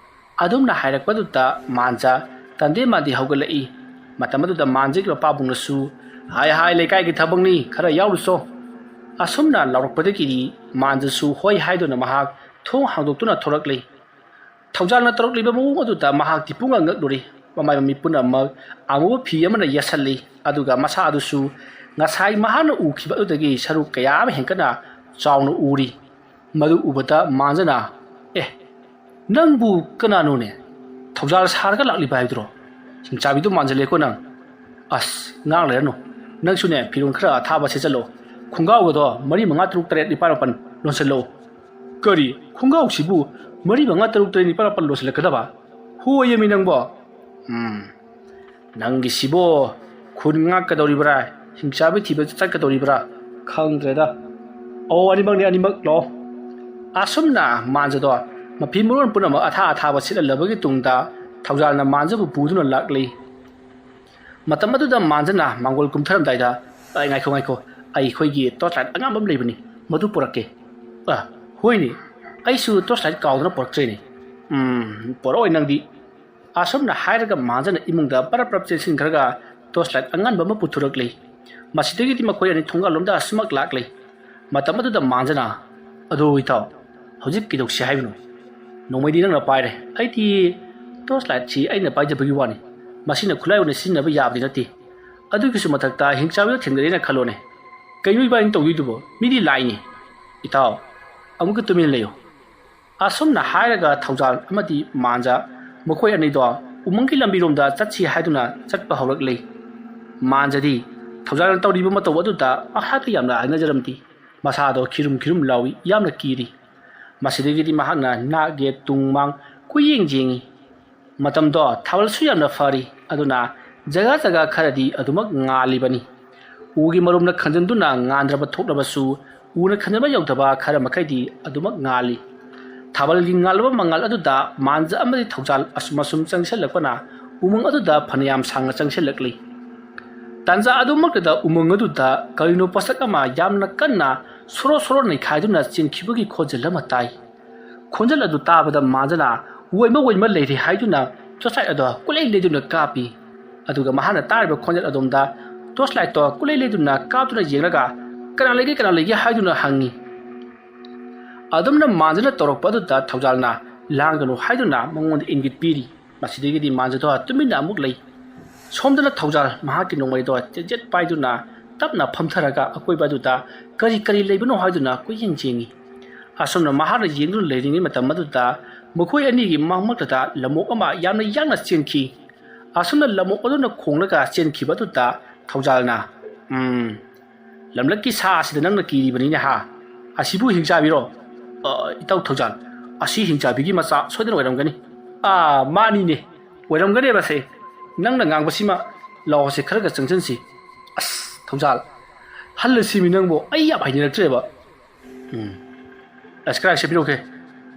ꯑꯗꯨꯝꯅ ꯍꯥꯏꯔꯛꯄꯗꯨꯗ ꯃꯥꯟꯖ ꯇꯟꯗꯦ ꯃꯥꯟꯗꯦ ꯍꯧꯒꯠꯂꯛꯏ ꯃꯇꯝ ꯑꯗꯨꯗ ꯃꯥꯟꯖꯒꯤ ꯃꯄꯥꯕꯨꯡꯅꯁꯨ ꯍꯥꯏ ꯂꯩꯀꯥꯏꯒꯤ ꯊꯕꯛꯅꯤ ꯈꯔ ꯌꯥꯎꯔꯨꯆꯣ ꯑꯁꯨꯝꯅ ꯂꯥꯎꯔꯛꯄꯗꯒꯤꯗꯤ ꯃꯥꯟꯖꯁꯨ ꯍꯣꯏ ꯍꯥꯏꯗꯨꯅ ꯃꯍꯥꯛ ꯊꯣꯡ ꯍꯥꯡꯗꯣꯛꯇꯨꯅ ꯊꯣꯔꯛꯂꯤ ꯊꯧꯖꯥꯜꯅ ꯇꯧꯔꯛꯂꯤꯕ ꯃꯑꯣꯡ ꯑꯗꯨꯗ ꯃꯍꯥꯛꯇꯤ ꯄꯨꯡꯉꯛ ꯉꯛꯂꯨꯔꯤ ꯃꯃꯥꯏ ꯃꯃꯤꯠ ꯄꯨꯝꯅꯃꯛ ꯑꯃꯨꯕ ꯐꯤ ꯑꯃꯅ ꯌꯦꯠꯁꯜꯂꯤ ꯑꯗꯨꯒ ꯃꯁꯥ ꯑꯗꯨꯁꯨ ꯉꯁꯥꯏ ꯃꯍꯥꯛꯅ ꯎꯈꯤꯕ ꯑꯗꯨꯗꯒꯤ ꯁꯔꯨꯛ ꯀꯌా ꯑꯃ ꯍꯦꯟꯀꯠꯅ ꯆꯥꯎꯅ ꯎꯔꯤ ꯃꯗꯨ ꯎꯕꯗ ꯃꯥꯟꯖꯅ ꯅꯪꯕꯨ ꯀꯅꯥꯅꯣꯅꯦ ꯊꯧꯖꯥꯜ ꯁꯥꯔꯒ ꯂꯥꯛꯂꯤꯕ ꯍꯥꯏꯕꯗꯨꯔꯣ ꯍꯤꯡꯆꯥꯕꯤꯗꯨ ꯃꯥꯟꯖꯜꯂꯦꯀꯣ ꯅꯪ ꯑꯁ ꯉꯥꯡ ꯂꯩꯔꯅꯨ ꯅꯪꯁꯨꯅꯦ ꯐꯤꯔꯣꯟ ꯈꯔ ꯑꯊꯥꯕ ꯁꯦꯠꯆꯜꯂꯣ ꯈꯣꯡꯒꯥꯎꯒꯗꯣ 4 5 6 7 8 9 10 ꯂꯣꯟꯁꯤꯜꯂꯛꯑꯣ ꯀꯔꯤ ꯈꯣꯡꯒꯥꯎꯁꯤꯕꯨ 4 5 6 7 8 9 ꯂꯣꯟꯁꯤꯜꯂꯛꯀꯗꯕ ꯍꯣꯏꯌꯦꯃꯤ ꯅꯪꯕꯣ ꯅꯪꯒꯤꯁꯤꯕꯣ ꯈꯨꯟ ꯉꯥꯛꯀꯗꯧꯔꯤꯕ꯭ꯔꯥ ꯍꯤꯡꯆꯥꯕꯤ ꯊꯤꯕ ꯆꯠꯀꯗꯧꯔꯤꯕ꯭ꯔꯥ ꯈꯪꯗ꯭ꯔꯦꯗ ꯑꯅꯤꯃꯛꯅꯤ ꯑꯅꯤꯃꯛ ꯂꯥꯛꯑꯣ ꯑꯁꯨꯝꯅ ꯃꯥꯟꯖꯗꯣ ꯃꯐꯤ ꯃꯔꯣꯟ ꯄꯨꯝꯅꯃꯛ ꯑꯊꯥꯕ ꯁꯦꯠꯍꯜꯂꯕꯒꯤ ꯇꯨꯡꯗ ꯊꯧꯖꯥꯜꯅ ꯃꯥꯟꯖꯕꯨ ꯄꯨꯗꯨꯅ ꯂꯥꯛꯂꯤ ꯃꯇꯝ ꯑꯗꯨꯗ ꯃꯥꯟꯖꯅ ꯃꯥꯡꯒꯣꯜ ꯀꯨꯝꯊꯔꯝꯗꯥꯏꯗ ꯉꯥꯏꯈꯣ ꯑꯩꯈꯣꯏꯒꯤ ꯇꯣꯔꯆ ꯂꯥꯏꯠ ꯑꯉꯥꯡꯕ ꯑꯃ ꯂꯩꯕꯅꯤ ꯃꯗꯨ ꯄꯨꯔꯛꯀꯦ ꯍꯣꯏꯅꯦ ꯑꯩꯁꯨ ꯇꯣꯔꯆ ꯂꯥꯏꯠ ꯀꯥꯎꯗꯅ ꯄꯨꯔꯛꯇ꯭ꯔꯦꯅꯦ ꯄꯨꯔꯛꯑꯣꯏ ꯅꯪꯗꯤ ꯑꯁꯨꯝꯅ ꯍꯥꯏꯔꯒ ꯃꯥꯟꯖꯅ ꯏꯃꯨꯡꯗ ꯄꯔꯞ ꯆꯦꯟꯁꯤꯟꯈ꯭ꯔꯒ ꯇꯣꯔꯆ ꯂꯥꯏꯠ ꯑꯉꯥꯟꯕ ꯑꯃ ꯄꯨꯊꯣꯔꯛꯂꯤ ꯃꯁꯤꯗꯒꯤꯗꯤ ꯃꯈꯣꯏ ꯑꯅꯤ ꯊꯣꯡꯒꯥꯜꯂꯣꯝꯗ ꯑꯁꯨꯃꯛ ꯂꯥꯛꯂꯤ ꯃꯇꯝ ꯑꯗꯨꯗ ꯃꯥꯟꯖꯅ ꯑꯗꯣ ꯏꯇꯥꯎ ꯍꯧꯖꯤꯛ ꯀꯩꯗꯧꯁꯤ ꯍꯥꯏꯕꯅꯣ ꯅꯣꯡꯃꯩꯗꯤ ꯅꯪꯅ ꯄꯥꯏꯔꯦ ꯑꯩꯗꯤ ꯇꯣꯔꯆ ꯂꯥꯏꯠꯁꯤ ꯑꯩꯅ ꯄꯥꯏꯖꯕꯒꯤ ꯋꯥꯅꯤ ꯃꯁꯤꯅ ꯈꯨꯠꯂꯥꯏ ꯑꯣꯏꯅ ꯁꯤꯖꯤꯟꯅꯕ ꯌꯥꯕꯗꯤ ꯅꯠꯇꯦ ꯑꯗꯨꯒꯤꯁꯨ ꯃꯊꯛꯇ ꯍꯤꯡꯆꯥꯕꯤꯗ ꯊꯦꯡꯅꯔꯦꯅ ꯈꯜꯂꯣꯅꯦ ꯀꯩꯅꯣ ꯏꯕꯥꯅꯤ ꯇꯧꯗꯣꯏꯗꯨꯕꯣ ꯃꯤꯗꯤ ꯂꯥꯏꯅꯤ ꯏꯇꯥꯎ ꯑꯃꯨꯛꯀ ꯇꯨꯃꯤꯟꯅ ꯂꯩꯌꯨ ꯑꯁꯨꯝꯅ ꯍꯥꯏꯔꯒ ꯊꯧꯖꯥꯜ ꯑꯃꯗꯤ ꯃꯥꯟꯖ ꯃꯈꯣꯏ ꯑꯅꯤꯗꯣ ꯎꯃꯪꯒꯤ ꯂꯝꯕꯤꯔꯣꯝꯗ ꯆꯠꯁꯤ ꯍꯥꯏꯗꯨꯅ ꯆꯠꯄ ꯍꯧꯔꯛꯂꯤ ꯃꯥꯟꯖꯗꯤ ꯊꯧꯖꯥꯜꯅ ꯇꯧꯔꯤꯕ ꯃꯇꯧ ꯑꯗꯨꯗ ꯃꯍꯥꯛꯇ ꯌꯥꯝꯅ ꯍꯩꯅꯖꯔꯝꯗꯦ ꯃꯁꯥꯗꯣ ꯈꯤꯔꯨꯝ ꯂꯥꯎꯏ ꯌꯥꯝꯅ ꯀꯤꯔꯤ ꯃꯁꯤꯗꯒꯤꯗꯤ ꯃꯍꯥꯛꯅ ꯅꯥꯛ ꯌꯦꯠ ꯇꯨꯡ ꯃꯥꯡ ꯌꯦꯡꯉꯤ ꯃꯇꯝꯗꯣ ꯊꯥꯕꯜꯁꯨ ꯌꯥꯝꯅ ꯐꯔꯤ ꯑꯗꯨꯅ ꯖꯒꯥ ꯈꯔꯗꯤ ꯑꯗꯨꯃꯛ ꯉꯥꯜꯂꯤꯕꯅꯤ ꯎꯒꯤ ꯃꯔꯨꯝꯅ ꯈꯟꯖꯟꯗꯨꯅ ꯉꯥꯟꯗ꯭ꯔꯕ ꯊꯣꯛꯂꯕꯁꯨ ꯎꯅ ꯈꯟꯖꯟꯕ ꯌꯧꯗꯕ ꯈꯔ ꯃꯈꯩꯗꯤ ꯑꯗꯨꯃꯛ ꯉꯥꯜꯂꯤ ꯊꯥꯕꯜꯒꯤ ꯉꯥꯜꯂꯕ ꯃꯉꯥꯜ ꯑꯗꯨꯗ ꯃꯥꯟꯖ ꯑꯃꯗꯤ ꯊꯧꯖꯥꯜ ꯑꯁꯨꯝ ꯆꯪꯁꯤꯜꯂꯛꯄꯅ ꯎꯃꯪ ꯑꯗꯨꯗ ꯐꯅꯌꯥꯝ ꯁꯥꯡꯅ ꯆꯪꯁꯤꯜꯂꯛꯂꯤ ꯇꯥꯟꯖꯥ ꯑꯗꯨꯃꯛꯇꯗ ꯎꯃꯪ ꯑꯗꯨꯗ ꯀꯔꯤꯅꯣ ꯄꯣꯠꯁꯛ ꯑꯃ ꯌꯥꯝꯅ ꯀꯟꯅ ꯁꯣꯔꯣ ꯅꯩꯈꯥꯏꯗꯨꯅ ꯆꯦꯟꯈꯤꯕꯒꯤ ꯈꯣꯟꯖꯦꯜ ꯑꯃ ꯇꯥꯏ ꯈꯣꯟꯖꯦꯜ ꯑꯗꯨ ꯇꯥꯕꯗ ꯃꯥꯟꯖꯅ ꯋꯣꯏꯃ ꯂꯩꯔꯦ ꯍꯥꯏꯗꯨꯅ ꯇꯣꯔꯆ ꯂꯥꯏꯠ ꯑꯗꯣ ꯀꯨꯠꯂꯩ ꯂꯩꯗꯨꯅ ꯀꯥꯞꯄꯤ ꯑꯗꯨꯒ ꯃꯍꯥꯛꯅ ꯇꯥꯔꯤꯕ ꯈꯣꯟꯖꯦꯜ ꯑꯗꯣꯝꯗ ꯇꯣꯔꯆ ꯂꯥꯏꯠꯇꯣ ꯀꯨꯠꯂꯩ ꯂꯩꯗꯨꯅ ꯀꯥꯞꯇꯨꯅ ꯌꯦꯡꯂꯒ ꯀꯅꯥ ꯂꯩꯒꯦ ꯍꯥꯏꯗꯨꯅ ꯍꯪꯉꯤ ꯑꯗꯨꯝꯅ ꯃꯥꯟꯖꯅ ꯇꯧꯔꯛꯄ ꯑꯗꯨꯗ ꯊꯧꯖꯥꯜꯅ ꯂꯥꯡꯒꯅꯨ ꯍꯥꯏꯗꯨꯅ ꯃꯉꯣꯟꯗ ꯏꯪꯒꯤꯠ ꯄꯤꯔꯤ ꯃꯁꯤꯗꯒꯤꯗꯤ ꯃꯥꯟꯖꯗꯣ ꯇꯨꯃꯤꯟꯅ ꯑꯃꯨꯛ ꯂꯩ ꯁꯣꯝꯗꯅ ꯊꯧꯖꯥꯜ ꯃꯍꯥꯛꯀꯤ ꯅꯣꯡꯃꯩꯗꯣ ꯆꯦꯠ ꯄꯥꯏꯗꯨꯅ ꯇꯞꯅ ꯐꯝꯊꯔꯒ ꯑꯀꯣꯏꯕ ꯑꯗꯨꯗ ꯀꯔꯤ ꯂꯩꯕꯅꯣ ꯍꯥꯏꯗꯨꯅ ꯀꯨꯌꯦꯡ ꯌꯦꯡꯉꯤ asomna mahana yengdu leiding matam maduda mukoi ani gi mangmakta lamok ama yamna yangna chenki asomna lamok aduna khonglaga chenki baduda thaujalna lamlaki sa asida nangna kiri bani ne ha asibu hingsa biro itau thaujal asi hingsa bigi macha soidana wairamgani mani ne wairamgani base nangna ngangbasima lawse kharaga changchansi as thaujal halasi mi nangbo ayya bhaini raktreba askra se biro ke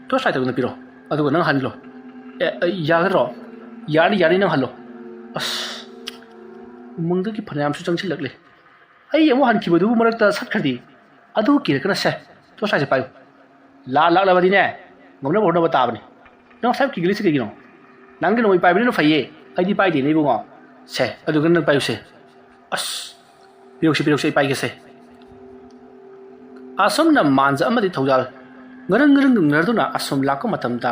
to sai tagna biro aduga nang hanlo yagro yani nang hallo as mungda ki phanayam su changchi lagle ai amo han ki badu marakta satkhadi adu ki kana se to sai se payu la badi ne ngomna borna bata bani nang sai ki gili se ki no nang ki no pai bani no faye ai di pai de nei bungo se aduga nang payu se as biro se pai ke se asomna manja amadi thaujal ngarang narduna asom lakko matamda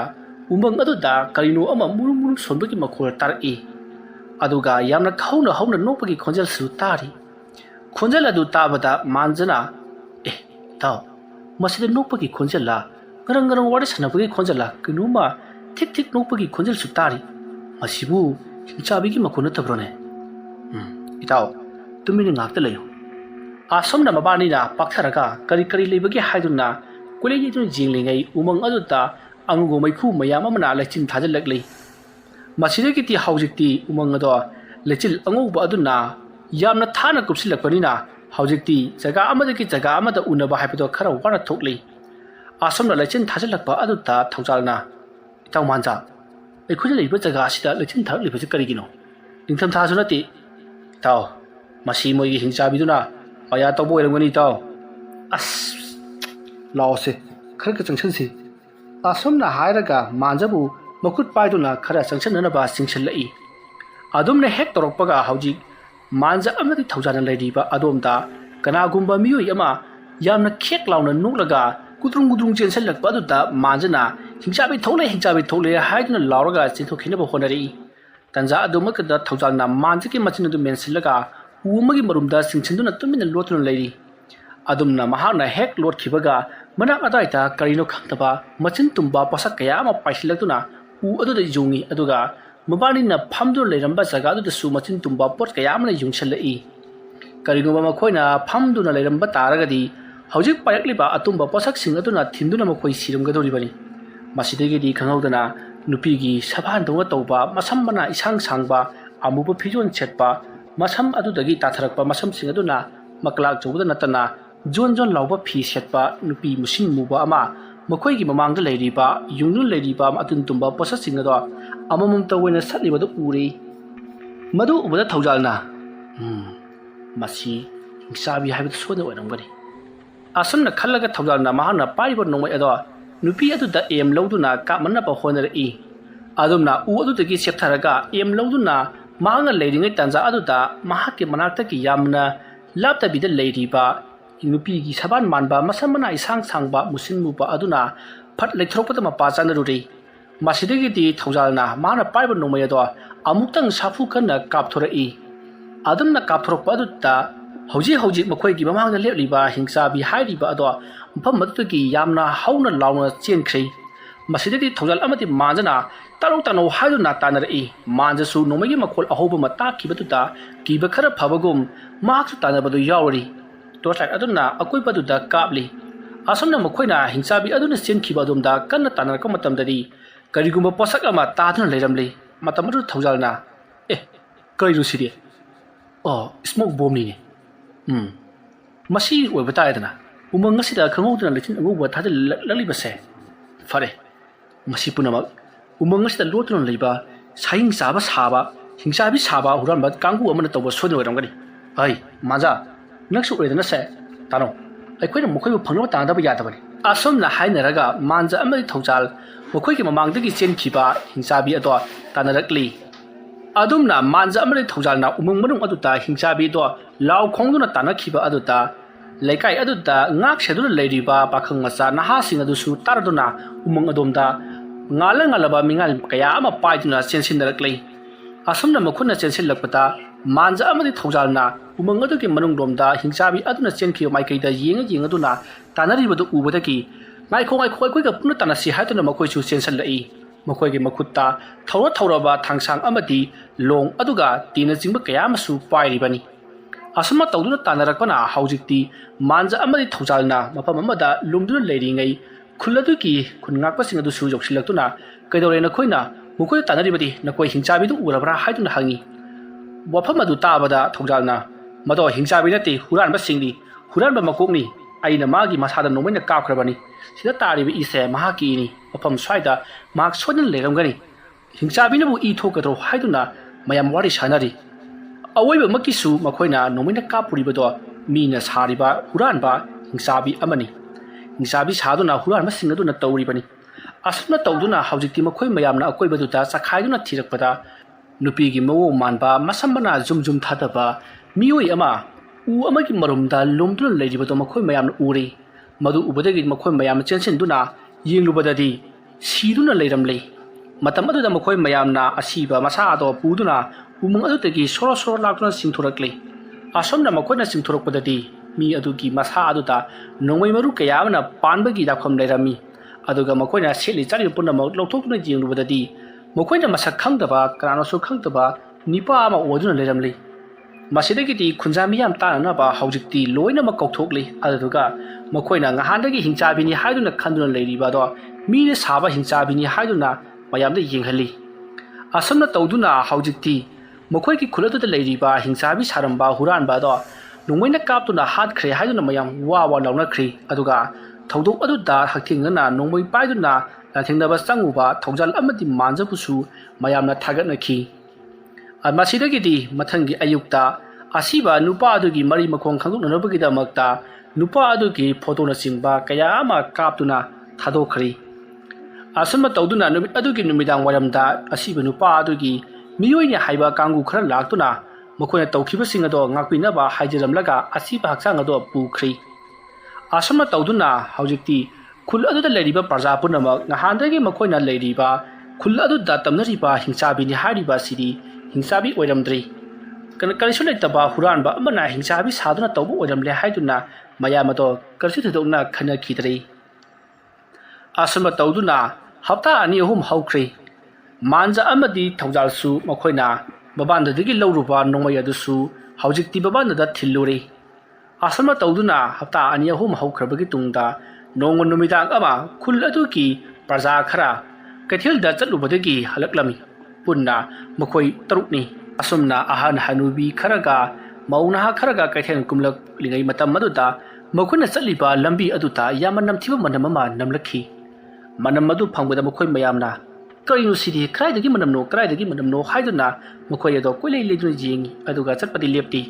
umang aduda karino ama murung sonbagi makhol tar'i aduga yamna hauna nokpagi khonjal su tari khonjal adu tabada manjana taw masida nokpagi khonjal la ngarang wari sanapagi khonjal la kinuma tik nokpagi khonjal su tari masibu chabigi makhona tabrone itaw tumini ngakta layo asomna mabani na paktharaga kari lebagi haiduna kuleji tu jinglingai umang aduta angugo maiku mayam amana lachin thajalakli maside kiti haujikti umang ado lechil anguba aduna yamna thana kupsilakpanina haujikti jaga amadaki jaga amada unaba haipado khara wana thokli asomna lachin thajalakpa aduta thaujalna itaw manja ekhujal iba jaga asida lachin thakli basi karigino ningtham thasuna ti taw masi moyi hingcha biduna aya tawbo erangani taw as lawse khara changchansi asomna hairaga manjabu makut paiduna khara changchanna ba singchalai adumne hek torokpaga hauji manja amadi thaujana laidiba adomda kanagumba miyoi ama yamna khek launa nuklaga kudrung chensalakpa aduda manjana hingchabi thole haiduna lauraga chinthokhinaba honari tanja adumakada thaujalna manjaki machinadu mensilaga umagi marumda singchanduna tumina lotuna lairi adumna mahana hek lot khibaga manak adaita karino khangtaba machin tumba pasak kaya ama paisilakuna aduda jungi aduga mabanina phamdu leiramba jaga aduda su machin tumba pot kaya amana yungchalai karino ba makhoina phamduna leiramba taragadi hojik payakliba atumba pasak sing aduna thinduna makhoi siramgadoribani masidegi di khanghaudana nupigi sabhan donga tawba masambana isang sangba amuba phijon chetpa masam adudagi tatharakpa masam sing aduna maklak chawda natana jon lauba phi setpa nupi musin muba ama makhoi gi mamangda leiriba yungnun leiriba atun tumba posa singado amamum tawena satliba do uri madu ubada thaujalna masi hingsabi haibda soda oramgani asumna khallaga thaujalna mahana pariba nongmai ado nupi aduda em lauduna ka manna pa honari adumna adudagi septharaga em lauduna mahanga leiringai tanja aduda mahakki manakta ki yamna lapta bida leiriba nupi gi saban manba masamana isang sangba musin muba aduna phat lekthropata mapa chanaruri masidegi di thaujalna mana paiba nomaya do amuktang safu kana kapthorai adumna kapthrokpa adutta hauji makhoi gi mamangna lepliba hingsa bi hairiba ado mpham madugi yamna hauna launa chenkhri masidegi thaujal amati manjana tano haiduna tanarai manjasu nomagi makhol ahoba mata kibatuta kiba khara phabagum maksu tanabadu yawri tosai aduna akoi paduda kapli asomna makhoina hingsabi aduna senkhiba adumda kanna tanarka matamdadi karigumba posak ama taduna leiramli matamadu thaujalna kairu sidi smoke bomb ni masi oi bataidana umang ngasida khanguduna lechin aguba thadal lali base fare masi punama umang ngasida lotuna leiba saing saba hingsabi saba huranba kanggu amana tawba sodna oramgani ai maja naksu oidana se tano aikoina mokhoi phangno tangdaba yadabani asomna hainaraga manja amadi thaujal mokhoi ki mamangdagi chenkhiba hingsabi ado tanarakli adumna manja amadi thaujalna umang manung aduta hingsabi do law khongduna tanakhiba aduta laikai aduta ngak seduna leiriba pakhang macha naha sing adusu taraduna umang adomda ngalaba mingal kaya ama paiduna chensindarakli asomna mokhuna chensilakpata manja amadi thaujalna umang aduki manung domda hingsabi aduna chenkhiba maikaida yenga aduna tanaribadu ubadaki ꯉꯥꯏꯈꯣ ꯑꯩꯈꯣꯏꯒ ꯄꯨꯟꯅ ꯇꯥꯟꯅꯁꯤ ꯍꯥꯏꯗꯨꯅ ꯃꯈꯣꯏꯁꯨ ꯆꯦꯟꯁꯤꯜꯂꯛꯏ ꯃꯈꯣꯏꯒꯤ ꯃꯈꯨꯠꯇ ꯊꯧꯔꯕ ꯊꯥꯡꯁꯥꯡ ꯑꯃꯗꯤ ꯂꯣꯡ ꯑꯗꯨꯒ ꯇꯤꯅꯆꯤꯡꯕ ꯀꯌꯥ ꯑꯃꯁꯨ ꯄꯥꯏꯔꯤꯕꯅꯤ ꯑꯁꯨꯝꯅ ꯇꯧꯗꯨꯅ ꯇꯥꯟꯅꯔꯛꯄꯅ ꯍꯧꯖꯤꯛꯇꯤ ꯃꯥꯟꯖ ꯑꯃꯗꯤ ꯊꯧꯖꯥꯜꯅ ꯃꯐꯝ ꯑꯃꯗ ꯂꯨꯝꯗꯨꯅ ꯂꯩꯔꯤꯉꯩ ꯈꯨꯜ ꯑꯗꯨꯒꯤ ꯈꯨꯟ ꯉꯥꯛꯄꯁꯤꯡ ꯑꯗꯨꯁꯨ ꯌꯧꯁꯤꯜꯂꯛꯇꯨꯅ ꯀꯩꯗꯧꯔꯦ ꯅꯈꯣꯏꯅ ꯃꯈꯣꯏꯗ ꯇꯥꯟꯅꯔꯤꯕꯗꯤ ꯅꯈꯣꯏ ꯍꯤꯡꯆꯥꯕꯤꯗꯨ ꯎꯔꯕ꯭ꯔꯥ ꯍꯥꯏꯗꯨꯅ ꯍꯪꯉꯤ ꯋꯥꯐꯝ ꯑꯗꯨ ꯇꯥꯕꯗ ꯊꯧꯖꯥꯜꯅ ꯃꯗꯣ ꯍꯤꯡꯆꯥꯕꯤ ꯅꯠꯇꯦ ꯍꯨꯔꯥꯟꯕꯁꯤꯡꯅꯤ ꯍꯨꯔꯥꯟꯕ ꯃꯀꯣꯛꯅꯤ ꯑꯩꯅ ꯃꯥꯒꯤ ꯃꯁꯥꯗ ꯅꯣꯡꯃꯩꯅ ꯀꯥꯞꯈ꯭ꯔꯕꯅꯤ ꯁꯤꯗ ꯇꯥꯔꯤꯕ ꯏꯁꯦ ꯃꯍꯥꯛꯀꯤ ꯏꯅꯤ ꯃꯐꯝ ꯁ꯭ꯋꯥꯏꯗ ꯃꯍꯥꯛ ꯁꯣꯏꯗꯅ ꯂꯩꯔꯝꯒꯅꯤ ꯍꯤꯡꯆꯥꯕꯤꯅꯕꯨ ꯏ ꯊꯣꯛꯀꯗ꯭ꯔꯣ ꯍꯥꯏꯗꯨꯅ ꯃꯌꯥꯝ ꯋꯥꯔꯤ ꯁꯥꯟꯅꯔꯤ ꯑꯋꯣꯏꯕꯃꯛꯀꯤꯁꯨ ꯃꯈꯣꯏꯅ ꯅꯣꯡꯃꯩꯅ ꯀꯥꯞꯄꯨꯔꯤꯕꯗꯣ ꯃꯤꯅ ꯁꯥꯔꯤꯕ ꯍꯨꯔꯥꯟꯕ ꯍꯤꯡꯆꯥꯕꯤ ꯑꯃꯅꯤ ꯍꯤꯡꯆꯥꯕꯤ ꯁꯥꯗꯨꯅ ꯍꯨꯔꯥꯟꯕꯁꯤꯡ ꯑꯗꯨꯅ ꯇꯧꯔꯤꯕꯅꯤ ꯑꯁꯨꯝꯅ ꯇꯧꯗꯨꯅ ꯍꯧꯖꯤꯛꯇꯤ ꯃꯈꯣꯏ ꯃꯌꯥꯝꯅ ꯑꯀꯣꯏꯕꯗꯨꯗ ꯆꯈꯥꯏꯗꯨꯅ ꯊꯤꯔꯛꯄꯗ ꯅꯨꯄꯤꯒꯤ ꯃꯑꯣꯡ ꯃꯥꯟꯕ ꯃꯁꯝ ꯃꯅꯥ ꯖꯨꯝ ꯊꯥꯗꯕ ꯃꯤꯑꯣꯏ ꯑꯃ ꯎ ꯑꯃꯒꯤ ꯃꯔꯨꯝꯗ ꯂꯨꯝꯗꯨꯅ ꯂꯩꯔꯤꯕꯗꯣ ꯃꯈꯣꯏ ꯃꯌꯥꯝꯅ ꯎꯔꯤ ꯃꯗꯨ ꯎꯕꯗꯒꯤ ꯃꯈꯣꯏ ꯃꯌꯥꯝꯅ ꯆꯦꯟꯁꯤꯟꯗꯨꯅ ꯌꯦꯡꯂꯨꯕꯗꯗꯤ ꯁꯤꯗꯨꯅ ꯂꯩꯔꯝꯂꯦ ꯃꯇꯝ ꯑꯗꯨꯗ ꯃꯈꯣꯏ ꯃꯌꯥꯝꯅ ꯑꯁꯤꯕ ꯃꯁꯥ ꯑꯗꯣ ꯄꯨꯗꯨꯅ ꯎꯃꯪ ꯑꯗꯨꯗꯒꯤ ꯁꯣꯔꯣ ꯂꯥꯛꯇꯨꯅ ꯆꯤꯡꯊꯣꯔꯛꯂꯤ ꯑꯁꯣꯝꯅ ꯃꯈꯣꯏꯅ ꯆꯤꯡꯊꯣꯔꯛꯄꯗꯗꯤ ꯃꯤ ꯑꯗꯨꯒꯤ ꯃꯁꯥ ꯑꯗꯨꯗ ꯅꯣꯡꯃꯩ ꯃꯔꯨ ꯀꯌꯥ ꯑꯃꯅ ꯄꯥꯟꯕꯒꯤ ꯗꯥꯛꯐꯝ ꯂꯩꯔꯝꯃꯤ ꯑꯗꯨꯒ ꯃꯈꯣꯏꯅ ꯁꯦꯠꯂꯤ ꯆꯥꯔꯤꯕ ꯄꯨꯝꯅꯃꯛ ꯂꯧꯊꯣꯛꯇꯨꯅ ꯌꯦꯡꯂꯨꯕꯗꯗꯤ ꯃꯈꯣꯏꯅ ꯃꯁꯛ ꯈꯪꯗꯕ ꯀꯅꯥꯅꯁꯨ ꯈꯪꯗꯕ ꯅꯤꯄꯥ ꯑꯃ ꯑꯣꯏꯗꯨꯅ ꯂꯩꯔꯝꯂꯤ ꯃꯁꯤꯗꯒꯤꯗꯤ ꯈꯨꯟꯖꯥ ꯃꯤꯌꯥꯝ ꯇꯥꯟꯅꯅꯕ ꯍꯧꯖꯤꯛꯇꯤ ꯂꯣꯏꯅꯃꯛ ꯀꯧꯊꯣꯛꯂꯤ ꯑꯗꯨꯒ ꯃꯈꯣꯏꯅ ꯉꯍꯥꯟꯗꯒꯤ ꯍꯤꯡꯆꯥꯕꯤꯅꯤ ꯍꯥꯏꯗꯨꯅ ꯈꯟꯗꯨꯅ ꯂꯩꯔꯤꯕ ꯑꯗꯣ ꯃꯤꯅ ꯁꯥꯕ ꯍꯤꯡꯆꯥꯕꯤꯅꯤ ꯍꯥꯏꯗꯨꯅ ꯃꯌꯥꯝꯗ ꯌꯦꯡꯍꯜꯂꯤ ꯑꯁꯨꯝꯅ ꯇꯧꯗꯨꯅ ꯍꯧꯖꯤꯛꯇꯤ ꯃꯈꯣꯏꯒꯤ ꯈꯨꯜ ꯑꯗꯨꯗ ꯂꯩꯔꯤꯕ ꯍꯤꯡꯆꯥꯕꯤ ꯁꯥꯔꯝꯕ ꯍꯨꯔꯥꯟꯕ ꯑꯗꯣ ꯅꯣꯡꯃꯩꯅ ꯀꯥꯞꯇꯨꯅ ꯍꯥꯠꯈ꯭ꯔꯦ ꯍꯥꯏꯗꯨꯅ ꯃꯌꯥꯝ ꯋꯥ ꯂꯥꯎꯅꯈ꯭ꯔꯤ ꯑꯗꯨꯒ ꯊꯧꯗꯣꯛ ꯑꯗꯨꯗ ꯍꯛꯊꯦꯡꯅꯅ ꯅꯣꯡꯃꯩ ꯄꯥꯏꯗꯨꯅ ꯂꯥꯟꯊꯦꯡꯅꯕ ꯆꯪꯉꯨꯕ ꯊꯧꯖꯥꯜ ꯑꯃꯗꯤ ꯃꯥꯟꯖꯕꯨꯁꯨ ꯃꯌꯥꯝꯅ ꯊꯥꯒꯠꯅꯈꯤ ꯃꯁꯤꯗꯒꯤꯗꯤ ꯃꯊꯪꯒꯤ ꯑꯌꯨꯛꯇ ꯑꯁꯤꯕ ꯅꯨꯄꯥ ꯑꯗꯨꯒꯤ ꯃꯔꯤ ꯃꯈꯣꯡ ꯈꯪꯗꯣꯛꯅꯅꯕꯒꯤꯗꯃꯛꯇ ꯅꯨꯄꯥ ꯑꯗꯨꯒꯤ ꯐꯣꯇꯣꯅꯆꯤꯡꯕ ꯀꯌꯥ ꯑꯃ ꯀꯥꯞꯇꯨꯅ ꯊꯥꯗꯣꯛꯈ꯭ꯔꯤ ꯑꯁꯨꯝꯅ ꯇꯧꯗꯨꯅ ꯅꯨꯃꯤꯠ ꯑꯗꯨꯒꯤ ꯅꯨꯃꯤꯗꯥꯡ ꯋꯥꯏꯔꯝꯗ ꯑꯁꯤꯕ ꯅꯨꯄꯥ ꯑꯗꯨꯒꯤ ꯃꯤꯑꯣꯏꯅꯤ ꯍꯥꯏꯕ ꯀꯥꯡꯕꯨ ꯈꯔ ꯂꯥꯛꯇꯨꯅ ꯃꯈꯣꯏꯅ ꯇꯧꯈꯤꯕꯁꯤꯡ ꯑꯗꯣ ꯉꯥꯛꯄꯤꯅꯕ ꯍꯥꯏꯖꯔꯝꯂꯒ ꯑꯁꯤꯕ ꯍꯛꯆꯥꯡ ꯑꯗꯣ ꯄꯨꯈ꯭ꯔꯤ ꯑꯁꯨꯝꯅ ꯇꯧꯗꯨꯅ ꯍꯧꯖꯤꯛꯇꯤ ꯈꯨꯜ ꯑꯗꯨꯗ ꯂꯩꯔꯤꯕ ꯄ꯭ꯔꯖꯥ ꯄꯨꯝꯅꯃꯛ ꯅꯍꯥꯟꯗꯒꯤ ꯃꯈꯣꯏꯅ ꯂꯩꯔꯤꯕ ꯈꯨꯜ ꯑꯗꯨꯗ ꯇꯝꯅꯔꯤꯕ ꯍꯤꯡꯆꯥꯕꯤꯅꯤ ꯍꯥꯏꯔꯤꯕ ꯑꯁꯤꯗꯤ ꯍꯤꯡꯆꯥꯕꯤ ꯑꯣꯏꯔꯝꯗ꯭ꯔꯤ ꯀꯔꯤꯁꯨ ꯂꯩꯇꯕ ꯍꯨꯔꯥꯟꯕ ꯑꯃꯅ ꯍꯤꯡꯆꯥꯕꯤ ꯁꯥꯗꯨꯅ ꯇꯧꯕ ꯑꯣꯏꯔꯝꯂꯦ ꯍꯥꯏꯗꯨꯅ ꯃꯌꯥꯝ ꯑꯗꯣ ꯀꯔꯤꯁꯨ ꯊꯣꯏꯗꯣꯛꯅ ꯈꯟꯅꯈꯤꯗ꯭ꯔꯤ ꯑꯁꯨꯝꯅ ꯇꯧꯗꯨꯅ ꯍꯞꯇꯥ 2-3 ꯍꯧꯈ꯭ꯔꯤ ꯃꯥꯟꯖ ꯑꯃꯗꯤ ꯊꯧꯖꯥꯜꯁꯨ ꯃꯈꯣꯏꯅ ꯕꯕꯥꯟꯗꯗꯒꯤ ꯂꯧꯔꯨꯕ ꯅꯣꯡꯃꯩ ꯑꯗꯨꯁꯨ ꯍꯧꯖꯤꯛꯇꯤ ꯕꯕꯥꯟꯗꯗ ꯊꯤꯜꯂꯨꯔꯤ ꯑꯁꯨꯝꯅ ꯇꯧꯗꯨꯅ ꯍꯞꯇꯥ 2-3 ꯍꯧꯈ꯭ꯔꯕꯒꯤ ꯇꯨꯡꯗ ꯅꯣꯡꯃ ꯅꯨꯃꯤꯗꯥꯡ ꯑꯃ ꯈꯨꯜ ꯑꯗꯨꯒꯤ ꯄ꯭ꯔꯖꯥ ꯈꯔ ꯀꯩꯊꯦꯜꯗ ꯆꯠꯂꯨꯕꯗꯒꯤ ꯍꯜꯂꯛꯂꯝꯃꯤ ꯄꯨꯟꯅ ꯃꯈꯣꯏ 3ꯅꯤ ꯑꯁꯨꯝꯅ ꯑꯍꯟ ꯍꯅꯨꯕꯤ ꯈꯔꯒ ꯃꯧ ꯅꯍꯥ ꯈꯔꯒ ꯀꯩꯊꯦꯜ ꯀꯨꯝꯂꯛꯂꯤꯉꯩ ꯃꯇꯝ ꯑꯗꯨꯗ ꯃꯈꯣꯏꯅ ꯆꯠꯂꯤꯕ ꯂꯝꯕꯤ ꯑꯗꯨꯗ ꯌꯥꯝꯅ ꯅꯝꯊꯤꯕ ꯃꯅꯝ ꯑꯃ ꯅꯝꯂꯛꯈꯤ ꯃꯅꯝ ꯑꯗꯨ ꯐꯪꯕꯗ ꯃꯈꯣꯏ ꯃꯌꯥꯝꯅ ꯀꯔꯤꯅꯣ ꯁꯤꯗꯤ ꯀꯗꯥꯏꯗꯒꯤ ꯃꯅꯝꯅꯣ ꯍꯥꯏꯗꯨꯅ ꯃꯈꯣꯏ ꯑꯗꯣ ꯀꯣꯏꯂꯩ ꯂꯩꯗꯨꯅ ꯌꯦꯡꯉꯤ ꯑꯗꯨꯒ ꯆꯠꯄꯗꯤ ꯂꯦꯞꯇꯦ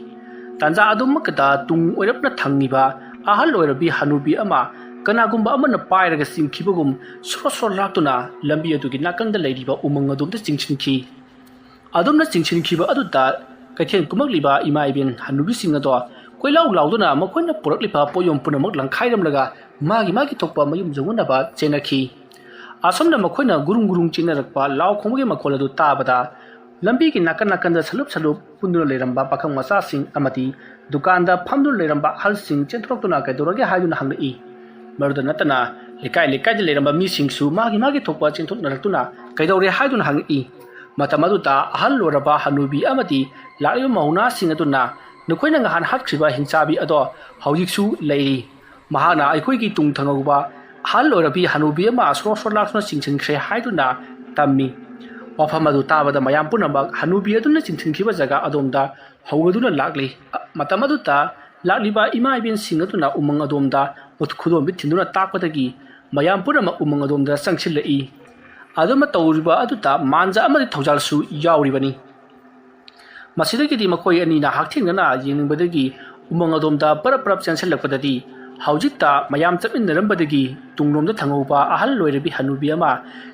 ꯇꯥꯟꯖꯥ ꯑꯗꯨꯃꯛꯇ ꯇꯨꯡ ꯑꯣꯏꯔꯞꯅ ꯊꯪꯉꯤꯕ ꯑꯍꯜ ꯑꯣꯏꯔꯕꯤ ꯍꯅꯨꯕꯤ ꯑꯃ ꯀꯅꯥꯒꯨꯝꯕ ꯑꯃꯅ ꯄꯥꯏꯔꯒ ꯆꯤꯡꯈꯤꯕꯒꯨꯝ ꯁꯣꯔ ꯂꯥꯛꯇꯨꯅ ꯂꯝꯕꯤ ꯑꯗꯨꯒꯤ ꯅꯥꯀꯟꯗ ꯂꯩꯔꯤꯕ ꯎꯃꯪ ꯑꯗꯣꯝꯗ ꯆꯤꯡꯁꯤꯟꯈꯤ ꯑꯗꯨꯝꯅ ꯆꯤꯡꯁꯤꯟꯈꯤꯕ ꯑꯗꯨꯗ ꯀꯩꯊꯦꯜ ꯀꯨꯝꯃꯛꯂꯤꯕ ꯏꯃꯥ ꯏꯕꯦꯟ ꯍꯅꯨꯕꯤꯁꯤꯡ ꯑꯗꯣ ꯀꯣꯏꯂꯥꯎ ꯂꯥꯎꯗꯨꯅ ꯃꯈꯣꯏꯅ ꯄꯨꯔꯛꯂꯤꯕ ꯄꯣꯠꯌꯣꯝ ꯄꯨꯝꯅꯃꯛ ꯂꯪꯈꯥꯏꯔꯝꯂꯒ ꯃꯥꯒꯤ ꯊꯣꯛꯄ ꯃꯌꯨꯝ ꯌꯧꯅꯅꯕ ꯆꯦꯟꯅꯈꯤ ꯑꯁꯨꯝꯅ ꯃꯈꯣꯏꯅ ꯒꯨꯔꯨꯡ ꯆꯦꯟꯅꯔꯛꯄ ꯂꯥꯎ ꯈꯣꯡꯕꯒꯤ ꯃꯈꯣꯜ ꯑꯗꯨ ꯇꯥꯕꯗ ꯂꯝꯕꯤꯒꯤ ꯅꯥꯀꯟꯗ ꯁꯂꯨꯞ ꯄꯨꯟꯗꯨꯅ ꯂꯩꯔꯝꯕ ꯄꯥꯈꯪ ꯃꯆꯥꯁꯤꯡ ꯑꯃꯗꯤ ꯗꯨꯀꯥꯟꯗ ꯐꯝꯗꯨꯅ ꯂꯩꯔꯝꯕ ꯑꯍꯜꯁꯤꯡ ꯆꯦꯟꯊꯣꯔꯛꯇꯨꯅ ꯀꯩꯗꯧꯔꯒꯦ ꯍꯥꯏꯗꯨꯅ ꯍꯪꯂꯛꯏ ꯃꯗꯨꯗ ꯅꯠꯇꯅ ꯂꯩꯀꯥꯏꯗ ꯂꯩꯔꯝꯕ ꯃꯤꯁꯤꯡꯁꯨ ꯃꯥꯒꯤ ꯊꯣꯛꯄ ꯆꯦꯟꯊꯣꯛꯅꯔꯛꯇꯨꯅ ꯀꯩꯗꯧꯔꯦ ꯍꯥꯏꯗꯨꯅ ꯍꯪꯂꯛꯏ ꯃꯇꯝ ꯑꯗꯨꯗ ꯑꯍꯜ ꯑꯣꯏꯔꯕ ꯍꯅꯨꯕꯤ ꯑꯃꯗꯤ ꯂꯥꯛꯂꯤꯕ ꯃꯧꯅꯥꯁꯤꯡ ꯑꯗꯨꯅ ꯅꯈꯣꯏꯅ ꯉꯍꯥꯟ ꯍꯥꯠꯈ꯭ꯔꯤꯕ ꯍꯤꯡꯆꯥꯕꯤ ꯑꯗꯣ ꯍꯧꯖꯤꯛꯁꯨ ꯂꯩꯔꯤ ꯃꯍꯥꯛꯅ ꯑꯩꯈꯣꯏꯒꯤ ꯇꯨꯡ ꯊꯪꯍꯧꯕ ꯑꯍꯜ ꯑꯣꯏꯔꯕꯤ ꯍꯅꯨꯕꯤ ꯑꯃ ꯁꯣꯔ ꯂꯥꯛꯇꯨꯅ ꯆꯤꯡꯁꯤꯟꯈ꯭ꯔꯦ ꯍꯥꯏꯗꯨꯅ ꯇꯝꯃꯤ ꯋꯥꯐꯝ ꯑꯗꯨ ꯇꯥꯕꯗ ꯃꯌꯥꯝ ꯄꯨꯝꯅꯃꯛ ꯍꯅꯨꯕꯤ ꯑꯗꯨꯅ ꯆꯤꯡꯁꯤꯟꯈꯤꯕ ꯖꯒꯥ ꯑꯗꯣꯝꯗ ꯍꯧꯒꯗꯨꯅ ꯂꯥꯛꯂꯤ ꯃꯇꯝ ꯑꯗꯨꯗ ꯂꯥꯛꯂꯤꯕ ꯏꯃꯥ ꯏꯕꯦꯟꯁꯤꯡ ꯑꯗꯨꯅ ꯎꯃꯪ ꯑꯗꯣꯝꯗ ꯈꯨꯗꯣꯝꯕꯤ ꯊꯤꯟꯗꯨꯅ ꯇꯥꯛꯄꯗꯒꯤ ꯃꯌꯥꯝ ꯄꯨꯝꯅꯃꯛ ꯎꯃꯪ ꯑꯗꯣꯝꯗ ꯆꯪꯁꯤꯜꯂꯛꯏ ꯑꯗꯨꯝꯅ ꯇꯧꯔꯤꯕ ꯑꯗꯨꯗ ꯃꯥꯟꯖ ꯑꯃꯗꯤ ꯊꯧꯖꯥꯜꯁꯨ ꯌꯥꯎꯔꯤꯕꯅꯤ ꯃꯁꯤꯗꯒꯤꯗꯤ ꯃꯈꯣꯏ ꯑꯅꯤꯅ ꯍꯛꯊꯦꯡꯅꯅ ꯌꯦꯡꯅꯤꯡꯕꯗꯒꯤ ꯎꯃꯪ ꯑꯗꯣꯝꯗ ꯄꯔꯞ ꯆꯦꯟꯁꯤꯜꯂꯛꯄꯗꯗꯤ ꯍꯧꯖꯤꯛꯇ ꯃꯌꯥꯝ ꯆꯠꯃꯤꯟꯅꯔꯝꯕꯗꯒꯤ ꯇꯨꯡꯂꯣꯝꯗ ꯊꯪꯍꯧꯕ ꯑꯍꯜ ꯑꯣꯏꯔꯕꯤ ꯍꯅꯨꯕꯤ ꯑꯃ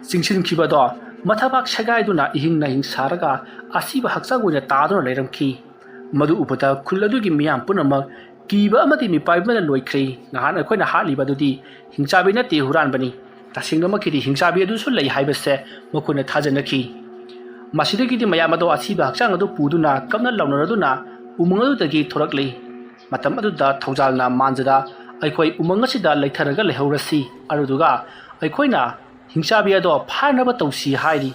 ꯆꯤꯡꯁꯤꯟꯈꯤꯕꯗꯣ ꯃꯊꯕꯥꯛ ꯁꯦꯒꯥꯏꯗꯨꯅꯏꯍꯤꯡ ꯅꯥꯍꯤꯡ ꯁꯥꯔꯒ ꯑꯁꯤꯕ ꯍꯛꯆꯥꯡ ꯑꯣꯏꯅ ꯇꯥꯗꯨꯅ ꯂꯩꯔꯝꯈꯤ ꯃꯗꯨ ꯎꯕꯗ ꯈꯨꯜ ꯑꯗꯨꯒꯤ ꯃꯤꯌꯥꯝ ꯄꯨꯝꯅꯃꯛ ꯀꯤꯕ ꯑꯃꯗꯤ ꯃꯤꯄꯥꯏꯕꯅ ꯂꯣꯏꯈ꯭ꯔꯦ ꯉꯍꯥꯟ ꯑꯩꯈꯣꯏꯅ ꯍꯥꯠꯂꯤꯕ ꯑꯗꯨꯗꯤ ꯍꯤꯡꯆꯥꯕꯤ ꯅꯠꯇꯦ ꯍꯨꯔꯥꯟꯕꯅꯤ ꯇꯁꯦꯡꯅꯃꯛꯀꯤꯗꯤ ꯍꯤꯡꯆꯥꯕꯤ ꯑꯗꯨꯁꯨ ꯂꯩ ꯍꯥꯏꯕꯁꯦ ꯃꯈꯣꯏꯅ ꯊꯥꯖꯅꯈꯤ ꯃꯁꯤꯗꯒꯤꯗꯤ ꯃꯌꯥꯝ ꯑꯗꯣ ꯑꯁꯤꯕ ꯍꯛꯆꯥꯡ ꯑꯗꯨ ꯄꯨꯗꯨꯅ ꯀꯞꯅ ꯂꯥꯎꯅꯔꯗꯨꯅ ꯎꯃꯪ ꯑꯗꯨꯗꯒꯤ ꯊꯣꯔꯛꯂꯤ ꯃꯇꯝ ꯑꯗꯨꯗ ꯊꯧꯖꯥꯜꯅ ꯃꯥꯟꯖꯗ ꯑꯩꯈꯣꯏ ꯎꯃꯪ ꯑꯁꯤꯗ ꯂꯩꯊꯔꯒ ꯂꯩꯍꯧꯔꯁꯤ ꯑꯗꯨꯗꯨꯒ ꯑꯩꯈꯣꯏꯅ ꯍꯤꯡꯆꯥꯕꯤ ꯑꯗꯣ ꯐꯥꯅꯕ ꯇꯧꯁꯤ ꯍꯥꯏꯔꯤ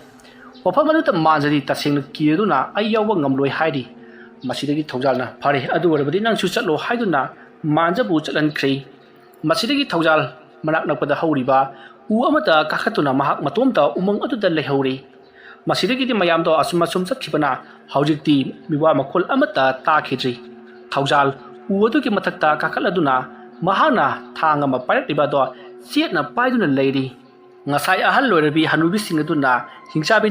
ꯋꯥꯐꯝ ꯑꯗꯨꯗ ꯃꯥꯟꯖꯗꯤ ꯇꯁꯦꯡꯅ ꯀꯤꯔꯗꯨꯅ ꯑꯩ ꯌꯥꯎꯕ ꯉꯝꯂꯣꯏ ꯍꯥꯏꯔꯤ ꯃꯁꯤꯗꯒꯤ ꯊꯧꯖꯥꯜꯅ ꯐꯔꯦ ꯑꯗꯨ ꯑꯣꯏꯔꯕꯗꯤ ꯅꯪꯁꯨ ꯆꯠꯂꯣ ꯍꯥꯏꯗꯨꯅ ꯃꯥꯟꯖꯕꯨ ꯆꯠꯍꯟꯈ꯭ꯔꯦ ꯃꯁꯤꯗꯒꯤ ꯊꯧꯖꯥꯜ ꯃꯅꯥꯛ ꯅꯛꯄꯗ ꯍꯧꯔꯤꯕ ꯎ ꯑꯃꯗ ꯀꯥꯈꯠꯇꯨꯅ ꯃꯍꯥꯛ ꯃꯇꯣꯝꯇ ꯎꯃꯪ ꯑꯗꯨꯗ ꯂꯩꯍꯧꯔꯤ ꯃꯁꯤꯗꯒꯤꯗꯤ ꯃꯌꯥꯝꯗꯣ ꯑꯁꯨꯝ ꯑꯁꯨꯝ ꯆꯠꯈꯤꯕꯅ ꯍꯧꯖꯤꯛꯇꯤ ꯃꯤꯋꯥ ꯃꯈꯣꯜ ꯑꯃꯠꯇ ꯇꯥꯈꯤꯗ꯭ꯔꯤ ꯊꯧꯖꯥꯜ ꯎ ꯑꯗꯨꯒꯤ ꯃꯊꯛꯇ ꯀꯥꯈꯠꯂꯗꯨꯅ ꯃꯍꯥꯛꯅ ꯊꯥꯡ ꯑꯃ ꯄꯥꯏꯔꯛꯂꯤꯕ ꯑꯗꯣ ꯆꯦꯠꯅ ꯄꯥꯏꯗꯨꯅ ꯂꯩꯔꯤ ꯉꯁꯥꯏ ꯑꯍꯜ ꯑꯣꯏꯔꯕꯤ ꯍꯅꯨꯕꯤꯁꯤꯡ ꯑꯗꯨꯅ ꯍꯤꯡꯆꯥꯕꯤ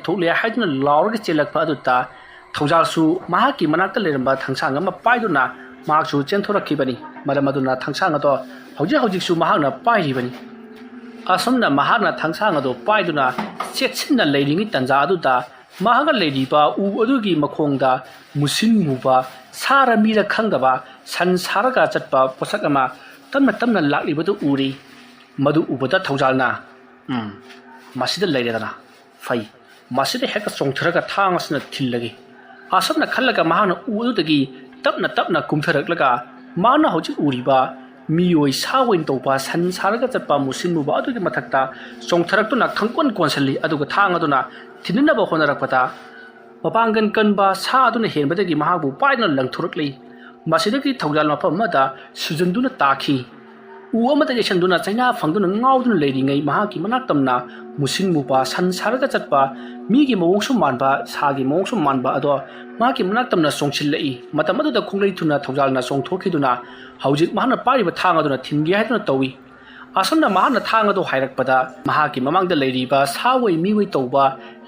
ꯊꯣꯛꯂꯦ ꯍꯥꯏꯗꯨꯅ ꯂꯥꯎꯔꯒ ꯆꯦꯜꯂꯛꯄ ꯑꯗꯨꯗ ꯊꯧꯖꯥꯜꯁꯨ ꯃꯍꯥꯛꯀꯤ ꯃꯅꯥꯛꯇ ꯂꯩꯔꯝꯕ ꯊꯥꯡꯁꯥꯡ ꯑꯃ ꯄꯥꯏꯗꯨꯅ ꯃꯍꯥꯛꯁꯨ ꯆꯦꯟꯊꯣꯔꯛꯈꯤꯕꯅꯤ ꯃꯔꯝ ꯑꯗꯨꯅ ꯊꯥꯡꯁꯥꯡ ꯑꯗꯣ ꯍꯧꯖꯤꯛꯁꯨ ꯃꯍꯥꯛꯅ ꯄꯥꯏꯔꯤꯕꯅꯤ ꯑꯁꯨꯝꯅ ꯃꯍꯥꯛꯅ ꯊꯥꯡꯁꯥꯡ ꯑꯗꯣ ꯄꯥꯏꯗꯨꯅ ꯆꯦꯠꯁꯤꯟꯅ ꯂꯩꯔꯤꯉꯩ ꯇꯥꯟꯖꯥ ꯑꯗꯨꯗ ꯃꯍꯥꯛꯅ ꯂꯩꯔꯤꯕ ꯎ ꯑꯗꯨꯒꯤ ꯃꯈꯣꯡꯗ ꯃꯨꯁꯤꯟ ꯃꯨꯕ ꯁꯥꯔ ꯃꯤꯔ ꯈꯪꯗꯕ ꯁꯟ ꯁꯥꯔꯒ ꯆꯠꯄ ꯄꯣꯠꯁꯛ ꯑꯃ ꯇꯞꯅ ꯇꯞꯅ ꯂꯥꯛꯂꯤꯕꯗꯨ ꯎꯔꯤ ꯃꯗꯨ ꯎꯕꯗ ꯊꯧꯖꯥꯜꯅ ꯃꯁꯤꯗ ꯂꯩꯔꯦꯗꯅ ꯐꯩ ꯃꯁꯤꯗ ꯍꯦꯛꯇ ꯆꯣꯡꯊꯔꯒ ꯊꯥꯡ ꯑꯁꯤꯅ ꯊꯤꯜꯂꯒꯦ ꯑꯁꯨꯝꯅ ꯈꯜꯂꯒ ꯃꯍꯥꯛꯅ ꯎ ꯑꯗꯨꯗꯒꯤ ꯇꯞꯅ ꯇꯞꯅ ꯀꯨꯝꯊꯔꯛꯂꯒ ꯃꯥꯅ ꯍꯧꯖꯤꯛ ꯎꯔꯤꯕ ꯃꯤꯑꯣꯏ ꯁꯥ ꯑꯣꯏꯅ ꯇꯧꯕ ꯁꯟ ꯁꯥꯔꯒ ꯆꯠꯄ ꯃꯨꯁꯤꯟ ꯃꯨꯕ ꯑꯗꯨꯒꯤ ꯃꯊꯛꯇ ꯆꯣꯡꯊꯔꯛꯇꯨꯅ ꯈꯪꯀꯣꯟ ꯀꯣꯟꯁꯤꯜꯂꯤ ꯑꯗꯨꯒ ꯊꯥꯡ ꯑꯗꯨꯅ ꯊꯤꯟꯅꯕ ꯍꯣꯠꯅꯔꯛꯄꯗ ꯃꯄꯥꯡꯒꯜ ꯀꯟꯕ ꯁꯥ ꯑꯗꯨꯅ ꯍꯦꯟꯕꯗꯒꯤ ꯃꯍꯥꯛꯄꯨ ꯄꯥꯏꯗꯨꯅ ꯂꯪꯊꯣꯔꯛꯂꯤ ꯃꯁꯤꯗꯒꯤ ꯊꯧꯖꯥꯜ ꯃꯐꯝ ꯑꯃꯗ ꯁꯨꯖꯟꯗꯨꯅ ꯇꯥꯈꯤ ꯎ ꯑꯃꯗ ꯌꯩꯁꯟꯗꯨꯅ ꯆꯩꯅꯥ ꯐꯪꯗꯨꯅ ꯉꯥꯎꯗꯨꯅ ꯂꯩꯔꯤꯉꯩ ꯃꯍꯥꯛꯀꯤ ꯃꯅꯥꯛ ꯇꯝꯅ ꯃꯨꯁꯤꯟ ꯃꯨꯕ ꯁꯟ ꯁꯥꯔꯒ ꯆꯠꯄ ꯃꯤꯒꯤ ꯃꯑꯣꯡꯁꯨ ꯃꯥꯟꯕ ꯁꯥꯒꯤ ꯃꯑꯣꯡꯁꯨ ꯃꯥꯟꯕ ꯑꯗꯣ ꯃꯍꯥꯛꯀꯤ ꯃꯅꯥꯛ ꯇꯝꯅ ꯆꯣꯡꯁꯤꯜꯂꯛꯏ ꯃꯇꯝ ꯑꯗꯨꯗ ꯈꯣꯡꯂꯩ ꯊꯨꯅ ꯊꯧꯖꯥꯜꯅ ꯆꯣꯡꯊꯣꯛꯈꯤꯗꯨꯅ ꯍꯧꯖꯤꯛ ꯃꯍꯥꯛꯅ ꯄꯥꯏꯔꯤꯕ ꯊꯥꯡ ꯑꯗꯨꯅ ꯊꯤꯟꯒꯦ ꯍꯥꯏꯗꯨꯅ ꯇꯧꯏ ꯑꯁꯨꯝꯅ ꯃꯍꯥꯛꯅ ꯊꯥꯡ ꯑꯗꯨ ꯍꯥꯏꯔꯛꯄꯗ ꯃꯍꯥꯛꯀꯤ ꯃꯃꯥꯡꯗ ꯂꯩꯔꯤꯕ ꯁꯥꯋꯣꯏ ꯃꯤꯑꯣꯏ ꯇꯧꯕ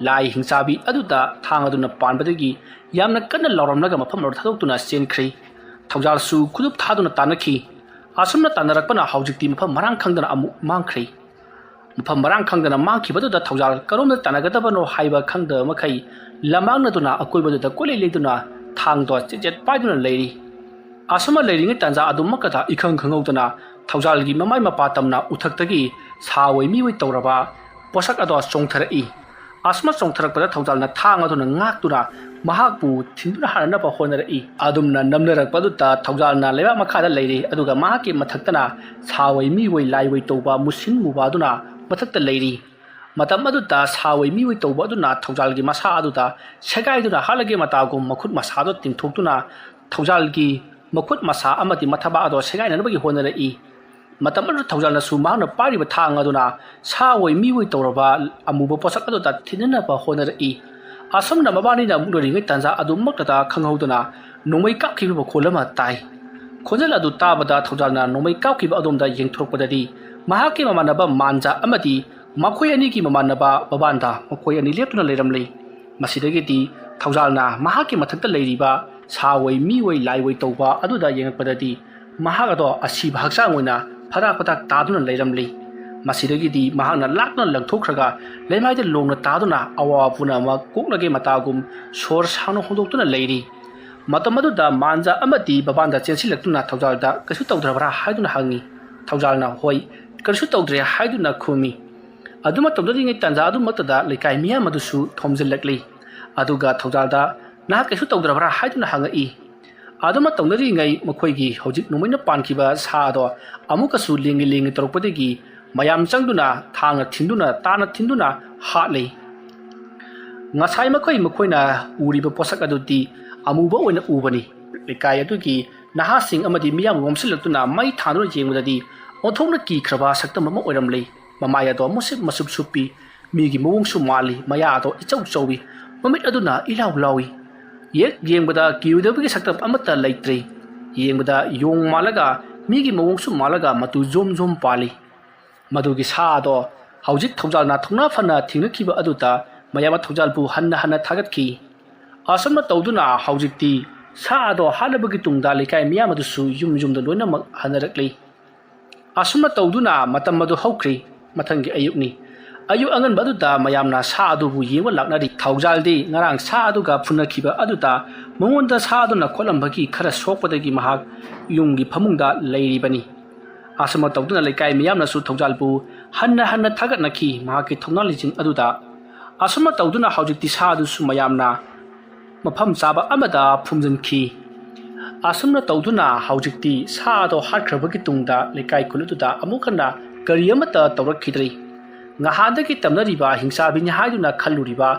ꯂꯥꯏ ꯍꯤꯡꯆꯥꯕꯤ ꯑꯗꯨꯗ ꯊꯥꯡ ꯑꯗꯨꯅ ꯄꯥꯟꯕꯗꯒꯤ ꯌꯥꯝꯅ ꯀꯟꯅ ꯂꯥꯎꯔꯝꯂꯒ ꯃꯐꯝ ꯑꯗꯨ ꯊꯥꯗꯣꯛꯇꯨꯅ ꯆꯦꯟꯈ꯭ꯔꯤ ꯊꯧꯖꯥꯜꯁꯨ ꯈꯨꯗꯨꯞ ꯊꯥꯗꯨꯅ ꯇꯥꯟꯅꯈꯤ ꯑꯁꯨꯝꯅ ꯇꯥꯟꯅꯔꯛꯄꯅ ꯍꯧꯖꯤꯛꯇꯤ ꯃꯐꯝ ꯃꯔꯥꯡ ꯈꯪꯗꯅ ꯑꯃꯨꯛ ꯃꯥꯡꯈ꯭ꯔꯤ ꯃꯐꯝ ꯃꯔꯥꯡ ꯈꯪꯗꯅ ꯃꯥꯡꯈꯤꯕꯗꯨꯗ ꯊꯧꯖꯥꯜ ꯀꯔꯣꯝꯗ ꯇꯥꯟꯅꯒꯗꯕꯅꯣ ꯍꯥꯏꯕ ꯈꯪꯗꯕ ꯃꯈꯩ ꯂꯝꯃꯥꯡꯅꯗꯨꯅ ꯑꯀꯣꯏꯕꯗꯨꯗ ꯀꯣꯏꯂꯩ ꯂꯩꯗꯨꯅ ꯊꯥꯡꯗꯣ ꯆꯦꯠ ꯄꯥꯏꯗꯨꯅ ꯂꯩꯔꯤ ꯑꯁꯨꯝꯅ ꯂꯩꯔꯤꯉꯩ ꯇꯥꯟꯖꯥ ꯑꯗꯨꯃꯛꯀꯗ ꯏꯈꯪ ꯈꯪꯍꯧꯗꯅ ꯊꯧꯖꯥꯜꯒꯤ ꯃꯃꯥꯏ ꯃꯄꯥ ꯇꯝꯅ ꯎꯊꯛꯇꯒꯤ ꯁꯥꯋꯣꯏ ꯃꯤꯑꯣꯏ ꯇꯧꯔꯕ ꯄꯣꯠꯁꯛ ꯑꯗꯣ ꯆꯣꯡꯊꯔꯛꯏ ꯑꯁꯨꯝꯅ ꯆꯣꯡꯊꯔꯛꯄꯗ ꯊꯧꯖꯥꯜꯅ ꯊꯥꯡ ꯑꯗꯨꯅ ꯉꯥꯛꯇꯨꯅ ꯃꯍꯥꯛꯄꯨ ꯊꯤꯟꯗꯨꯅ ꯍꯥꯟꯅꯅꯕ ꯍꯣꯠꯅꯔꯛꯏ ꯑꯗꯨꯝꯅ ꯅꯝꯅꯔꯛꯄꯗꯨꯗ ꯊꯧꯖꯥꯜꯅ ꯂꯩꯕꯥꯛ ꯃꯈꯥꯗ ꯂꯩꯔꯤ ꯑꯗꯨꯒ ꯃꯍꯥꯛꯀꯤ ꯃꯊꯛꯇꯅ ꯁꯥꯋꯣꯏ ꯃꯤꯑꯣꯏ ꯂꯥꯏꯑꯣꯏ ꯇꯧꯕ ꯃꯨꯁꯤꯟ ꯃꯨꯕ ꯑꯗꯨꯅ ꯃꯊꯛꯇ ꯂꯩꯔꯤ ꯃꯇꯝ ꯑꯗꯨꯗ ꯁꯥꯋꯣꯏ ꯃꯤꯑꯣꯏ ꯇꯧꯕ ꯑꯗꯨꯅ ꯊꯧꯖꯥꯜꯒꯤ ꯃꯁꯥ ꯑꯗꯨꯗ ꯁꯦꯒꯥꯏꯗꯨꯅ ꯍꯥꯠꯂꯒꯦ ꯃꯇꯥꯒꯨꯝ ꯃꯈꯨꯠ ꯃꯁꯥꯗꯣ ꯇꯤꯡꯊꯣꯛꯇꯨꯅ ꯊꯧꯖꯥꯜꯒꯤ ꯃꯈꯨꯠ ꯃꯁꯥ ꯑꯃꯗꯤ ꯃꯊꯕꯥꯛ ꯑꯗꯣ ꯁꯦꯒꯥꯏꯅꯅꯕꯒꯤ ꯍꯣꯠꯅꯔꯛꯏ ꯃꯇꯝ ꯑꯗꯨꯗ ꯊꯧꯖꯥꯜꯅꯁꯨ ꯃꯍꯥꯛꯅ ꯄꯥꯏꯔꯤꯕ ꯊꯥꯡ ꯑꯗꯨꯅ ꯁꯥꯋꯣꯏ ꯃꯤꯑꯣꯏ ꯇꯧꯔꯕ ꯑꯃꯨꯕ ꯄꯣꯠꯁꯛ ꯑꯗꯨꯗ ꯊꯤꯟꯅꯅꯕ ꯍꯣꯠꯅꯔꯛꯏ ꯑꯁꯨꯝꯅ ꯃꯕꯥꯅꯤꯅ ꯑꯃꯨꯛ ꯂꯣꯏꯔꯤꯉꯩ ꯇꯥꯟꯖꯥ ꯑꯗꯨꯃꯛꯇꯗ ꯈꯪꯍꯧꯗꯅ ꯅꯣꯡꯃꯩ ꯀꯥꯞꯈꯤꯕ ꯃꯈꯣꯜ ꯑꯃ ꯇꯥꯏ ꯈꯣꯟꯖꯦꯜ ꯑꯗꯨ ꯇꯥꯕꯗ ꯊꯧꯖꯥꯜꯅ ꯅꯣꯡꯃꯩ ꯀꯥꯞꯈꯤꯕ ꯑꯗꯣꯝꯗ ꯌꯦꯡꯊꯣꯔꯛꯄꯗꯗꯤ ꯃꯍꯥꯛꯀꯤ ꯃꯃꯥꯟꯅꯕ ꯃꯥꯟꯖꯥ ꯑꯃꯗꯤ ꯃꯈꯣꯏ ꯑꯅꯤꯒꯤ ꯃꯃꯥꯟꯅꯕ ꯕꯕꯥꯟꯗ ꯃꯈꯣꯏ ꯑꯅꯤ ꯂꯦꯞꯇꯨꯅ ꯂꯩꯔꯝꯂꯤ ꯃꯁꯤꯗꯒꯤꯗꯤ ꯊꯧꯖꯥꯜꯅ ꯃꯍꯥꯛꯀꯤ ꯃꯊꯛꯇ ꯂꯩꯔꯤꯕ ꯁꯥꯋꯣꯏ ꯃꯤꯑꯣꯏ ꯂꯥꯏꯑꯣꯏ ꯇꯧꯕ ꯑꯗꯨꯗ ꯌꯦꯡꯉꯛꯄꯗꯗꯤ ꯃꯍꯥꯛ ꯑꯗꯣ ꯑꯁꯤꯕ ꯍꯛꯆꯥꯡ ꯑꯣꯏꯅ ꯐꯗꯥꯛ ꯐꯗꯥꯛ ꯇꯥꯗꯨꯅ ꯂꯩꯔꯝꯂꯤ ꯃꯁꯤꯗꯒꯤꯗꯤ ꯃꯍꯥꯛꯅ ꯂꯥꯛꯇꯨꯅ ꯂꯪꯊꯣꯛꯈ꯭ꯔꯒ ꯂꯩꯃꯥꯏꯗ ꯂꯣꯡꯅ ꯇꯥꯗꯨꯅ ꯑꯋꯥꯕ ꯄꯨꯝꯅꯃꯛ ꯀꯣꯛꯂꯒꯦ ꯃꯇꯥꯒꯨꯝ ꯁꯣꯔ ꯁꯥꯡꯅ ꯍꯣꯡꯗꯣꯛꯇꯨꯅ ꯂꯩꯔꯤ ꯃꯇꯝ ꯑꯗꯨꯗ ꯃꯥꯟꯖꯥ ꯑꯃꯗꯤ ꯕꯕꯥꯟꯗ ꯆꯦꯟꯁꯤꯜꯂꯛꯇꯨꯅ ꯊꯧꯖꯥꯜꯗ ꯀꯩꯁꯨ ꯇꯧꯗ꯭ꯔꯕ꯭ꯔꯥ ꯍꯥꯏꯗꯨꯅ ꯍꯪꯉꯤ ꯊꯧꯖꯥꯜꯅ ꯍꯣꯏ ꯀꯔꯤꯁꯨ ꯇꯧꯗ꯭ꯔꯦ ꯍꯥꯏꯗꯨꯅ ꯈꯨꯝꯃꯤ ꯑꯗꯨꯃ ꯇꯧꯗꯔꯤꯉꯩ ꯇꯥꯟꯖꯥ ꯑꯗꯨꯃꯛꯇꯗ ꯂꯩꯀꯥꯏ ꯃꯤꯌꯥꯝ ꯑꯗꯨꯁꯨ ꯊꯣꯝꯖꯤꯜꯂꯛꯂꯤ ꯑꯗꯨꯒ ꯊꯧꯖꯥꯜꯗ ꯅꯍꯥꯛ ꯀꯩꯁꯨ ꯇꯧꯗ꯭ꯔꯕ꯭ꯔꯥ ꯍꯥꯏꯗꯨꯅ ꯍꯪꯉꯛꯏ ꯑꯗꯨꯃ ꯇꯧꯅꯔꯤꯉꯩ ꯃꯈꯣꯏꯒꯤ ꯍꯧꯖꯤꯛ ꯅꯣꯡꯃꯩꯅ ꯄꯥꯟꯈꯤꯕ ꯁꯥ ꯑꯗꯣ ꯑꯃꯨꯛꯀꯁꯨ ꯂꯦꯡꯉꯤ ꯇꯧꯔꯛꯄꯗꯒꯤ ꯃꯌꯥꯝ ꯆꯪꯗꯨꯅ ꯊꯥꯡꯅ ꯊꯤꯟꯗꯨꯅ ꯇꯥꯅ ꯊꯤꯟꯗꯨꯅ ꯍꯥꯠꯂꯤ ꯉꯁꯥꯏ ꯃꯈꯣꯏꯅ ꯎꯔꯤꯕ ꯄꯣꯠꯁꯛ ꯑꯗꯨꯗꯤ ꯑꯃꯨꯕ ꯑꯣꯏꯅ ꯎꯕꯅꯤ ꯂꯩꯀꯥꯏ ꯑꯗꯨꯒꯤ ꯅꯍꯥꯁꯤꯡ ꯑꯃꯗꯤ ꯃꯤꯌꯥꯝ ꯉꯣꯝꯁꯤꯜꯂꯛꯇꯨꯅ ꯃꯩ ꯊꯥꯟꯗꯨꯅ ꯌꯦꯡꯕꯗꯗꯤ ꯑꯣꯟꯊꯣꯛꯅ ꯀꯤꯈ꯭ꯔꯕ ꯁꯛꯇꯝ ꯑꯃ ꯑꯣꯏꯔꯝꯂꯤ ꯃꯃꯥꯏ ꯑꯗꯣ ꯃꯁꯨꯞ ꯁꯨꯞꯄꯤ ꯃꯤꯒꯤ ꯃꯑꯣꯡꯁꯨ ꯃꯥꯜꯂꯤ ꯃꯌꯥ ꯑꯗꯣ ꯏꯆꯧ ꯆꯧꯏ ꯃꯃꯤꯠ ꯑꯗꯨꯅ ꯏꯂꯥꯎ ꯂꯥꯎꯏ ꯌꯦꯡꯕꯗ ꯀꯤꯔꯣꯏꯗꯕꯒꯤ ꯁꯛꯇꯝ ꯑꯃꯠꯇ ꯂꯩꯇ꯭ꯔꯤ ꯌꯦꯡꯕꯗ ꯌꯣꯡ ꯃꯥꯜꯂꯒ ꯃꯤꯒꯤ ꯃꯑꯣꯡꯁꯨ ꯃꯥꯜꯂꯒ ꯃꯇꯨ ꯖꯣꯝ ꯄꯥꯜꯂꯤ ꯃꯗꯨꯒꯤ ꯁꯥ ꯑꯗꯣ ꯍꯧꯖꯤꯛ ꯊꯧꯖꯥꯜꯅ ꯊꯧꯅꯥ ꯐꯅ ꯊꯦꯡꯅꯈꯤꯕ ꯑꯗꯨꯗ ꯃꯌꯥꯝꯅ ꯊꯧꯖꯥꯜꯕꯨ ꯍꯟꯅ ꯊꯥꯒꯠꯈꯤ ꯑꯁꯨꯝꯅ ꯇꯧꯗꯨꯅ ꯍꯧꯖꯤꯛꯇꯤ ꯁꯥ ꯑꯗꯣ ꯍꯥꯠꯂꯕꯒꯤ ꯇꯨꯡꯗ ꯂꯩꯀꯥꯏ ꯃꯤꯌꯥꯝ ꯑꯗꯨꯁꯨ ꯌꯨꯝꯗ ꯂꯣꯏꯅꯃꯛ ꯍꯟꯅꯔꯛꯂꯤ ꯑꯁꯨꯝꯅ ꯇꯧꯗꯨꯅ ꯃꯇꯝ ꯑꯗꯨ ꯍꯧꯈ꯭ꯔꯤ ꯃꯊꯪꯒꯤ ꯑꯌꯨꯛꯅꯤ ꯑꯌꯨꯛ ꯑꯉꯟꯕ ꯑꯗꯨꯗ ꯃꯌꯥꯝꯅ ꯁꯥ ꯑꯗꯨꯕꯨ ꯌꯦꯡꯕ ꯂꯥꯛꯅꯔꯤ ꯊꯧꯖꯥꯜꯗꯤ ꯉꯔꯥꯡ ꯁꯥ ꯑꯗꯨꯒ ꯐꯨꯅꯈꯤꯕ ꯑꯗꯨꯗ ꯃꯉꯣꯟꯗ ꯁꯥ ꯑꯗꯨꯅ ꯈꯣꯠꯂꯝꯕꯒꯤ ꯈꯔ ꯁꯣꯛꯄꯗꯒꯤ ꯃꯍꯥꯛ ꯌꯨꯝꯒꯤ ꯐꯃꯨꯡꯗ ꯂꯩꯔꯤꯕꯅꯤ ꯑꯁꯨꯝꯅ ꯇꯧꯗꯨꯅ ꯂꯩꯀꯥꯏ ꯃꯤꯌꯥꯝꯅꯁꯨ ꯊꯧꯖꯥꯜꯕꯨ ꯍꯟꯅ ꯊꯥꯒꯠꯅꯈꯤ ꯃꯍꯥꯛꯀꯤ ꯊꯧꯅꯥ ꯂꯤꯆꯤꯡ ꯑꯗꯨꯗ ꯑꯁꯨꯝꯅ ꯇꯧꯗꯨꯅ ꯍꯧꯖꯤꯛꯇꯤ ꯁꯥ ꯑꯗꯨꯁꯨ ꯃꯌꯥꯝꯅ ꯃꯐꯝ ꯆꯥꯕ ꯑꯃꯗ ꯐꯨꯝꯖꯤꯟꯈꯤ asumna tawduna haujikti sa do hakrabagi tungda lekai khulutuda amukana kari amata tawrakhidri ngahadagi tamnariba hingsa bin haiduna khalluriba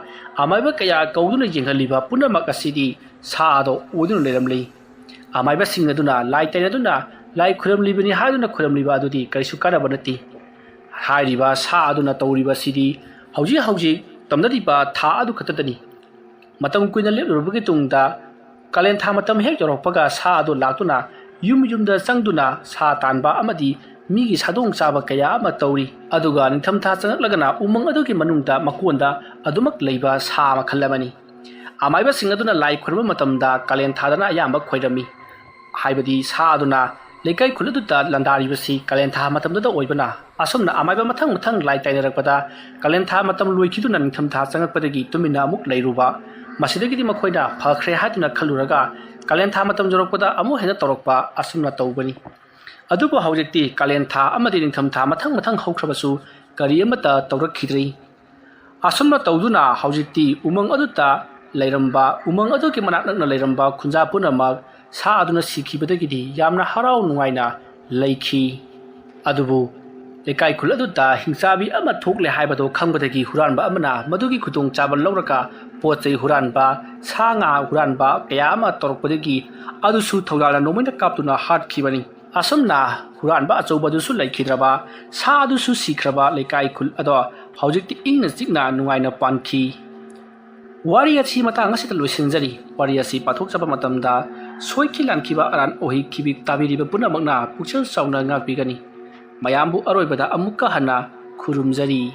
amaiba kaya kauduna yenghaliba punamak asidi sa do udun leramli amaiba singaduna lai tainaduna lai khuramlibani haiduna khuramliba adudi kaisu karabanati hairiba sa aduna tawriba sidi hauji tamnariba tha adu khatadani matam kuina lepurubagi tungda kalen tha matam hek jorokpaga sa adu laktuna yumda sangduna sa tanba amadi migi sadong chaba kaya ama tawri aduga ningtham tha changaklagana umang adugi manungda makonda adumak leiba sa makhallamani amaiba singaduna lai khurba matamda kalen thadana ayamba khoirami haibadi sa aduna lekai khuluduta landaribasi kalen tha matamda oibana asomna amaiba mathang lai tainarakpada kalen tha matam loikhiduna ningtham tha changakpadagi tumina amuk leiruba masidagidi makhoina phakre haduna khaluraga kalen tha matam jorokpada amu hena torokpa asomna tawbani adubu haujikti kalen tha amadi ningtham tha mathang haukhrabasu kari amata tawrakhidri asomna tawduna haujikti umang aduta leiramba umang aduki manakna leiramba khunja punamak sa aduna sikhibadagidi yamna harau nungaina leikhi adubu lekai khul aduta hingsabi ama thokle haibado khangbadagi huranba amana madugi khutung chabal lawraka pochei huranba sanga huranba kaya ama torokpadagi adusu thogala nomaina kaptuna hat khibani asomna huranba achobadu su laikhidraba sa adusu sikraba lekai khul ado haujikti ingna jikna nungaina pankhi wari achi matang asita loisinjari wari asi pathok chaba matamda soiki lankhiba aran ohi khibi tabiriba punamakna pukchal sauna ngakbigani mayambu aroibada amukka hana khurumjari